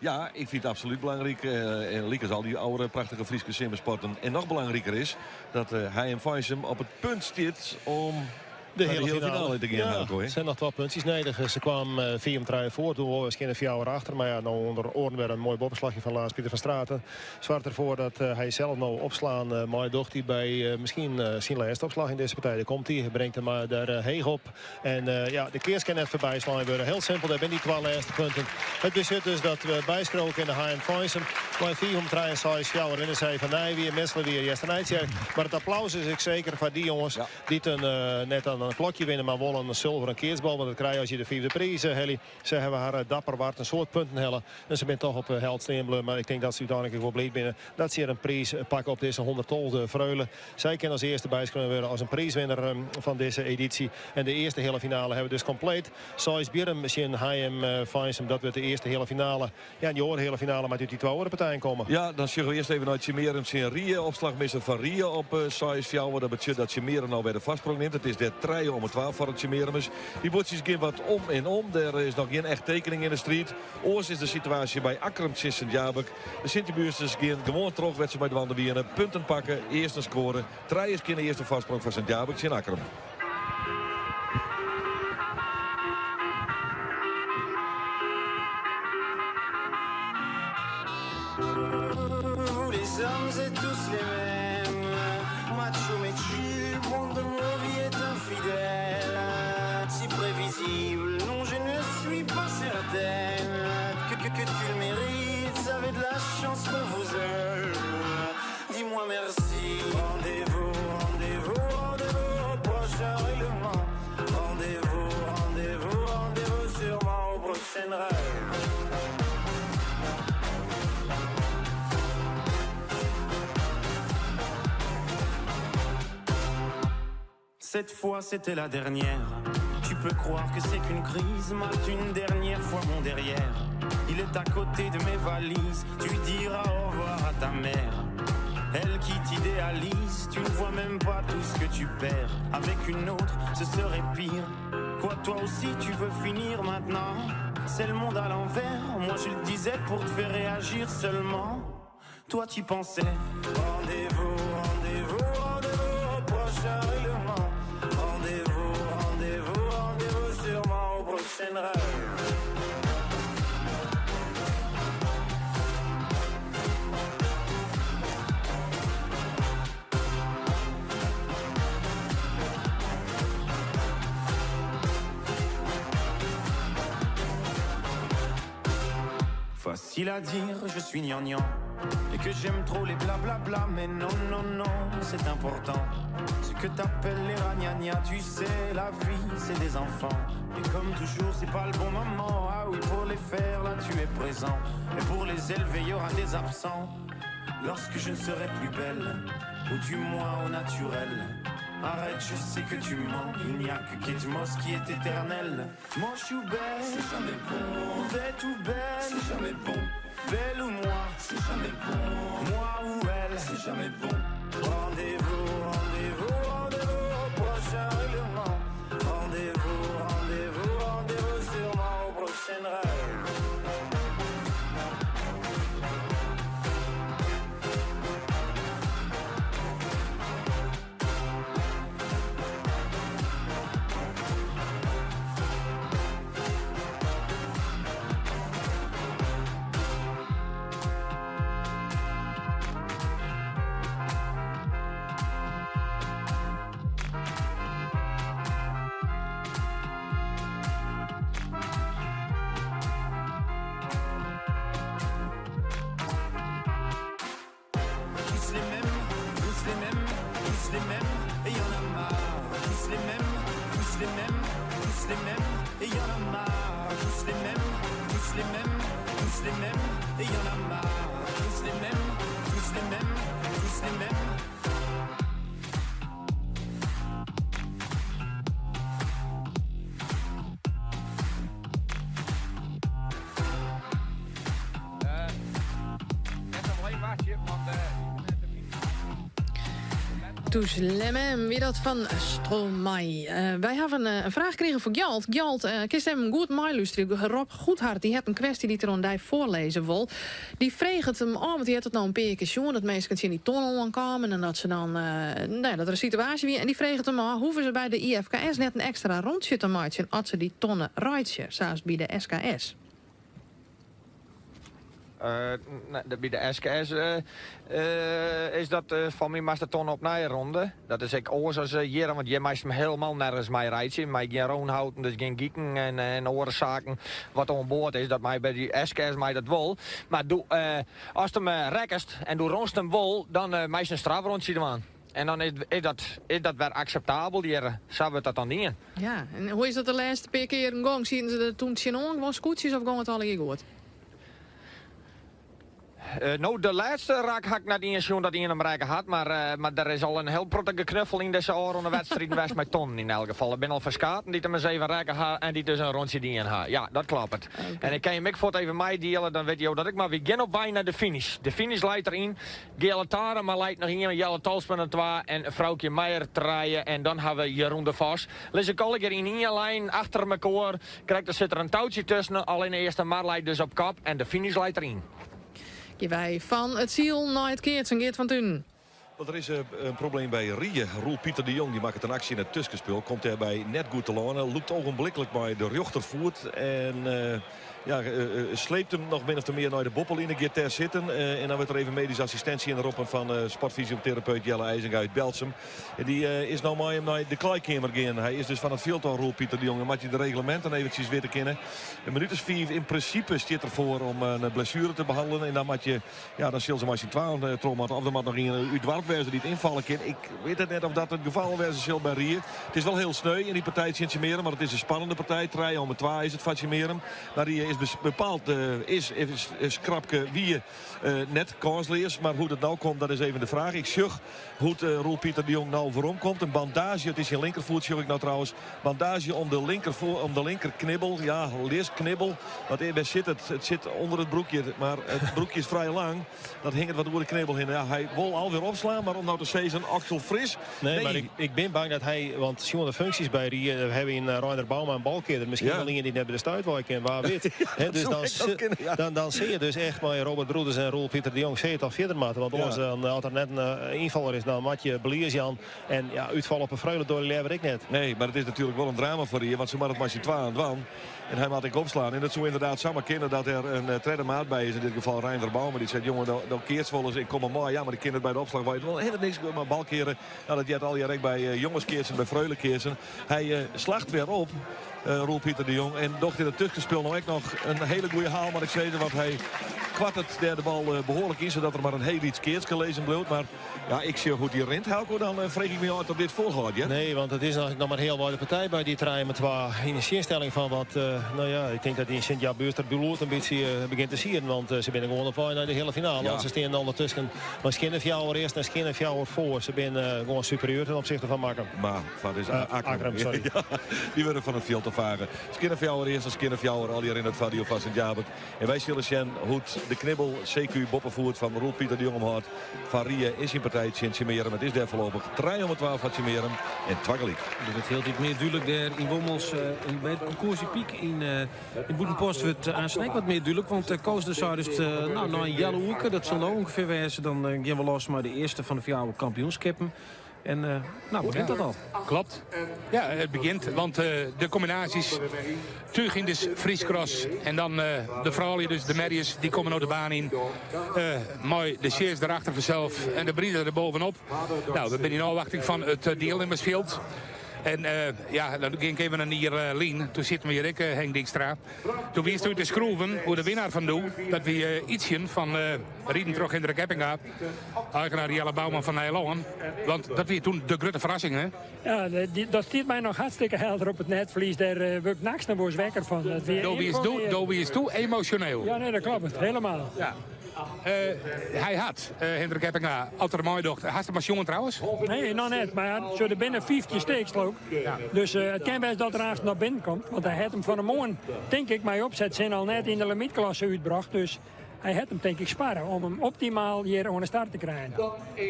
Ja, ik vind het absoluut belangrijk. En Liekers al die oude prachtige Friese simmersporten. En nog belangrijker is dat hij en Faisem op het punt zit om de hele finale te gaan. Ja, het zijn nog 12 puntjes nodig. Ze kwamen 4-3 voor. Toen was misschien een 4 jaar achter. Maar ja, nou onder oren weer een mooi bobbeslagje van Lars Pieter van Straten. Zwart ervoor dat hij zelf nou opslaan. Maar docht hij bij misschien zijn laatste opslag in deze partij. Daar komt hij, brengt hem maar daar heeg op. En ja, de keers kan net voorbij slaan worden. Heel simpel, daar ben die 12 laatste punten. Het bezit dus dat we bijskroken in de HM Faisem. Maar 4-3 jouw winnen zij van Nijwier, Messelen weer, Jestenijtje. Maar het applaus is ik zeker voor die jongens die net aan een klokje winnen, maar willen een zilveren keersbal. Want dat krijg je als je de 4e prijs Helly. Ze hebben haar dapper waard een soort punten hellen. En ze bent toch op held steenblum. Maar ik denk dat ze uiteindelijk wel blij binnen. Dat ze hier een prijs pakken op deze 112 Vreulen. Zij kunnen als eerste bijskronen worden als een prijswinner van deze editie. En de eerste hele finale hebben we dus compleet. Zoals Björn misschien HM Faisem. Dat wordt de eerste hele finale. Ja, en die andere hele finale met uit die 2 andere partijen komen. Ja, dan zullen we eerst even naar Chimeren en Rie. Opslagmeester van Rie op Sais Fjouwer. Dat betekent dat Chimeren nou bij de vastsprong neemt. Het is de 3 om het 12 voor het Chimeremus. Die bootjes gaan wat om en om. Er is nog geen echt tekening in de street. Oors is de situatie bij Akram Sint-Jabek. De Sint-Buursters gaan gewoon terug werd ze bij de wanden winnen. Punten pakken, eerst een scoren. 3 is de eerste vastsprong van Sint-Jabek in Akram. Les hommes et tous les mêmes, macho mais chill, monde Cette fois c'était la dernière. Tu peux croire que c'est qu'une crise, mate une dernière fois mon derrière. Il est à côté de mes valises, tu diras au revoir à ta mère. Elle qui t'idéalise, tu ne vois même pas tout ce que tu perds. Avec une autre, ce serait pire. Quoi, toi aussi tu veux finir maintenant? C'est le monde à l'envers, moi je le disais pour te faire réagir seulement. Toi tu pensais, rendez-vous, rendez-vous, rendez-vous au prochain règlement. Rendez-vous, rendez-vous, rendez-vous sûrement au prochain rêve. Facile à dire, je suis gnangnan et que j'aime trop les blablabla, mais non, non, non, c'est important. Ce que t'appelles les ragnagnas, tu sais, la vie, c'est des enfants. Et comme toujours, c'est pas le bon moment. Ah oui, pour les faire, là, tu es présent. Et pour les élever, il y aura des absents. Lorsque je ne serai plus belle, ou du moins au naturel. Arrête, je sais que tu mens. Il n'y a que Kate Moss qui est éternel. Moi je suis belle, c'est jamais bon. Bête ou belle, c'est jamais bon. Belle ou moi, c'est jamais bon. Moi ou elle, c'est jamais bon. Rendez-vous, rendez-vous, rendez-vous au prochain règlement. Rendez-vous, rendez-vous, rendez-vous sûrement au prochain rêve. Tous Lemmem, wie dat van Stromae. Wij hebben een vraag gekregen voor Gjalt. Gjalt, kist hem goed meeluisteren. Rob Goedhart, die heeft een kwestie die er aan die voorlezen wil. Die vreeg het hem aan, want die heeft het nou een paar keer zien. Dat mensen in die tunnel aankomen en dat ze dan, dat er een situatie weer. En die vreeg het hem aan, hoeven ze bij de IFKS net een extra rondje te maken als ze die tonnen rijden, zoals bij de SKS? Bij de SKS is dat van mij maar de ton op naar ronde. Dat is ik oors als hier, want je meest helemaal nergens mij rijden. Maar geen roonhouden, dus geen gieken en andere zaken wat on boord is. Dat mij bij die SKS mij dat wil. Maar als je hem rekkest en doe ronst hem wil, dan meest een strafrondje eraan. En dan is dat weer acceptabel, hier. Zou we dat dan niet? Ja, en hoe is dat de laatste paar keer een gang? Zien ze er toen gewoon scootjes of ging het al hier goed? Nou, de laatste raak had ik net niet eens dat hij hem rijken had. Maar er is al een heel prottige knuffel in deze oren de wedstrijd West met Ton in elk geval. Ik ben al verskaten die hem eens even rijken had en die dus een rondje die in had. Ja, dat klopt. Okay. En ik kan je voor even mij delen, dan weet je ook dat ik maar weer geen op bij naar de finish. De finish leidt erin. Gele Tara, maar leidt nog in. Jelle Talsman en 2 en een vrouwtje Meijer te rijden. En dan hebben we Jeroen de Vos. Lisse Kolliger in één lijn achter elkaar. Kijk, er zit er een touwtje tussen. Alleen de eerste maar leidt dus op kop en de finish leidt erin. Wij van het Ziel naar het Keerts en Geert van Thun. Want er is een probleem bij Rie. Roel Pieter de Jong die maakt een actie in het tussenspel. Komt daarbij net goed te lonen. Loopt ogenblikkelijk bij de rechtervoet. En sleept hem nog min of meer naar de boppel in de Geert zitten. En dan wordt er even medische assistentie in de roepen van sportfysiotherapeut Jelle IJzing uit Belsum. En die is nou maar hem naar de kleikamer gaan. Hij is dus van het veld al Roel Pieter de Jong. En moet je de reglementen eventjes weer te kennen. Een minuut is 4 in principe staat ervoor om een blessure te behandelen. En dan moet je, dan zullen ze maar zien 12 trommat of dan moet nog in u dwarp wezen die het invallen kan. Ik weet het net of dat het geval wezen zal bij Rier. Het is wel heel sneu in die partij Sint-Jemeren, maar het is een spannende partij. 3-2 is het van Sint-Jemeren. Maar Rier is bepaald, is krapke wie net kansleers. Maar hoe dat nou komt, dat is even de vraag. Ik zag hoe het Roel Pieter de Jong nou voorom komt. Een bandage, het is in linkervoet, zag ik nou trouwens. Bandage om de linkerknibbel. Ja, leersknibbel. Want erbij zit het zit onder het broekje. Maar het broekje is vrij lang. Dat hing het wat door de knibbel heen. Ja, hij wil alweer opslaan, maar om nou te zeggen Axel Fris. Nee, maar ik ben bang dat hij, want zien de functies bij Rier, we hebben in Reiner Bauma een balkeerder. Misschien wel iemand die net bij de stuitwijk en waar weet. Dus dan zie je dus echt bij Robert Broeders en Roel Pieter de Jong zie je het al verder maken. Want als er net een invaller is, dan mat je Beliersjan. En ja, uitval op een vreugde door de lever ik net. Nee, maar het is natuurlijk wel een drama voor Rier, want ze maar het masje 2 aan dwan. En hij had ik opslaan. En dat zou inderdaad samen kennen dat er een tweede maat bij is. In dit geval Reiner Bouwman. Die zegt, jongen, dan keert wel eens. Ik kom maar mooi. Ja, maar die kinderen bij de opslag. Wel helemaal niks maar balkeren. Nou, dat je het al jaren bij jongenskeersen, bij Freulenkeersen. Hij slacht weer op. Roel Pieter de Jong. En docht in het tussenspel nog nog een hele goede haal. Maar ik zei wat hij kwart het derde bal behoorlijk in. Zodat er maar een heel iets keers gelezen bleef. Maar ja, ik zie hoe die rent. Helco, dan vreeg ik me uit dat dit volgaat. Ja? Nee, want het is nog maar een heel mooie partij bij die trein met in de instelling van wat. Nou ja, ik denk dat die in Sint-Jabuurst er Buloert een beetje begint te zien. Want ze zijn gewoon op naar de hele finale. Ja. Want ze staan ondertussen. Maar Schinnefjouwer eerst en Schinnefjouwer voor. Ze zijn gewoon superieur ten opzichte van Makker. Maar wat is Akram, sorry. Ja, die worden van het veld te varen. Schinnefjouwer eerst en Schinnefjouwer al hier in het video van Sint-Jabert. En wij zullen zien hoe de knibbel CQ Boppenvoert van Roel Pieter de Jong omhoudt. Van Rie is in partij Sint-Jemeren. Het is daar voorlopig 3-12 van Sint-Jemeren en Twaggeliek. Het heel iets meer duidelijk daar in Wommels. Bij het concours Piek in Boetenpost wordt aansnek wat meer duidelijk. Want Koos de Zuid is nou een jelle hoeken. Dat zal nou ongeveer wezen. Dan gaan we los maar de eerste van de 4 kampioenschappen. En nou begint dat al. Klopt. Ja, het begint. Want de combinaties Tugindes, Friescross en dan de vrouwen, dus de Merries, die komen nou de baan in. Mooi, de Sheers erachter vanzelf en de Brieden er bovenop. Nou, we zijn in afwachting van het deelnemersveld. En ja, dan ging ik even naar hier Lien. Toen zitten we hier, Henk Dijkstra. Toen wist u te schroeven hoe de winnaar van doe. Dat we ietsje van Riedentrog in de Keppinga. Eigenaar Jelle Bouwman van Nijloon. Want dat was toen de grote verrassing, hè? Ja, dat stiert mij nog hartstikke helder op het netvlies. Daar word ik niks naar boos wekker van. Doe is toe emotioneel. Ja, nee, dat klopt. Helemaal. Ja. Hij had, Hendrik Eppinga, altijd mooi dochter. Had hij maar jongen trouwens? Nee, nog net. Maar zo er binnen 50 steeks ook. Ja. Dus het kan best dat er haast naar binnen komt. Want hij had hem van de morgen, denk ik, mijn opzet zijn al net in de limietklasse uitgebracht. Dus hij had hem, denk ik, sparen om hem optimaal hier aan de start te krijgen.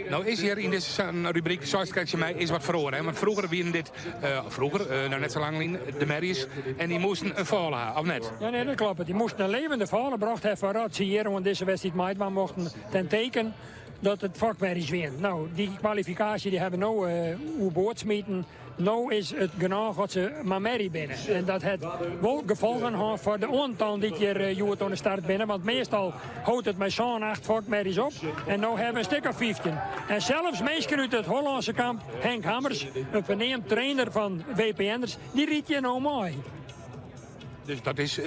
Nou is hier in deze rubriek, zoals krijg je mij, is wat verloren. Hè? Want vroeger waren dit, nou net zo lang de Merries. En die moesten een vallen hebben, of net? Ja, nee, dat klopt. Die moesten een levende vallen bracht hebben voordat ze hier aan deze wedstrijd maar mochten ten teken dat het vakmerries wint. Nou, die kwalificatie die hebben nou hoe boordsmieten. Nou is het genoeg dat ze maar merrie binnen. En dat het wel gevolgen heeft voor de aantal die hier joert aan de start binnen. Want meestal houdt het met zo'n 8 vakmerries op. En nu hebben we een stuk of 15. En zelfs mensen uit het Hollandse kamp, Henk Hammers, een verneemd trainer van WPN'ers, die riet je nou mooi. Dus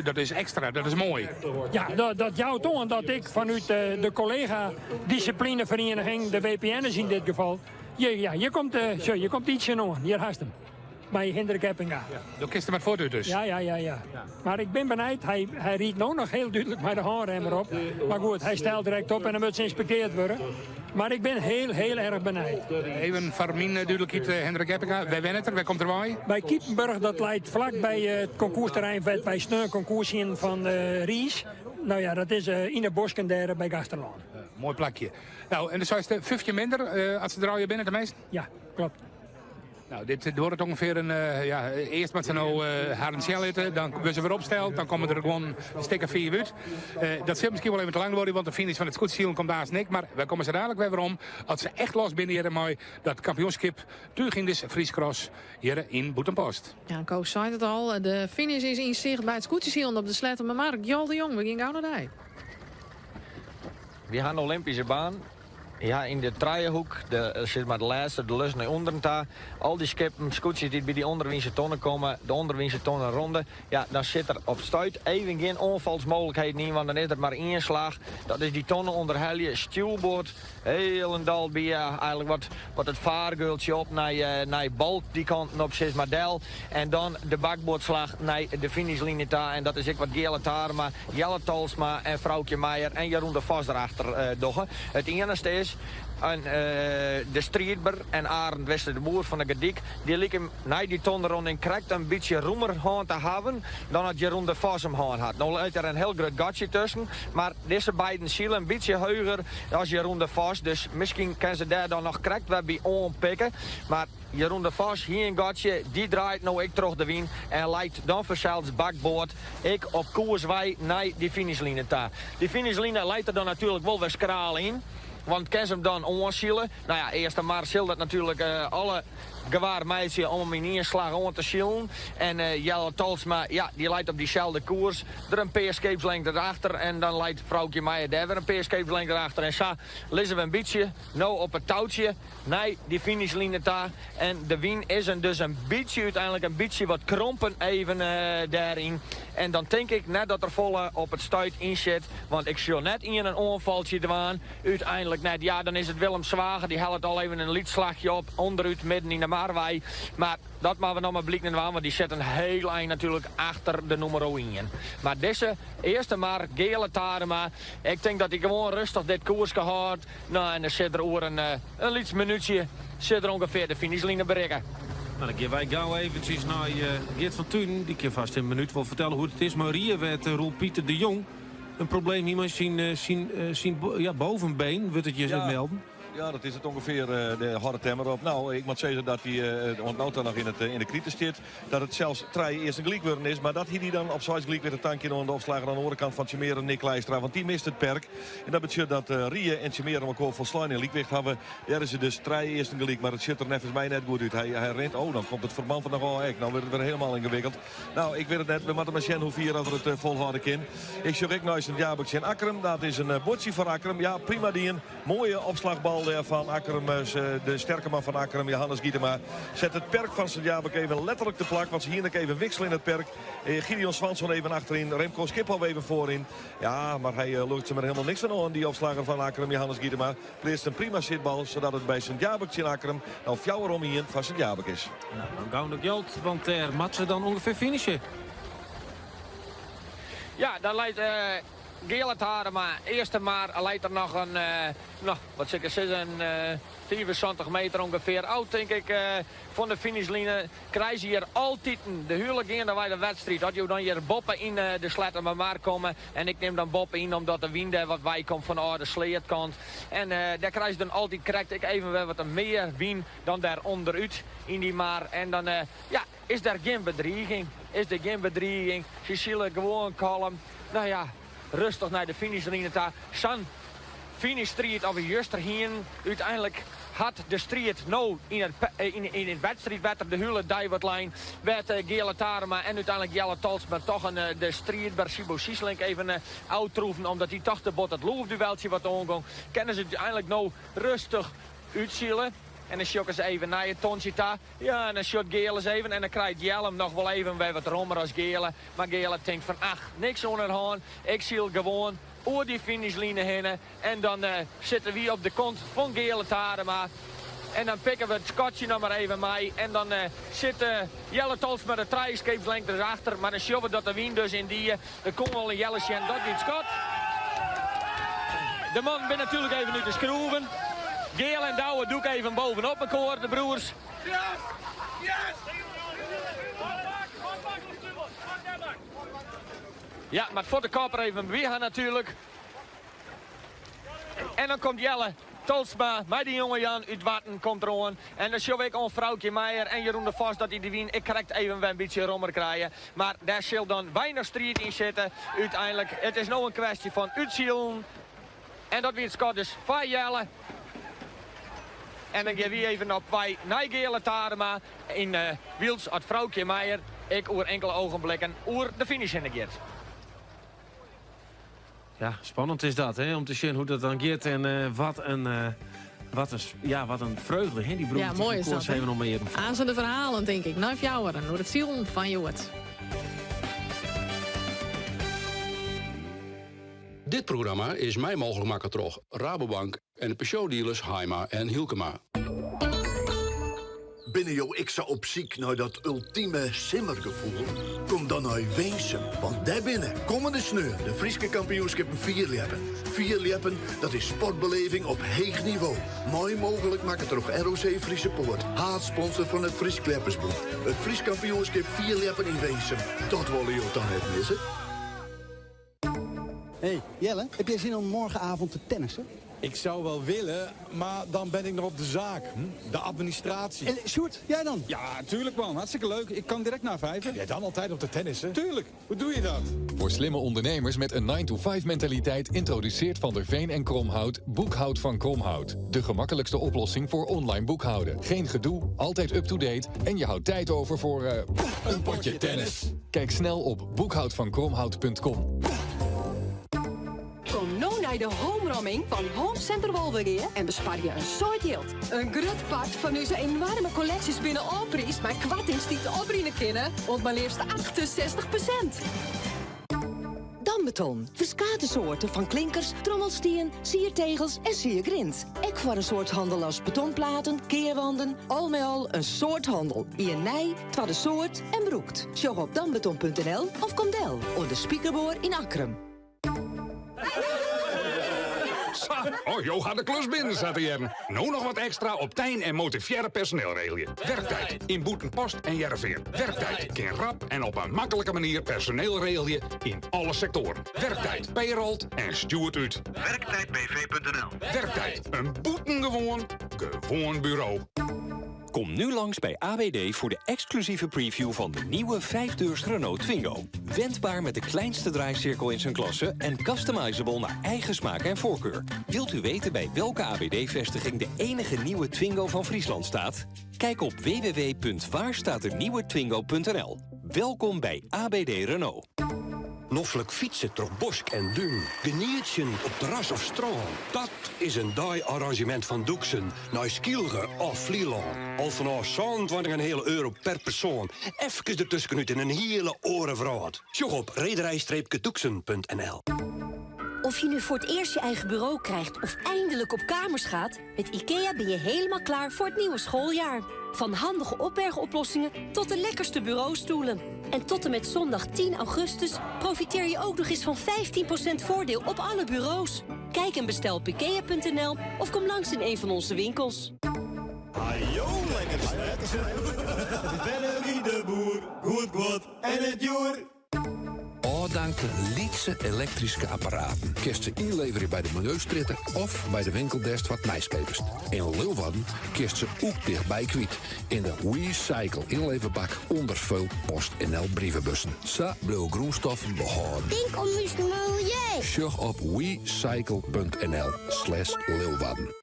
dat is extra, dat is mooi. Ja, dat jouwt aan dat ik vanuit de collega-disciplinevereniging, de WPN'ers in dit geval, je komt ietsje aan, hier haast hem. Bij Hendrik Eppinga. Ja. Dan kiest hij met voordeur dus. Ja. Maar ik ben benieuwd, hij riet nou nog heel duidelijk met de handremmer op. Maar goed, hij stelt direct op en dan moet ze inspecteerd worden. Maar ik ben heel erg benieuwd. Even voor mijn duidelijkheid, Hendrik Eppinga. Wij wennen het er, wij komt erbij? Bij Kiepenburg, dat leidt vlak bij het concoursterrein bij Sneu concoursien van Ries. Nou ja, dat is in de bosken daar bij Gasterland. Mooi plakje. Nou, en dus is het 50 minder als ze draaien binnen de meest? Ja, klopt. Nou, dit wordt ongeveer een... eerst met ze nou haar een shell eten, dan worden ze weer opsteld, dan komen er gewoon een stuk of 4 uit. Dat zal misschien wel even te lang worden, want de finish van het scootzielen komt daar niks. Maar wij komen ze dadelijk weer om, als ze echt los binnen hier mooi dat kampioenschap Tugindes Friescross hier in Boetenpost. Ja, Koos zei het al, de finish is in zicht bij het scootzielen op de Slettermermarkt. Jol de Jong, we gingen gauw naar die. We gaan de Olympische baan. Ja, in de Trijenhoek, zit maar de laatste, de lus naar onderen daar. Al die skippen, scootjes die bij die onderwinse tonnen komen, de onderwinse tonnen ronde. Ja, dan zit er op stuit even geen onvalsmogelijkheid in, want dan is er maar één slag. Dat is die tonnen onder helje, stuwboord, heel en dal bij eigenlijk wat het vaargeultje op naar Balk, die kant op zit Madel. En dan de bakboordslag naar de finishlinie daar. En dat is ik wat Gele Tarema, Jelle Talsma en Vrouwtje Meijer en Jeroen de Vos erachter doggen. Het enige is de Striedber en Arend Wester de Boer van de Gediek, die liep hem naar die tonderronding krijgt een beetje roemer hand te hebben dan dat Jeroen de Vos hem hand had. Nou lijkt er een heel groot gatje tussen, maar deze beiden zielen een beetje hoger als Jeroen de Vos, dus misschien kan ze daar dan nog correct wel bij onpikken, maar Jeroen de Vos, hier een gatje, die draait nou ik terug de wien en leidt dan vanzelfs bakboord ik op koers wij naar die finishlinie daar. Die finishlinie leidt er dan natuurlijk wel weer skraal in. Want kan ze hem dan onzielen? Nou ja, eerst maar zil dat natuurlijk alle gewaar meisje om hem in één slag om te zielen. En Jelle Talsma, ja, die leidt op diezelfde koers. Er een peerskepslengte erachter en dan leidt vrouwtje Meijer daar weer een peerskepslengte erachter. En zo lezen we een beetje, nou op het touwtje, naar die finishlinie daar. En de wien is dus een beetje uiteindelijk een beetje wat krompen even daarin. En dan denk ik net dat er volle op het stuit in zit. Want ik zie net in een onvaltje eraan. Uiteindelijk net, ja, dan is het Willem Zwager. Die haalt al even een liedslagje op. Onderuit midden in de Marwei. Maar dat maken we nog maar blikken aan. Want die zet een heel eind natuurlijk achter de nummer 1. Maar deze eerste maar, Gele Tarema. Ik denk dat hij gewoon rustig dit koers gehad. Nou, en dan zit er over een lietsminuutje. Zit er ongeveer de finishlinie bereiken. Nou, dan gaan wij gauw eventjes naar Geert van Tuin. Die kan vast in een minuut wel vertellen hoe het is. Maria werd Roel Pieter de Jong. Een probleem hier met zijn bovenbeen, wordt het je melden. Ja, dat is het ongeveer de harde temmer op. Nou, ik moet zeggen dat hij ontnauwd nog in de kritiek zit. Dat het zelfs 3 eerste gelijk worden is. Maar dat hij dan op zijn gelijk weer een tankje onder de opslager aan de andere kant van Tjemeer en Nick Leistra. Want die mist het perk. En dat betekent dat Rie en Tjemeer elkaar volslaan in liekwicht hebben. Daar is het dus 3 eerste gelijk. Maar het ziet er nevens mij net goed uit. Hij rent. Oh, dan komt het verband er nog wel echt. Nou wordt het weer helemaal ingewikkeld. Nou, ik weet het net. We moeten maar zien hoe vier over het volhouden kan. Ik zie ook naar Sint-Jabekje en Akkerum. Dat is een botje voor Akkerum. Ja, prima die een mooie opslagbal van Akkerum, de sterke man van Akkerum, Johannes Gietema, zet het perk van Sint-Jabek even letterlijk te plak, want ze hier nog even wisselen in het perk. Gideon Swansson even achterin, Remco Schiphol even voorin. Ja, maar hij lukt ze maar helemaal niks aan die opslager van Akkerum, Johannes Gietema. Leest een prima zitbal, zodat het bij Sint-Jabek in Akkerum nou fjouwer om hier van Sint-Jabek is. Nou, dan gaan we geld, want er mat ze dan ongeveer finishen. Ja, dan leidt Gele Tarema eerste maar leidt er nog een, wat zeg ik, een 74 meter ongeveer oud, denk ik, van de finishlinie. Krijg je hier altijd de huwelijk in bij de wedstrijd. Dat je dan hier boppen in de Sletterme maar komen. En ik neem dan boppen in omdat de wind wat wij komt van de sleetkant. En daar krijg je dan altijd, krijg ik even weer wat meer wind dan daar onderuit in die maar. En dan, ja, is daar geen bedreiging. Ze zullen gewoon kalm. Nou ja, rustig naar de finishlinie daar. San finish strijd over juster heen. Uiteindelijk had de strijd nou in het wedstrijd werd de hele Dijvertlijn werd Gele Tarema en uiteindelijk Jelle Talsma toch de strijd bij Sibo Sieslink even uittroeven omdat hij toch de bot het loofdueltje wat omging. Kennen ze uiteindelijk nou rustig uitzielen. En dan shokken ze even naar je tonsje daar. Ja, en dan shot Gele eens even. En dan krijgt Jelle hem nog wel even bij wat rommer als Gele. Maar Gele denkt van, ach, niks onder de hand. Ik zie gewoon over die finishlinie heen. En dan zitten we op de kont van Gele Tarema. En dan pikken we het skotje nog maar even mee. En dan zit Jelle Tols met de trijskepslengte erachter. Maar dan zien we dat de wind dus in die. Er komt wel een jelletje en dat niet skot. De man ben natuurlijk even nu te schroeven. Geel en Douwe doe ik even bovenop elkaar, de broers. Ja, maar voor de kopper even weer gaan natuurlijk. En dan komt Jelle Tolsma, maar die jonge Jan uit Watten komt er aan. En dan zie ik ons vrouwtje Meijer en Jeroen de Vos dat hij de wien. Ik krijg even een beetje rommer krijgen. Maar daar zal dan weinig strijd in zitten. Uiteindelijk, het is nou een kwestie van uitzielen. En dat weer het skot dus van Jelle. En dan gaan we even op wij naar Gele Tarema in Wiels het vrouwtje Meijer. Ik oer enkele ogenblikken oer de finish in de Geert. Ja, spannend is dat, hè? Om te zien hoe dat dan gaat en wat een Wat een vreugde, hè? Die broer Ja, mooi is dat. hebben nog meer. Aanzende verhalen, denk ik. Nou, jouweren, door het ziel van Joet. Dit programma is mij mogelijk maken door Rabobank en de Peugeot-dealers Heima en Hielkema. Binnen jou ik zo op ziek naar dat ultieme simmergevoel? Kom dan naar Weesum, want daar binnen komende sneu de Frieske kampioenschappen vierleppen. Vierleppen, dat is sportbeleving op heeg niveau. Mooi mogelijk maakt het er ook ROC Friese Poort, haatsponsor van het Fries Kleppersboek. Het Fries kampioenschap vierleppen in Weesum. Dat willen jullie dan net missen. Hey Jelle, heb jij zin om morgenavond te tennissen? Ik zou wel willen, maar dan ben ik nog op de zaak. De administratie. Sjoerd, jij dan? Ja, tuurlijk man. Hartstikke leuk. Ik kan direct naar 5. Ja, dan altijd op de tennissen? Tuurlijk. Hoe doe je dat? Voor slimme ondernemers met een 9-to-5 mentaliteit introduceert Van der Veen en Kromhout Boekhoud van Kromhout. De gemakkelijkste oplossing voor online boekhouden. Geen gedoe, altijd up-to-date en je houdt tijd over voor een potje tennis. Kijk snel op boekhoudvankromhout.com. Kom nou naar de homeromming van Home Center Wolverine en bespaar je een soort geld. Een groot part van onze enorme collecties binnen Allprijs, maar kwartings die te opbrengen kunnen, op maar liefst 68%. Dambeton, verschillende soorten van klinkers, trommelstien, siertegels en siergrind. Ik voor een soort handel als betonplaten, keerwanden, al met al een soort handel. Iernij, tweede soort en broekt. Sjog op dambeton.nl of kom del onder Spiekerboor in Akrum. Oh, Jo gaat de klus binnen, zaten Jern. Nou nog wat extra op Tijn en motiviëre personeel regelen. Werktijd in Boetenpost en Jervin. Werktijd kan rap en op een makkelijke manier personeel regelen in alle sectoren. Werktijd, payroll en stuurt uit. Werktijdbv.nl. Werktijd, een boetengewoon bureau. Kom nu langs bij ABD voor de exclusieve preview van de nieuwe 5-deurs Renault Twingo. Wendbaar met de kleinste draaicirkel in zijn klasse en customizable naar eigen smaak en voorkeur. Wilt u weten bij welke ABD-vestiging de enige nieuwe Twingo van Friesland staat? Kijk op www.waarstaaternieuwetwingo.nl. Welkom bij ABD Renault. Noffelijk fietsen door Bosk en Dun. Genietjen op terras of strand. Dat is een dai-arrangement van Doeksen. Naar Skielge of Vlieland. Al vanaf €120 euro per persoon. Even ertussenuit in een hele orenvraat. Sjog op rederij-doeksen.nl. Of je nu voor het eerst je eigen bureau krijgt of eindelijk op kamers gaat, met IKEA ben je helemaal klaar voor het nieuwe schooljaar. Van handige opbergoplossingen tot de lekkerste bureaustoelen. En tot en met zondag 10 augustus profiteer je ook nog eens van 15% voordeel op alle bureaus. Kijk en bestel op IKEA.nl of kom langs in een van onze winkels. Hallo, lekker Bennerie de Boer, goed en het joer. Dank de Lietse elektrische apparaten. Kist ze inleveren bij de Milieustritter of bij de winkeldesk wat Nijskepers. In Leeuwarden kist ze ook dichtbij kwijt. In de Recycle inleverbak onder veel PostNL brievenbussen. Sa blauw groenstoffen behouden. Denk om het milieu. Sjog op recycle.nl/Leeuwarden.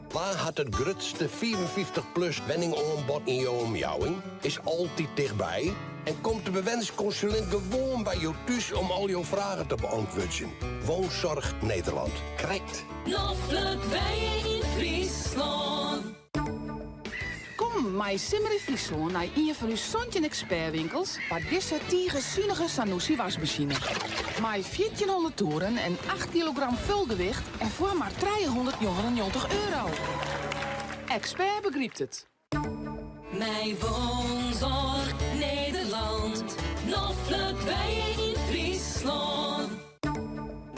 Waar had het grootste 54-plus wenningoonbod in jouw omjouwing? Is altijd dichtbij. En komt de bewensingsconsulent gewoon bij jou thuis om al jouw vragen te beantwoorden. Woonzorg Nederland. Correct. Loffelijk wij in Friesland. Kom, mij simmer in Friesland naar een van uw Sontje expertwinkels, waar deze zuinige Sanusi wasmachine. Mij 1400 toeren en 8 kilogram vulgewicht en voor maar €390. Expert begrijpt het. Mijn woonzorg Nederland. Loffelijk wij in Friesland.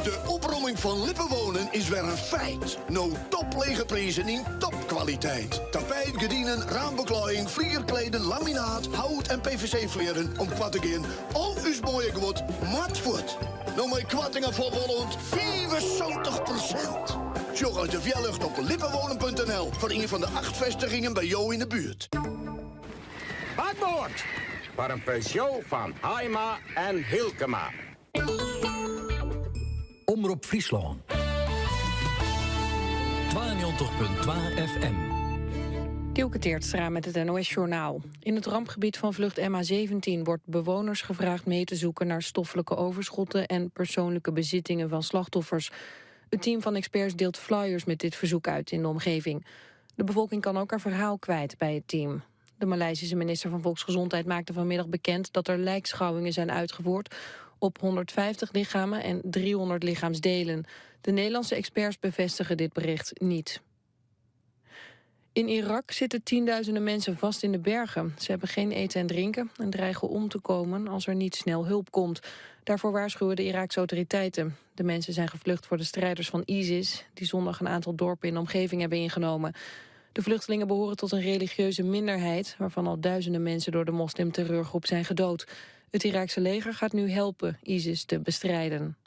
De opromming van Lippenwonen is weer een feit. No toplege prijzen in topkwaliteit. Tapijtgedienden, raambeklaaien, vlierkleden, laminaat, hout en PVC-vleren om kwart te gaan. Al uw mooie geword, mat wordt. Nou mijn kwattingen voor Holland 75%. Sjog uit de Vjellucht op lippenwonen.nl voor een van de 8 vestigingen bij jou in de buurt. Bakboord! Voor een Peugeot van Heima en Hielkema. Omroep Friesland. 92.2 FM. Tielke Teertstra met het NOS-journaal. In het rampgebied van vlucht MH17 wordt bewoners gevraagd mee te zoeken naar stoffelijke overschotten en persoonlijke bezittingen van slachtoffers. Het team van experts deelt flyers met dit verzoek uit in de omgeving. De bevolking kan ook haar verhaal kwijt bij het team. De Maleisische minister van Volksgezondheid maakte vanmiddag bekend dat er lijkschouwingen zijn uitgevoerd op 150 lichamen en 300 lichaamsdelen. De Nederlandse experts bevestigen dit bericht niet. In Irak zitten tienduizenden mensen vast in de bergen. Ze hebben geen eten en drinken en dreigen om te komen als er niet snel hulp komt. Daarvoor waarschuwen de Iraakse autoriteiten. De mensen zijn gevlucht voor de strijders van ISIS, die zondag een aantal dorpen in de omgeving hebben ingenomen. De vluchtelingen behoren tot een religieuze minderheid, waarvan al duizenden mensen door de moslimterreurgroep zijn gedood. Het Iraakse leger gaat nu helpen ISIS te bestrijden.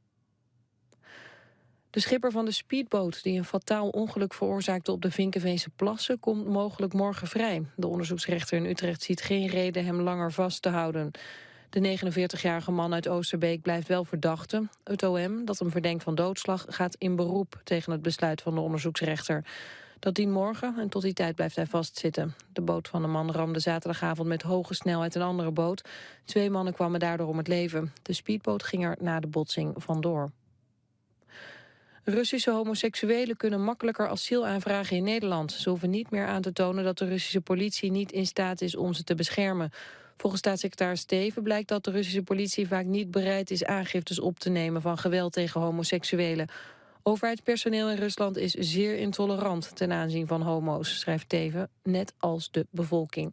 De schipper van de speedboot die een fataal ongeluk veroorzaakte op de Vinkenveense plassen komt mogelijk morgen vrij. De onderzoeksrechter in Utrecht ziet geen reden hem langer vast te houden. De 49-jarige man uit Oosterbeek blijft wel verdachte. Het OM, dat hem verdenkt van doodslag, gaat in beroep tegen het besluit van de onderzoeksrechter. Dat dient morgen en tot die tijd blijft hij vastzitten. De boot van de man ramde zaterdagavond met hoge snelheid een andere boot. 2 mannen kwamen daardoor om het leven. De speedboot ging er na de botsing vandoor. Russische homoseksuelen kunnen makkelijker asiel aanvragen in Nederland. Ze hoeven niet meer aan te tonen dat de Russische politie niet in staat is om ze te beschermen. Volgens staatssecretaris Steven blijkt dat de Russische politie vaak niet bereid is aangiftes op te nemen van geweld tegen homoseksuelen. Overheidspersoneel in Rusland is zeer intolerant ten aanzien van homo's, schrijft Teven, net als de bevolking.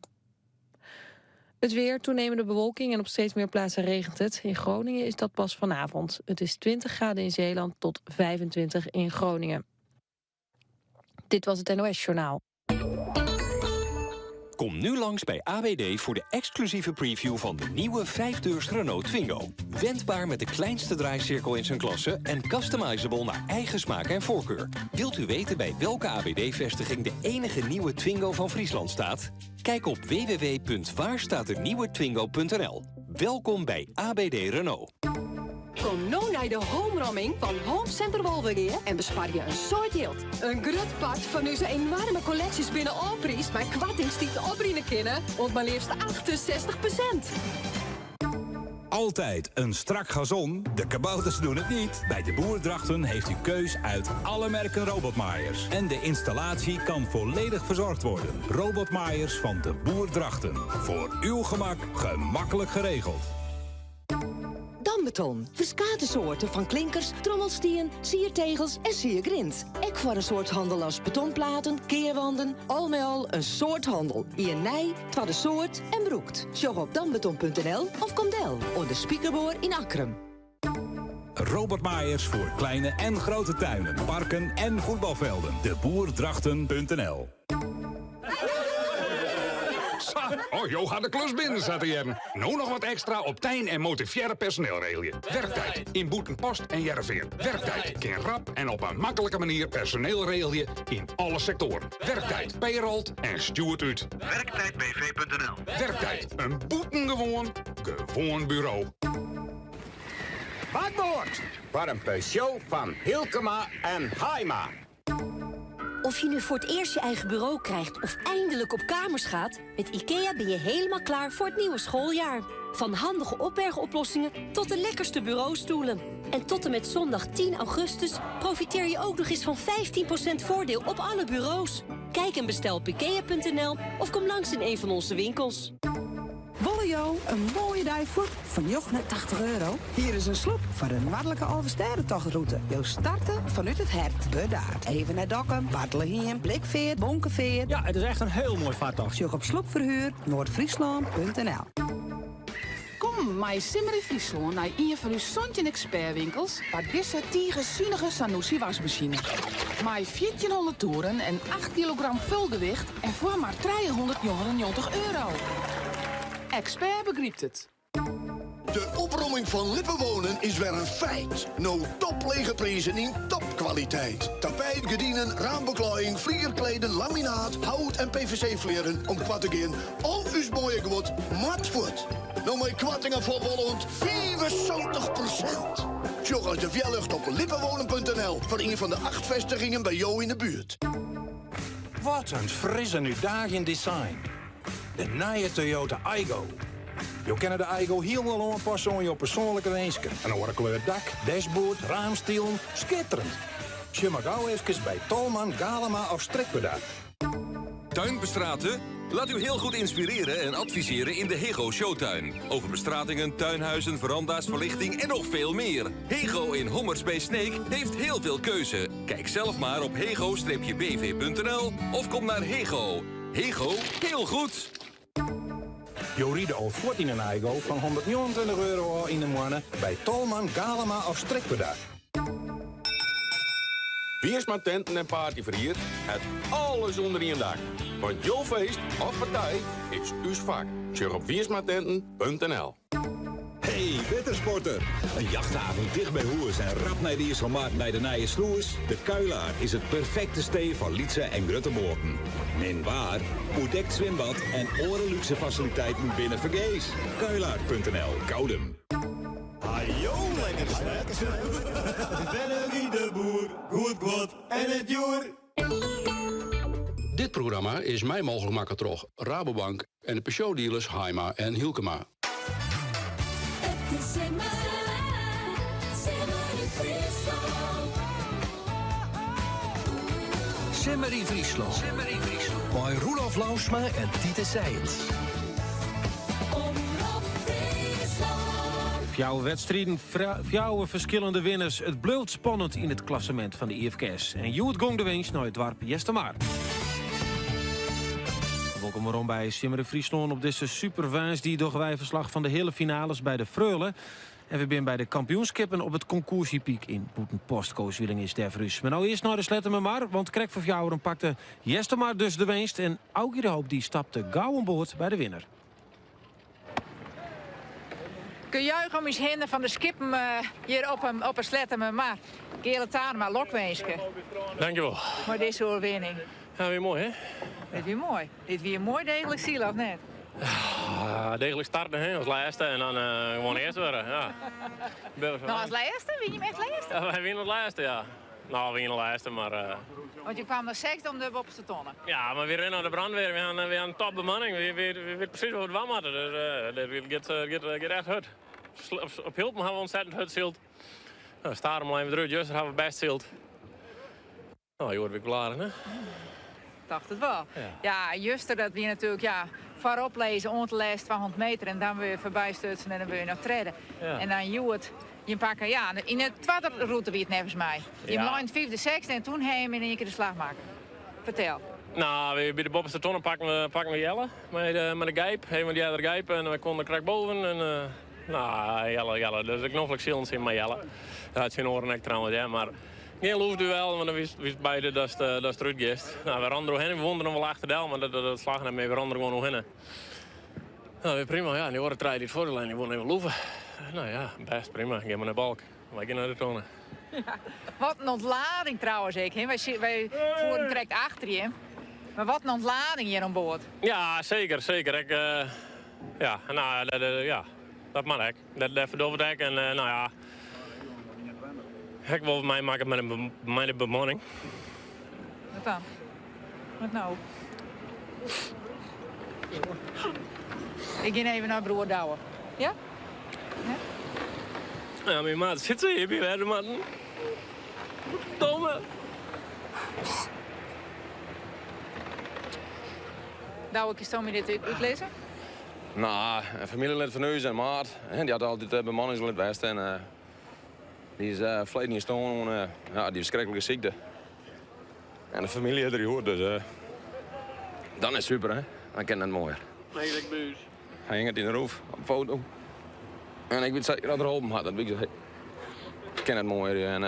Het weer, toenemende bewolking en op steeds meer plaatsen regent het. In Groningen is dat pas vanavond. Het is 20 graden in Zeeland tot 25 in Groningen. Dit was het NOS Journaal. Kom nu langs bij ABD voor de exclusieve preview van de nieuwe 5-deurs Renault Twingo. Wendbaar met de kleinste draaicirkel in zijn klasse en customizable naar eigen smaak en voorkeur. Wilt u weten bij welke ABD-vestiging de enige nieuwe Twingo van Friesland staat? Kijk op www.waarstaatdenieuwetwingo.nl. Welkom bij ABD Renault. Kom nou naar de home-romming van Home Center Wolvergeer en bespaar je een soort geld. Een groot pad van onze enorme collecties binnen Alprijs, maar kwartings die te opbrengen kunnen, op maar liefst 68%. Altijd een strak gazon? De kabouters doen het niet. Bij de Boerdrachten heeft u keus uit alle merken robotmaaiers. En de installatie kan volledig verzorgd worden. Robotmaaiers van de Boerdrachten. Voor uw gemak gemakkelijk geregeld. Dambeton. Verschillende soorten van klinkers, trommelstien, siertegels en siergrind. Ook voor een soort handel als betonplaten, keerwanden. Al met al een soort handel. Iernij, tweede soort en broekt. Sjog op dambeton.nl of kom del. Onder Spiekerboor in Akrum. Robotmaaiers voor kleine en grote tuinen, parken en voetbalvelden. Deboerdrachten.nl. Oh, Jo gaat de klus binnen, zat hier. Nou nog wat extra op Tijn en motiviëre personeel regelen. Werktijd in Boetenpost en Jerreveer. Werktijd kan rap en op een makkelijke manier personeel regelen in alle sectoren. Werktijd, payroll en stuurt uit. Werktijdbv.nl. Werktijd, een boetengewoon bureau. Bakboord voor een Peugeot van Hilkema en Haima. Of je nu voor het eerst je eigen bureau krijgt of eindelijk op kamers gaat, met IKEA ben je helemaal klaar voor het nieuwe schooljaar. Van handige opbergoplossingen tot de lekkerste bureaustoelen. En tot en met zondag 10 augustus profiteer je ook nog eens van 15% voordeel op alle bureaus. Kijk en bestel op IKEA.nl of kom langs in een van onze winkels. Wolle een mooie dijvoet van €80. Hier is een sloep voor de noordelijke Alversterrentochtroute. Jo starten vanuit het hert. Bedaard. Even naar Dokkum, Bartelehiem, Blikveer, Bonkenveer. Ja, het is echt een heel mooi vaartocht. Sjog op sloepverhuur Noordfriesland.nl. Kom, mij simmer in Friesland naar een van uw Sontje expertwinkels, waar deze tiegezienige Sanusi wasmachine. Mij 1400 toeren en 8 kilogram vulgewicht en voor maar €399. Expert begrijpt het. De opruiming van Lippenwonen is weer een feit. No toplege prijzen in topkwaliteit. Tapijt, gordijnen, raambeklaaien, vliegerkleden, laminaat, hout en PVC-vleren om kwart te gaan. Al uw mooie geword, matvoet. Nou met kwattingen voor Holland 75%. Sjog als de vjellucht op lippenwonen.nl voor een van de 8 vestigingen bij jou in de buurt. Wat een frisse nu in design. De nieuwe Toyota Aygo. Je kent de Aygo helemaal aanpassen aan je persoonlijke wensen. Een kleur dak, dashboard, raamstielen, schitterend. Je maar gauw even bij Tolman, Galema of Strikperda. Tuinbestraten? Laat u heel goed inspireren en adviseren in de Hego Showtuin. Over bestratingen, tuinhuizen, veranda's, verlichting en nog veel meer. Hego in Hommers bij Sneek heeft heel veel keuze. Kijk zelf maar op hego-bv.nl of kom naar Hego. Hego, heel goed! Joride al 14 een eigo van €129 in de maand bij Tolman, Galema of Strikperda. Wiersma Tenten en Partyverhier, het alles onder één dak. Want jouw feest of partij is uw vak. Check op wiersmatenten.nl. Hey, wintersporter. Een jachtavond dicht bij Hoers en rap naar de Ierselmaat bij de Nije Sloers. De Kuilaar is het perfecte stee van Lietse en Gruttemoorten. Min waar, ontdekt zwembad en orenluxe faciliteiten binnen Vergees. Kuilaar.nl, Koudem. Ajo, lekker slet. Bennerie de boer, goed en het joer. Dit programma is mij mogelijk maken door Rabobank en de Peugeot-dealers Heima en Hielkema. Simmerie Friesland. Bij Roelof Lausma en Tiete Seyens. Jouw wedstrijden, jouw verschillende winners. Het blijft spannend in het klassement van de IFK's. En Joet gong de winst naar het dorp Jestemaar. Welkom waarom bij Simmerie Friesland op deze superwijs die door wij verslag van de hele finales bij de Freulen. En we zijn bij de kampioenskippen op het concourspieek in Boetenpost. Kooswieling is der Frus. Maar nou eerst naar de sletten maar, want Krek voor jou pakte Jestemaar dus de winst. En Augie de Hoop die stapte gauw aan boord bij de winnaar. Kun juichen om eens hinder van de skippen hier op een sletten maar. Gele Tanema, Lokwenske. Dankjewel. Maar deze overwinning. Ja, weer mooi, hè? Dit weer mooi. Dit weer mooi degelijk ziel, of net? Degelijk starten, hè, als laatste en dan gewoon eerst worden, ja. Nou, als laatste? Win je hem echt laatste? Ja, wij winnen het laatste, ja. Nou, we winnen het laatste, maar... Want je kwam naar 6 om de bovenste tonnen. Ja, maar we rennen naar de brandweer. We hebben een topbemanning. We weten precies wat we het hadden. Dus dat gaat echt hut. Op Hilpen hebben we ontzettend hut zield. Nou, Starum alleen met Juster hebben we best zield. Nou, je wordt weer klaar, hè? Dacht het wel. Ja, Juster, dat we natuurlijk, ja, voorop lezen, ontelest 200 meter en dan weer voorbij stutsen en dan weer nog treden. Ja. En dan Joert, je pakken, ja, in de tweede route wie het nevens mij. Je Ja. in de 5e, 6e en toen heen in één keer de slag maken. Vertel. Nou, bij de bovenste tonnen pakken we Jelle met de gijp. Even die andere gijp en we konden krak boven. En, nou, Jelle. Dus ik nog flexilens in mijn Jelle. Dat had zijn oren trouwens, ja, maar... Geen loefduel, want dan wist beide dat het eruit geest. Nou, we randen doorheen, we woonden nog wel achter Del, maar dat slag net mee, we randen gewoon doorheen. Nou, weer prima, ja, die horen trein dit voor de lijn, die wonen even loeven. Nou ja, best prima, geef maar naar balk. Wij gaan naar de tonen. Ja, wat een ontlading trouwens, ik. Wij voeren correct achter je. Maar wat een ontlading hier aan boord. Ja, zeker. Ik, ja, nou, dat mag ik. Dat even overdek en nou ja. Ik wil mij maken met een bemanning. Wat dan? Wat nou? Ik ga even naar broer Douwen. Ja? Ja, mijn maat zit ze hier bij de man. Domme. Douwen, kan je dit uitlezen? Nou, een familielid van u en maat. Die had altijd bemanningslid best. En die is verleden in stoon, ja, die verschrikkelijke ziekte. En de familie heeft er gehoord, dus dan is het super, hè. Dan ken je het mooier. Nee, ik buus. Hij hing het in de roof, op een foto. En ik weet zeker dat er open had, dat weet ik. Ik ken het mooier. En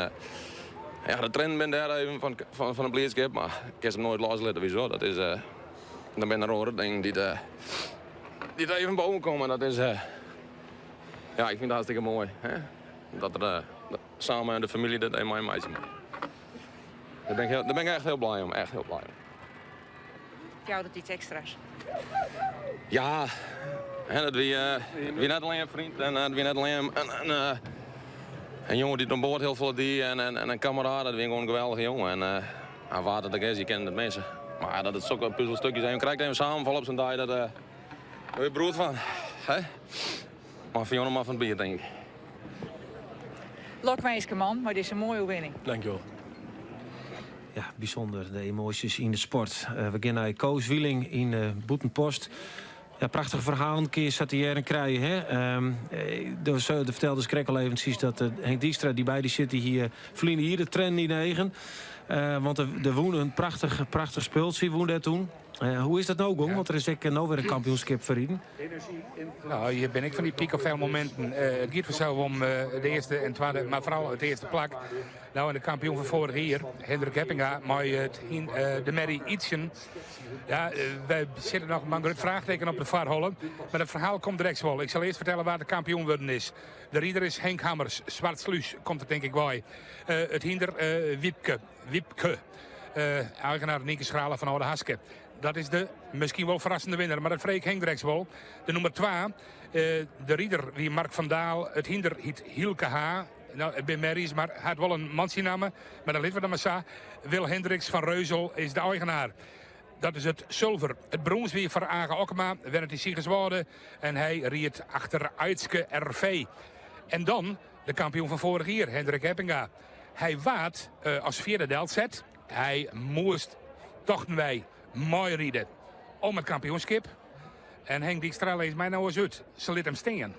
ja, de trend ben daar even van een blijdschap, maar ik heb hem nooit loslaten, wieso. Dat is, dan ben er andere dingen die even boven komen. Dat is, ja, ik vind het hartstikke mooi, hè. Dat er samen in de familie dat eenmaal een meisje maakt. Daar ben ik echt heel blij om, echt heel blij om. Jou dat iets extra's? Ja, hè, dat wie net alleen een vriend en wie net alleen een jongen die aan boord heel veel die en een kameraad, dat wie gewoon een geweldige jongen. En vader de Gers, je kent het mensen. Maar dat het zulke puzzelstukjes zijn, je krijgt even samenval op zijn dag, daar ben je brood van. Hè? Maar voor jongen maar van het bier, denk ik. Lokwijske man, maar dit is een mooie winning. Dankjewel. Ja, bijzonder, de emoties in de sport. We gaan naar Koos Wieling in Boetenpost. Ja, prachtig verhaal. Een keer zat hij hier en krijgen. De vertelde Skrek al eventjes dat Henk Dijkstra, die bij die zit, hier verliezen hier de trend niet negen. Want er woonde een prachtig speeltje woonde er toen. Hoe is dat nou, Gong? Want er is ook nou weer een kampioenschap verrieden. Nou, hier ben ik van die piek op veel momenten. Het gaat vanzelf om de eerste en tweede, maar vooral het eerste plak. Nou, en de kampioen van vorig jaar, Hendrik Heppinga, maar de Mary Ietsen. Ja, wij zitten nog een groot vraagteken op de vaarhollen. Maar het verhaal komt direct wel. Ik zal eerst vertellen waar de kampioen worden is. De rieder is Henk Hammers, Zwartsluis, komt het denk ik bij. Het hinder Wiepke. Eigenaar Nieke Schralen van Oude Haske. Dat is de misschien wel verrassende winnaar, maar dat vreek Henk direct wel. De nummer 2, de rieder, die Mark van Daal, het hinder heet Hielke H. Nou, het ben Mary's, maar hij had wel een mansienamen. Maar dan lid van de Massa. Wil Hendricks van Reuzel is de eigenaar. Dat is het zilver. Het brons weer voor Age Okkema. Werd hij Siegerswoorden. En hij riet achter Uitske RV. En dan de kampioen van vorig jaar, Hendrik Heppinga. Hij waat als vierde deltzet. Hij moest, dachten wij, mooi rieden om het kampioenschap. En Henk Dijkstra leest mij nou eens uit. Ze liet hem staan.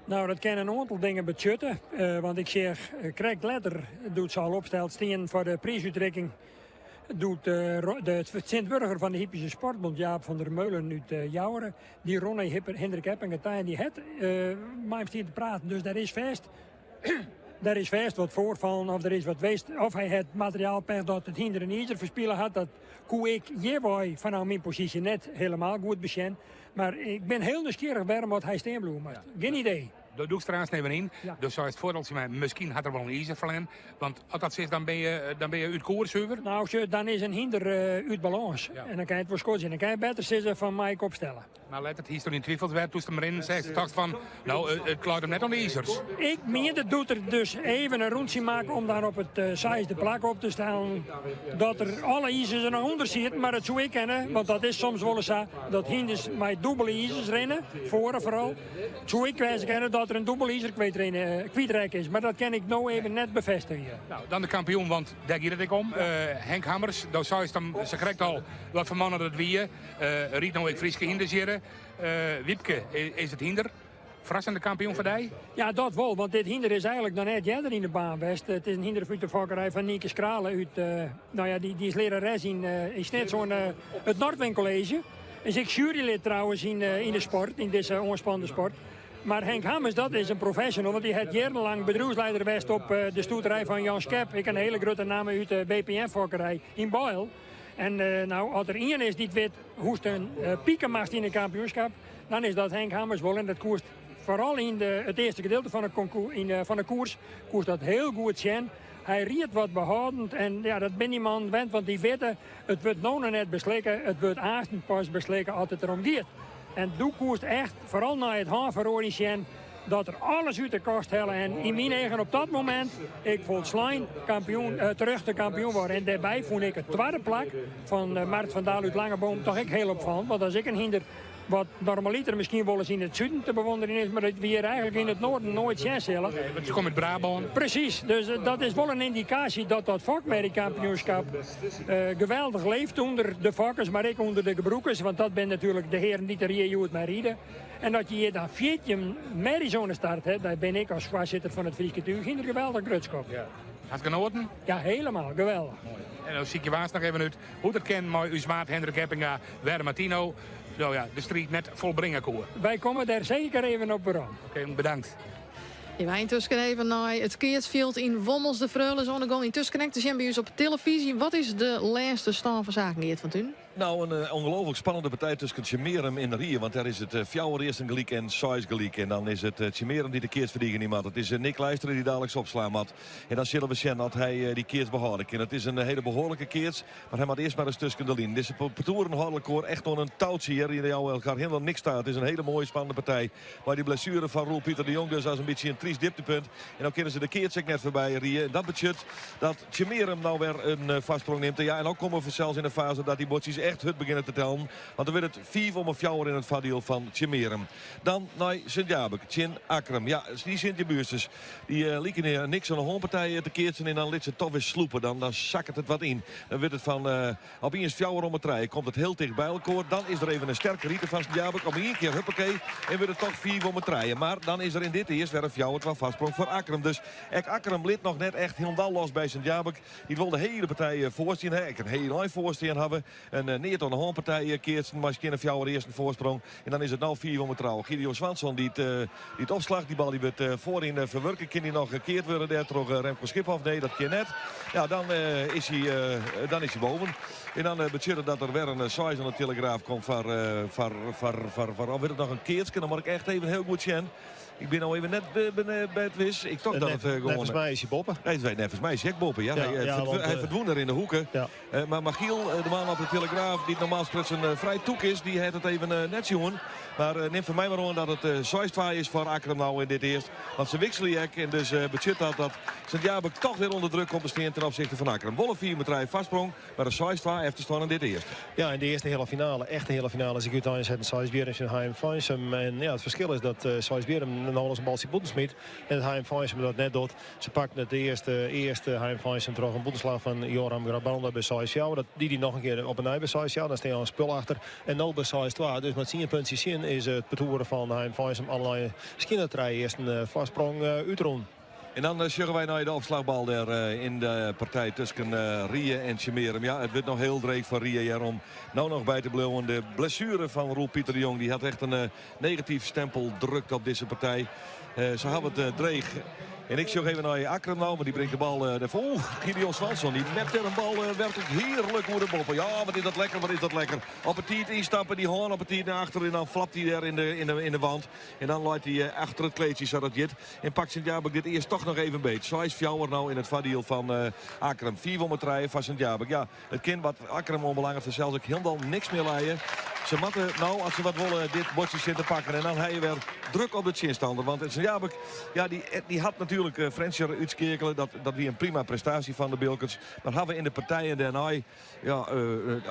Nou, dat kan een aantal dingen betjutten. Want ik zeg, Craig Letter doet ze al opsteld steen voor de prijsuitreiking. Doet de Sint-Burger van de Hippische Sportbond, Jaap van der Meulen uit Jouweren. Die Ronnie Hendrik Heppinga en die het maar hem te praten. Dus daar is vast. Daar is vast wat voorvallen of er is wat weest. Of hij het materiaal per dat het hinder en ieder verspillen had. Dat koe ik jewaai vanuit mijn positie net helemaal goed bekend. Maar ik ben heel nieuwsgierig waarom wat hij steenbloem maakt. Geen idee. De doe ik trouwens even in. Ja. Dus zou het voordeel zijn, misschien had er wel een ijzer verlen. Want als dat zegt, dan ben je uit koers over. Nou, dan is een hinder uit balans. Ja. En dan kan je het voor scoren. Dan kan je beter zitten van Mike opstellen. Maar let het, hier stond in twijfels werd, toen ze hem erin zei, dacht van, nou, het klaart hem net aan de ijzers. Ik meen, dat doet er dus even een rondje maken om daar op het zaaiste plak op te staan. Dat er alle ijzers er nog onder zitten, maar het zou ik kennen. Want dat is soms wel eens zo, dat hinders met dubbele ijzers rennen, voren vooral. Het zou ik wijzen kennen dat er een dubbele ijzer kwijtrek is. Maar dat kan ik nou even net bevestigen. Nou, dan de kampioen, want daar gaat het ik om. Henk Hammers, dat zou dan, ze krijgt al wat voor mannen dat wie. Riet nou ik Frieske hinders hier. Wiepke is het hinder. Verrassende kampioen voor die? Ja, dat wel, want dit hinder is eigenlijk dan net jeder in de baan best. Het is een hinder uit de vakkerij van Nieke Schralen. Nou ja, die is lerares in net zo'n het Noordwind College. Is ik jurylid trouwens in de sport, in deze onspannende sport. Maar Henk Hammers, dat is een professional, want die heeft jarenlang bedrijfsleider geweest op de stoeterij van Jan Skep. Ik heb een hele grote naam uit de BPN-vakkerij in Boyle. En nou, als er iemand is die weet hoe het een pieken maakt in een kampioenschap, dan is dat Henk Hammers wel. En dat koerst vooral in het eerste gedeelte van de koers, koerst dat heel goed zijn. Hij riet wat behoudend en ja, dat ben die man wend, want die weten, het wordt nou nog net besleken, het wordt aasten pas besleken als het erom gaat. En doe koerst echt, vooral naar het havenverordening, dat er alles uit de kast hellen. En in mijn eigen op dat moment, ik vond Slijn terug de kampioen worden. En daarbij vond ik het tweede plak van Mart van Daal uit Langeboom toch echt heel opvallend. Want als ik een hinder wat normaliter misschien wel eens in het zuiden te bewonderen is, maar dat we hier eigenlijk in het noorden nooit zien zullen. Want je komt uit Brabant. Precies, dus dat is wel een indicatie dat dat vakmerriekampioenschap geweldig leeft onder de vakkers, maar ook onder de gebroekers. Want dat zijn natuurlijk de heren die er hier uit mij rieden. En dat je hier dan 14 merrizone start hebt, daar ben ik als voorzitter van het Frieske Tuurginder geweldig grutskop. Ja. Had het genoten? Ja, helemaal, geweldig. Mooi. En dan zie ik je waas nog even uit hoe dat ken, maar uw maat Hendrik Heppinga, Werder Martino. Nou ja, de street net volbrengen koer. Wij komen daar zeker even op beran. Oké, bedankt. Je wij intussen even naar het Keersfield in Wommels. De Freulen zonnegoal intussen te zien bij ons op televisie. Wat is de laatste stand van zaken, Geert van Thun? Nou, een ongelooflijk spannende partij tussen Chimerum en Rie. Want daar is het Fjouwer eerst een gelijk en Sais gelijk. En dan is het Chimerum die de keers verdienen iemand. Het is Nick Leijsteren die dadelijk opslaan had. En dan zullen we zien dat hij die keers behouden kan. Het is een hele behoorlijke keers. Maar hij moet eerst maar eens tussen de lijn. Dit is een toerenhardelijk echt nog een touwtje hier. In jou elkaar helemaal niks staat. Het is een hele mooie spannende partij. Maar die blessure van Roel Pieter de Jong dus als een beetje een Fries dieptepunt. En dan kunnen ze de keerts net voorbij rijden. En dat betekent dat Tjemerum nou weer een vastsprong neemt. En ja, en ook komen we zelfs in de fase dat die botjes echt hut beginnen te tellen. Want dan wordt het 4 om een fjouwer in het voordeel van Tjemerum. Dan naar Sint-Jabek, Chin Akram. Ja, die Sint-Jabuursters, die lieken niks aan de hoonpartij te keertsen. En dan liet ze toch weer sloepen. Dan zakken het wat in. Dan wordt het van op eens fjouwer om het rijden. Komt het heel dicht bij elkaar. Dan is er even een sterke rieten van Sint-Jabek. Om één keer huppakee. En wordt het toch 4 om het rijden. Maar dan is er in dit eerst weer een fjouwer wat vastsprong voor Akram. Dus Akram lit nog net echt helemaal los bij Sint-Jabek. Die wil de hele partij voorstien. Ik een hele lijn voorstien hebben. En neer tot de hoonpartij keertsen. Maar een fjouwer eerst een voorsprong. En dan is het nou 4 om het trouwen. Gideon Swansson die het opslag. Die bal die wordt voorin verwerken. Kan hij nog gekeerd worden daar door Remco Schiphoff? Nee, dat kan net. Ja, dan is hij boven. En dan betekent dat er weer een size aan de Telegraaf komt voor weet het nog een keertje. Dan moet ik echt even heel goed zien. Ik ben al even net bij het wis. Ik toch dat het gewoon... Volgens mij is hij boppen. Nee, volgens mij is hij boppen. Ja. Hij verdwoen er in de hoeken. Ja. Maar Giel, de man op de Telegraaf, die normaal een vrij toek is, die heeft het even net zien. Maar neem voor mij maar aan dat het 6-2 is voor Akram nou in dit eerst. Want ze wisselen ek. En dus betekent dat Sint-Jabek toch weer onder druk komt te staan ten opzichte van Akram. Wolle 4 met rij vastsprong. Maar de 6-2 heeft te staan in dit eerst. Ja, in de eerste hele finale, echt een hele finale. Als ik uiteindelijk zet een Sijsbeer en Heim Feinsum. En ja, het verschil is dat Sijsbeer nou als een balsie boetensmiet. En het Heim Feinsum dat net doet. Ze pakt het eerste Heim Feinsum terug een boetenslag van Joram Grabranda bij Sijsjouw. Dat die nog een keer op een ei bij Sijsjouw. Dan staat al een spul achter. En nou bij Sijs-2. Dus met 10 puntjes in is het betoeren van Heim Feinsum allerlei skinnertrij eerst een vastsprong uitroen. En dan zeggen wij naar de opslagbal daar in de partij tussen Rie en Tjemerum. Ja, het wordt nog heel dreig van Rie hier om nou nog bij te blijven. De blessure van Roel Pieter de Jong die had echt een negatief stempel drukt op deze partij. Ze hadden het dreig. En ik zeg even naar Akram nou, maar die brengt de bal ervoor. Gideon Swansson, die met er een bal werkelijk heerlijk hoe de boppen. Ja, wat is dat lekker, Op het tiet instappen, die hoorn op het tiet naar achter. En dan flapt hij daar in de wand. En dan laat hij achter het kleedje zodat dit. En pakt Sint-Jabek dit eerst toch nog even beet. Sijs fjouwer nou in het vadiel van Akram. 4 om het rijden van Sint-Jabek. Ja, het kind wat Akram onbelangrijk is, zelfs ik helemaal niks meer leiden. Ze matten nou, als ze wat willen, dit bordje zitten pakken. En dan hij weer druk op de chinstander. Want Sint-Jabek, ja, die had natuurlijk Frenscher uitskekelen. Dat wie een prima prestatie van de Bilkens. Maar hadden we in de partijen daarna, ja,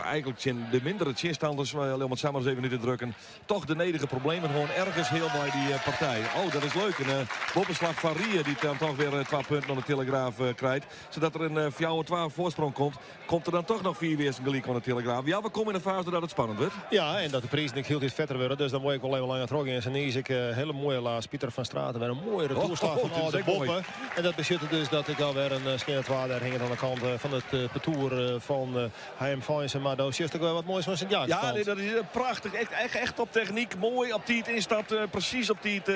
eigenlijk de mindere chinstanders, om het samen eens even niet te drukken, toch de nedige problemen gewoon ergens heel bij die partij. Oh, dat is leuk. Een boppenslag van Rie, die dan toch weer 2 punten aan de Telegraaf krijgt. Zodat er een fjouwer 12 voorsprong komt. Komt er dan toch nog 4 weer een gelijk aan de Telegraaf. Ja, we komen in een fase dat het spannend wordt. Ja, en dat de prijzen heel iets vetter worden. Dus dan moet ik wel even langer terug in. En dan is ik hele mooie laatst. Pieter van Straten weer een mooie retourslag van de boppen. En dat betekent dus dat ik alweer een skinnertwaar daar hing aan de kant van het parcours van Heim Feinsum. Maar dat is juist ook wel wat moois van Sint-Jabek. Ja, nee, dat is prachtig. Echt op techniek. Mooi op tiet instapt. Precies op tiet.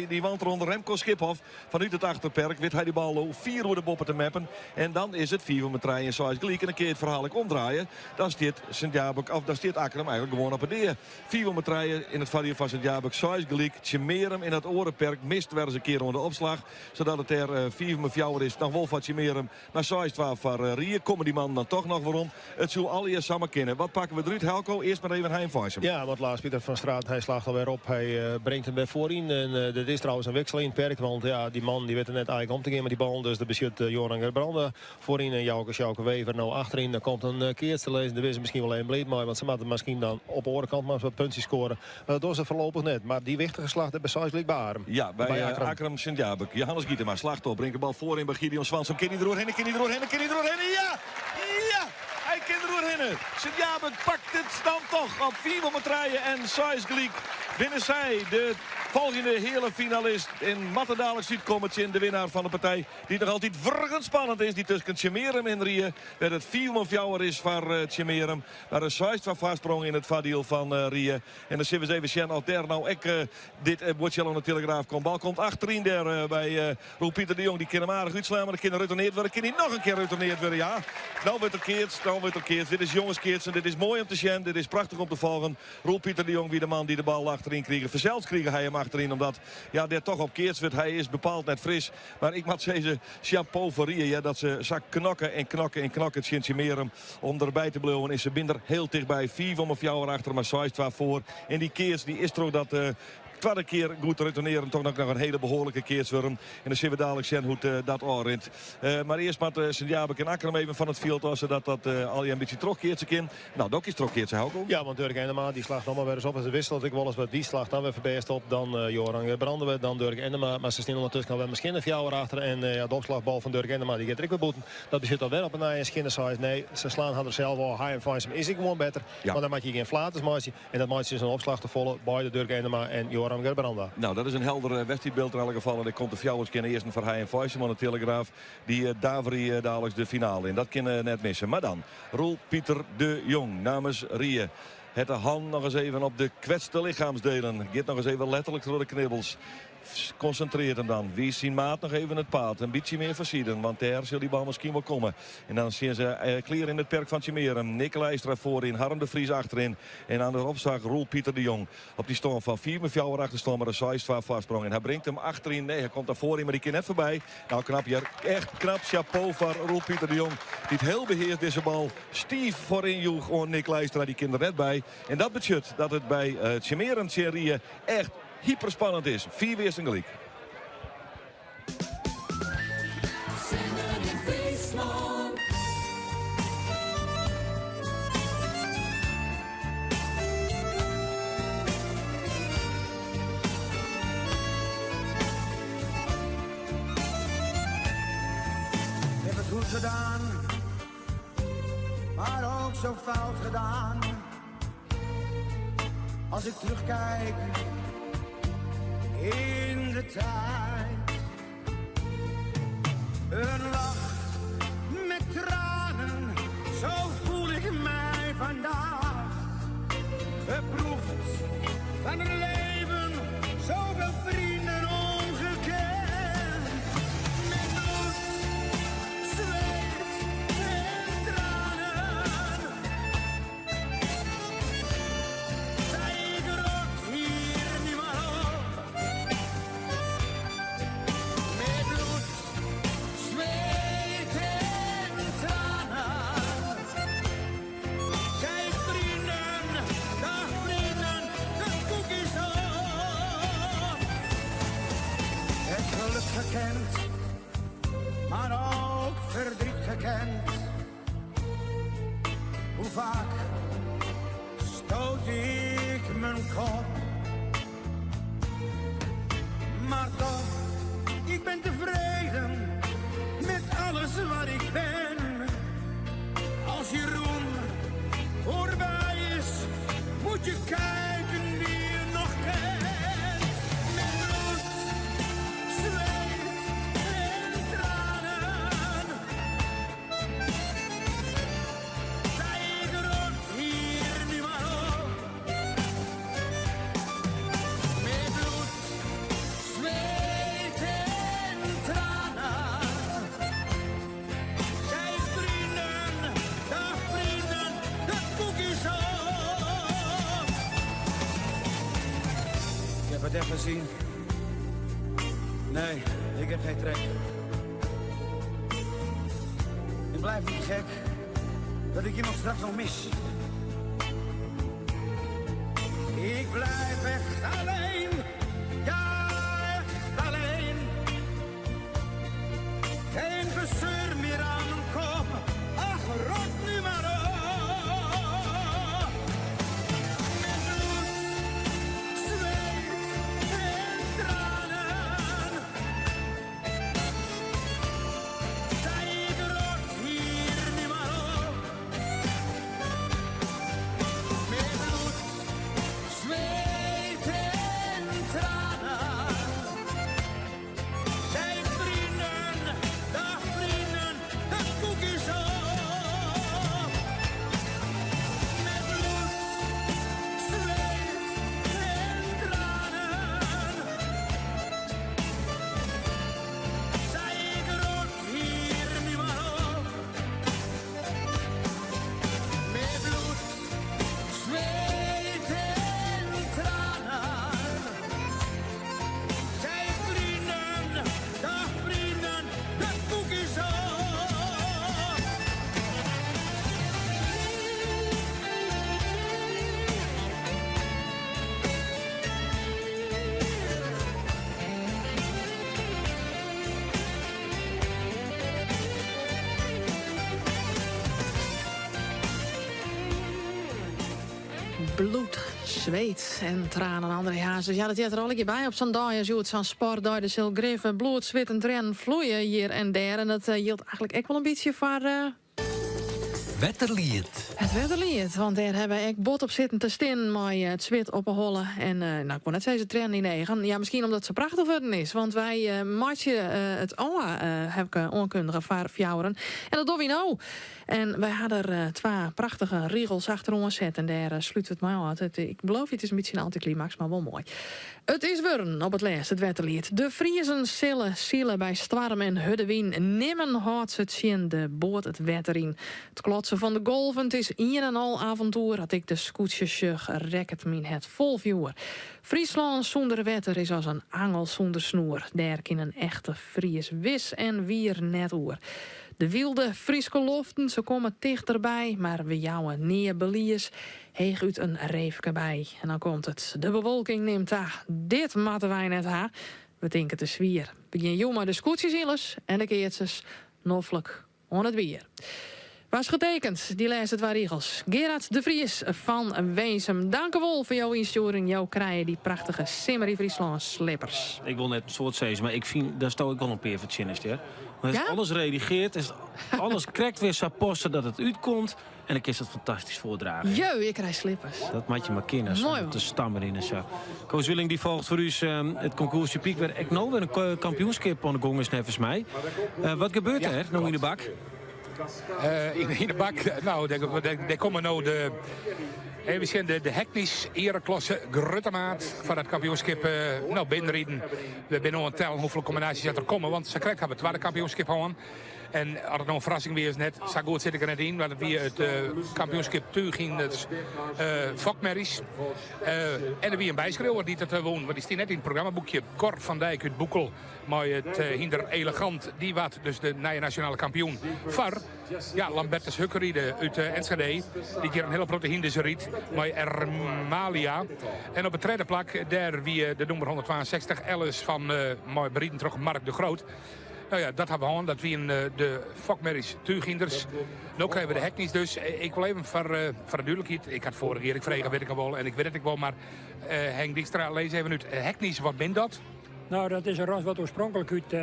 Die wandronde Remco Schiphoff vanuit het achterperk. Weet hij die bal 4 door de boppen te mappen. En dan is het 4 met rijden zoals gelijk. En een keer het verhaal omdraaien. Dan staat Sint-Jabek, of dan staat Akram eigenlijk gewoon op het neer. 4 met rijden in het vadiel van Sint-Jabek. Zoals gelijk. Tjemerum in het orenperk. Mist weer eens een keer onder de opslag. Zodat het er 4 met fjouwer is. Nog wel van Tjemerum. Maar zoals 12 van Rie. Komen die man dan toch nog waarom? Het zou al eerst samen kennen. Wat pakken we eruit, Helco? Eerst maar even Heim Feinsum. Ja, want laatst Pieter van Straat, hij slaagt alweer op. Hij brengt hem bij voorin. En dit is trouwens een wissel in het perk. Want ja, die man die werd er net eigenlijk om te gaan met die bal. Dus de beschut Joran Gerbrande voorin. En Jouke Wever nou achterin. Dan komt een keertje te lezen. Er is misschien wel een bleed maar. Want ze moeten misschien dan op de orenkant maar wat puntjes scoren. Dat doen ze voorlopig net. Maar die wichtige slag bij Sijs bij Arem. Ja, bij Akram Sint-Jabek. Johannes Gietema slaagt op. Brengt de bal voorin bij Gideon Swansson. Kan hij er doorheen? Ja! Ja! Hij kan er doorheen. Sint-Jabek pakt het dan toch op 4 om het rijden. En Sijs gelijk binnen zij de volgende hele finalist in Mattendalek Zuidkomertje in de winnaar van de partij. Die nog altijd vergend spannend is. Die tussen Tjemerum en Rie. Waar het 4 om fjouwer is voor Tjemerum. Waar een Sijs van vastsprong in het vadiel van Rie. En dan zien we even zien of daar nou dit bordje aan de Telegraaf komt. Bal komt achterin daar bij Roel Pieter de Jong. Die kan hem aardig uitslaan. Maar dan kan hij retourneerd worden. Kan hij nog een keer retourneerd worden. Ja. Nou wordt er keerts. Dit is jongenskeerts. En dit is mooi om te zien. Dit is prachtig om te volgen. Roel Pieter de Jong wie de man die de bal achterin kreeg. Verzeld kreeg hij hem achterin. Omdat ja, dit toch op keerts wordt. Hij is bepaald net fris. Maar ik moet zeggen, chapeau voor Rie. Ja, dat ze zak knokken. Tjemerum. Om erbij te blijven is ze binder heel dichtbij. 4 om een fjouwer achter. Maar 6-12 voor. En die keerts die is er ook dat tweede keer goed te retourneren. Toch nog een hele behoorlijke keerswurm. En dan zien we dadelijk zien hoe dat aanrint. Maar eerst maar Sint-Jabek en Akkerum even van het veld. Als ze dat al je een beetje terugkeert ze in. Nou, dat is terugkeert ze ook. Ja, want Dirk Enema die slaagt nog maar weer eens op. Als ze wisselt ik wel eens wat die slaagt dan weer verbeterd op. Dan Joran branden we, dan Dirk Enema. Maar ze staan ondertussen nog wel misschien een fjouwer achter. En de opslagbal van Dirk Enema die gaat er ook weer boeten. Dat bezit al wel op een eigen skinnersize. Nee, ze slaan haar zelf al. High and Fine is ik gewoon beter. Ja. Maar dan maak je geen flaters maatje. En dat maakt dus een opslag te volle bij de Dirk Enema en Joran Gerbranda. Nou, dat is een helder wedstrijdbeeld in elk geval. En ik komt de fjouwers kennen eerst voor High and Fine. Maar de Telegraaf die Daveri dadelijk de finale in. Dat kunnen net missen. Maar dan Roel Pieter de Jong namens Rie. Het de hand nog eens even op de kwetste lichaamsdelen. Geert nog eens even letterlijk door de knibbels. Concentreert hem dan. Wie zien maat nog even het paard. Een beetje meer versieden. Want daar zal die bal misschien wel komen. En dan zien ze clear in het perk van Tjemeeren. Nick Leijstra voorin. Harm de Vries achterin. En aan de opzag Roel Pieter de Jong. Op die storm van 4 met fjouwer achterstand. Maar de Saisva vastsprong. En hij brengt hem achterin. Nee, hij komt daar voorin. Maar die kan net voorbij. Nou, knap hier. Echt knap. Chapeau van Roel Pieter de Jong. Die het heel beheerst deze bal. Stief voorin joeg. Gewoon Nick Leijstra. Die kind er net bij. En dat betekent dat het bij Tjemeeren serie echt hyperspannend is. 4 weer een gelijk. Ik heb het goed gedaan, maar ook zo fout gedaan. Als ik terugkijk in de tijd. Een lach met tranen, zo voel ik mij vandaag. Beproefd van een leven, zoveel vrienden ongekend. Met bloed, zweet en tranen. Zij rot hier nu maar op. Met bloed, zweet en tranen. Zij vrienden, dag vrienden, de koek is op. Het geluk gekend, maar ook verdriet gekend. Hoe vaak stoot ik mijn kop. Maar toch, ik ben tevreden met alles wat ik ben. Als je roem voorbij is, moet je kijken wie je nog kent. Met bloed, zweet en tranen. Zij rot hier nu maar op. Met bloed, zweet en tranen. Zij vrienden, dag vrienden, de koek is op. Ik heb het even gezien. Nee, ik heb geen trek. Ik blijf niet gek dat ik iemand straks nog mis. Ik blijf echt alleen, ja echt alleen. Geen gezeur meer aan mijn kop, ach rot nu maar op. Met bloed, zweet en tranen. Zij rot hier nu maar op. Bloed, zweet en tranen, André Hazes. Ja, dat zit er al een keer bij op zo'n dag. Als je het zo'n sport daar, dus heel griffen, bloed, zweet en tranen vloeien hier en daar. En dat hield eigenlijk echt wel een beetje voor... Wetterlied. Het wetterlied, want daar hebben we echt bot op zitten te stin, maar het zwit ophollen. En nou, ik wou net zeggen, ze trainen in negen. Ja, misschien omdat het zo prachtig worden is. Want wij matchen het oude heb ik onkundige fjouweren. En dat doen we nou. En wij hadden er 2 prachtige riegels achter ons zetten. En daar sluit het maar uit. Ik beloof je, het is een beetje een anticlimax, maar wel mooi. Het is wurren op het laatst, het wetterlied. De Friezen zullen zielen bij storm en huddewien. Nimmen houdt het zien de boot het wetter in. Het klotsen van de golven, het is een en al avontuur. Had ik de scootjes rekt min het vol vuur. Friesland zonder wetter is als een angel zonder snoer. Daar in een echte Fries wis en wier net oer. De wilde Frieske loften, ze komen dichterbij, maar we jouwen neerbeliers, heeg uit een reefke bij. En dan komt het, de bewolking neemt haar, dit matten wij net haar. We denken te zwier. Begin jongen de scootjes illes en de keertjes noffelijk on het weer. Was getekend, die leest het waar regels. Gerard de Vries van Weensum. Dank u wel voor jouw insturing. Jou krijgen die prachtige Simmery Friesland slippers. Ik wil net een soort zeggen, maar ik vind, daar stoot ik wel een peer van zinnigst, hè. Maar als alles redigeert, als alles krijgt weer zijn posten dat het uitkomt. En dan is het fantastisch voordragen. Jee, ik krijg slippers. Dat maak je maar kennen, zonder te stammen in en zo. Koos Willing die volgt voor u het concoursje Piek. Weer ik nou weer een kampioenschap aan de gong is nevens mij. Wat gebeurt er nou in de bak? In de bak, nou, daar komen nou we zien de Heknis ereklasse Gruttemaat van het kampioenschap binnenrijden. We zijn nu aan het tellen hoeveel combinaties er komen, want ze krijgen het tweede kampioenschap aan. En als het nou een verrassing weer is net, zo goed zit ik er net in, want het weer het kampioenschap terug in het vakmerries. En er weer een bijschreeuwer die dat woont, want die staat net in het programmaboekje. Cor van Dijk uit Boekel, maar het hinder elegant, die wat dus de nieuwe nationale kampioen. Var, ja, Lambertus Hukkeriede uit Enschede, die hier een hele grote hinderse riet, maar Ermalia. En op het tweede plak, daar wie de nummer 162, Alice van mooi Briedentrog, Mark de Groot. Nou ja, dat hebben we aan. Dat we in de vakmerries tuurginders. Nu krijgen we de heknis dus. Ik wil even voor de duidelijkheid. Ik had vorige keer, ik vreeg, weet ik al wel. En ik weet het ik wel, maar Henk Dijkstra, lees even uit. Heknis, wat ben dat? Nou, dat is een ras wat oorspronkelijk uit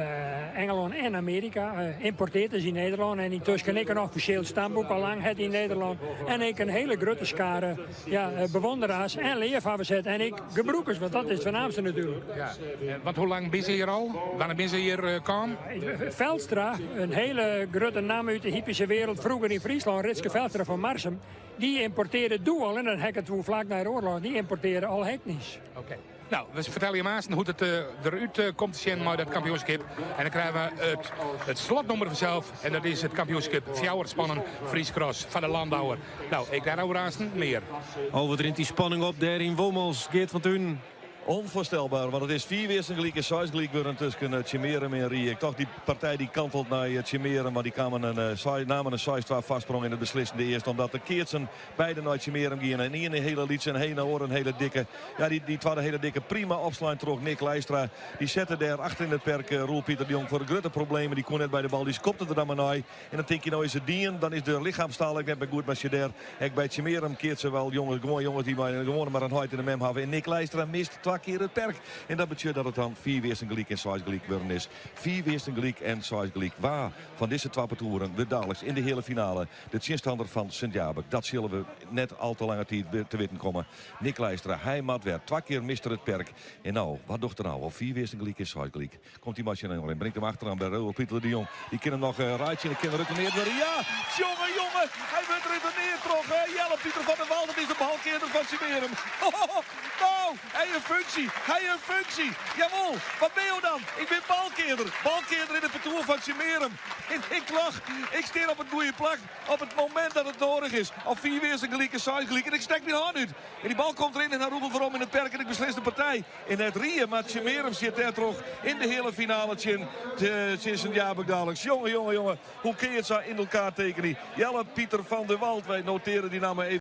Engeland en Amerika importeerd is in Nederland. En intussen ik een officieel stamboek al lang het in Nederland. En ik een hele grote schare bewonderaars en leerfabbers het. En ik gebroekers, want dat is het voornaamste natuurlijk. Ja. Want hoe lang ben je hier al? Wanneer ben je hier kwam? Velstra, een hele grote naam uit de hippische wereld. Vroeger in Friesland, Ritske Velstra van Marsum. Die importeerde Doel en dan hek het toen vlak naar de oorlog. Die importeerde al heknis. Oké. Nou, we vertellen je maar hoe het eruit komt te zien met dat kampioenschap. En dan krijgen we het slotnummer vanzelf. En dat is het kampioenschap Fjouwerspannen Friescross van de Landauer. Nou, ik daar over aanstaan meer. Overdrint die spanning op daar in Wommels. Geert van Thun. Onvoorstelbaar, want het is 4 weer gelijk en 6 gelijk worden tussen Tjemerum en Riek. Toch die partij die kantelt naar Tjemerum, maar die namen een 6-2 vastsprong in het beslissende eerste. Omdat de Keertsen beide naar Tjemerum gingen. En een hele liedje en een oor een hele dikke. Ja, die tweede hele dikke prima opslaan terug. Nick Leistra, die zette daar achter in het perk Roel Pieter de Jong voor de grote problemen. Die kon net bij de bal, die skopte er dan maar naar. En dan denk je nou is het dien, dan is de lichaamstaal ik net bij goed met je daar. Bij Tjemerum keert ze wel jongens die gewoon maar een huid in de mem hebben. En Nick Leistra mist 2 keer het perk. En dat betekent dat het dan 4 weer gelijk en 6 gelijk worden is. 4 weer gelijk en 6 gelijk. Waar van deze 2 toeren we dadelijk in de hele finale de tjinstander van Sint-Jabek. Dat zullen we net al te lange tijd te weten komen. Nick Leistra, hij maat weer 2 keer mister het perk. En nou, wat doet er nou? Of 4 weer gelijk en 6 gelijk. Komt die machine in, brengt hem achteraan bij Roel Pieter de Jong. Die kan hem nog raadje en die kan retourneerd worden. Ja, jongen, hij wordt retourneerd toch. Jelle Pieter van der Wal, dat is de balkeerder van Tjemerum. Nou, hij een functie. Jawel, wat ben je dan? Ik ben balkeerder. Balkeerder in de parcours van Tjemerum. Ik lach. Ik steer op het goede plak. Op het moment dat het nodig is. Op 4 weer gelijk en 6 gelijk. En ik stek mijn hand uit. En die bal komt erin en hij roept voorom in het perk. En ik beslis de partij. In het Rieën, maar Tjemerum zit daar toch in de hele finale. Sint-Jabek dadelijk. Jongen. Hoe kun je het zo in elkaar tekenen? Jelle Pieter van der Wal. Wij noteren die namen even.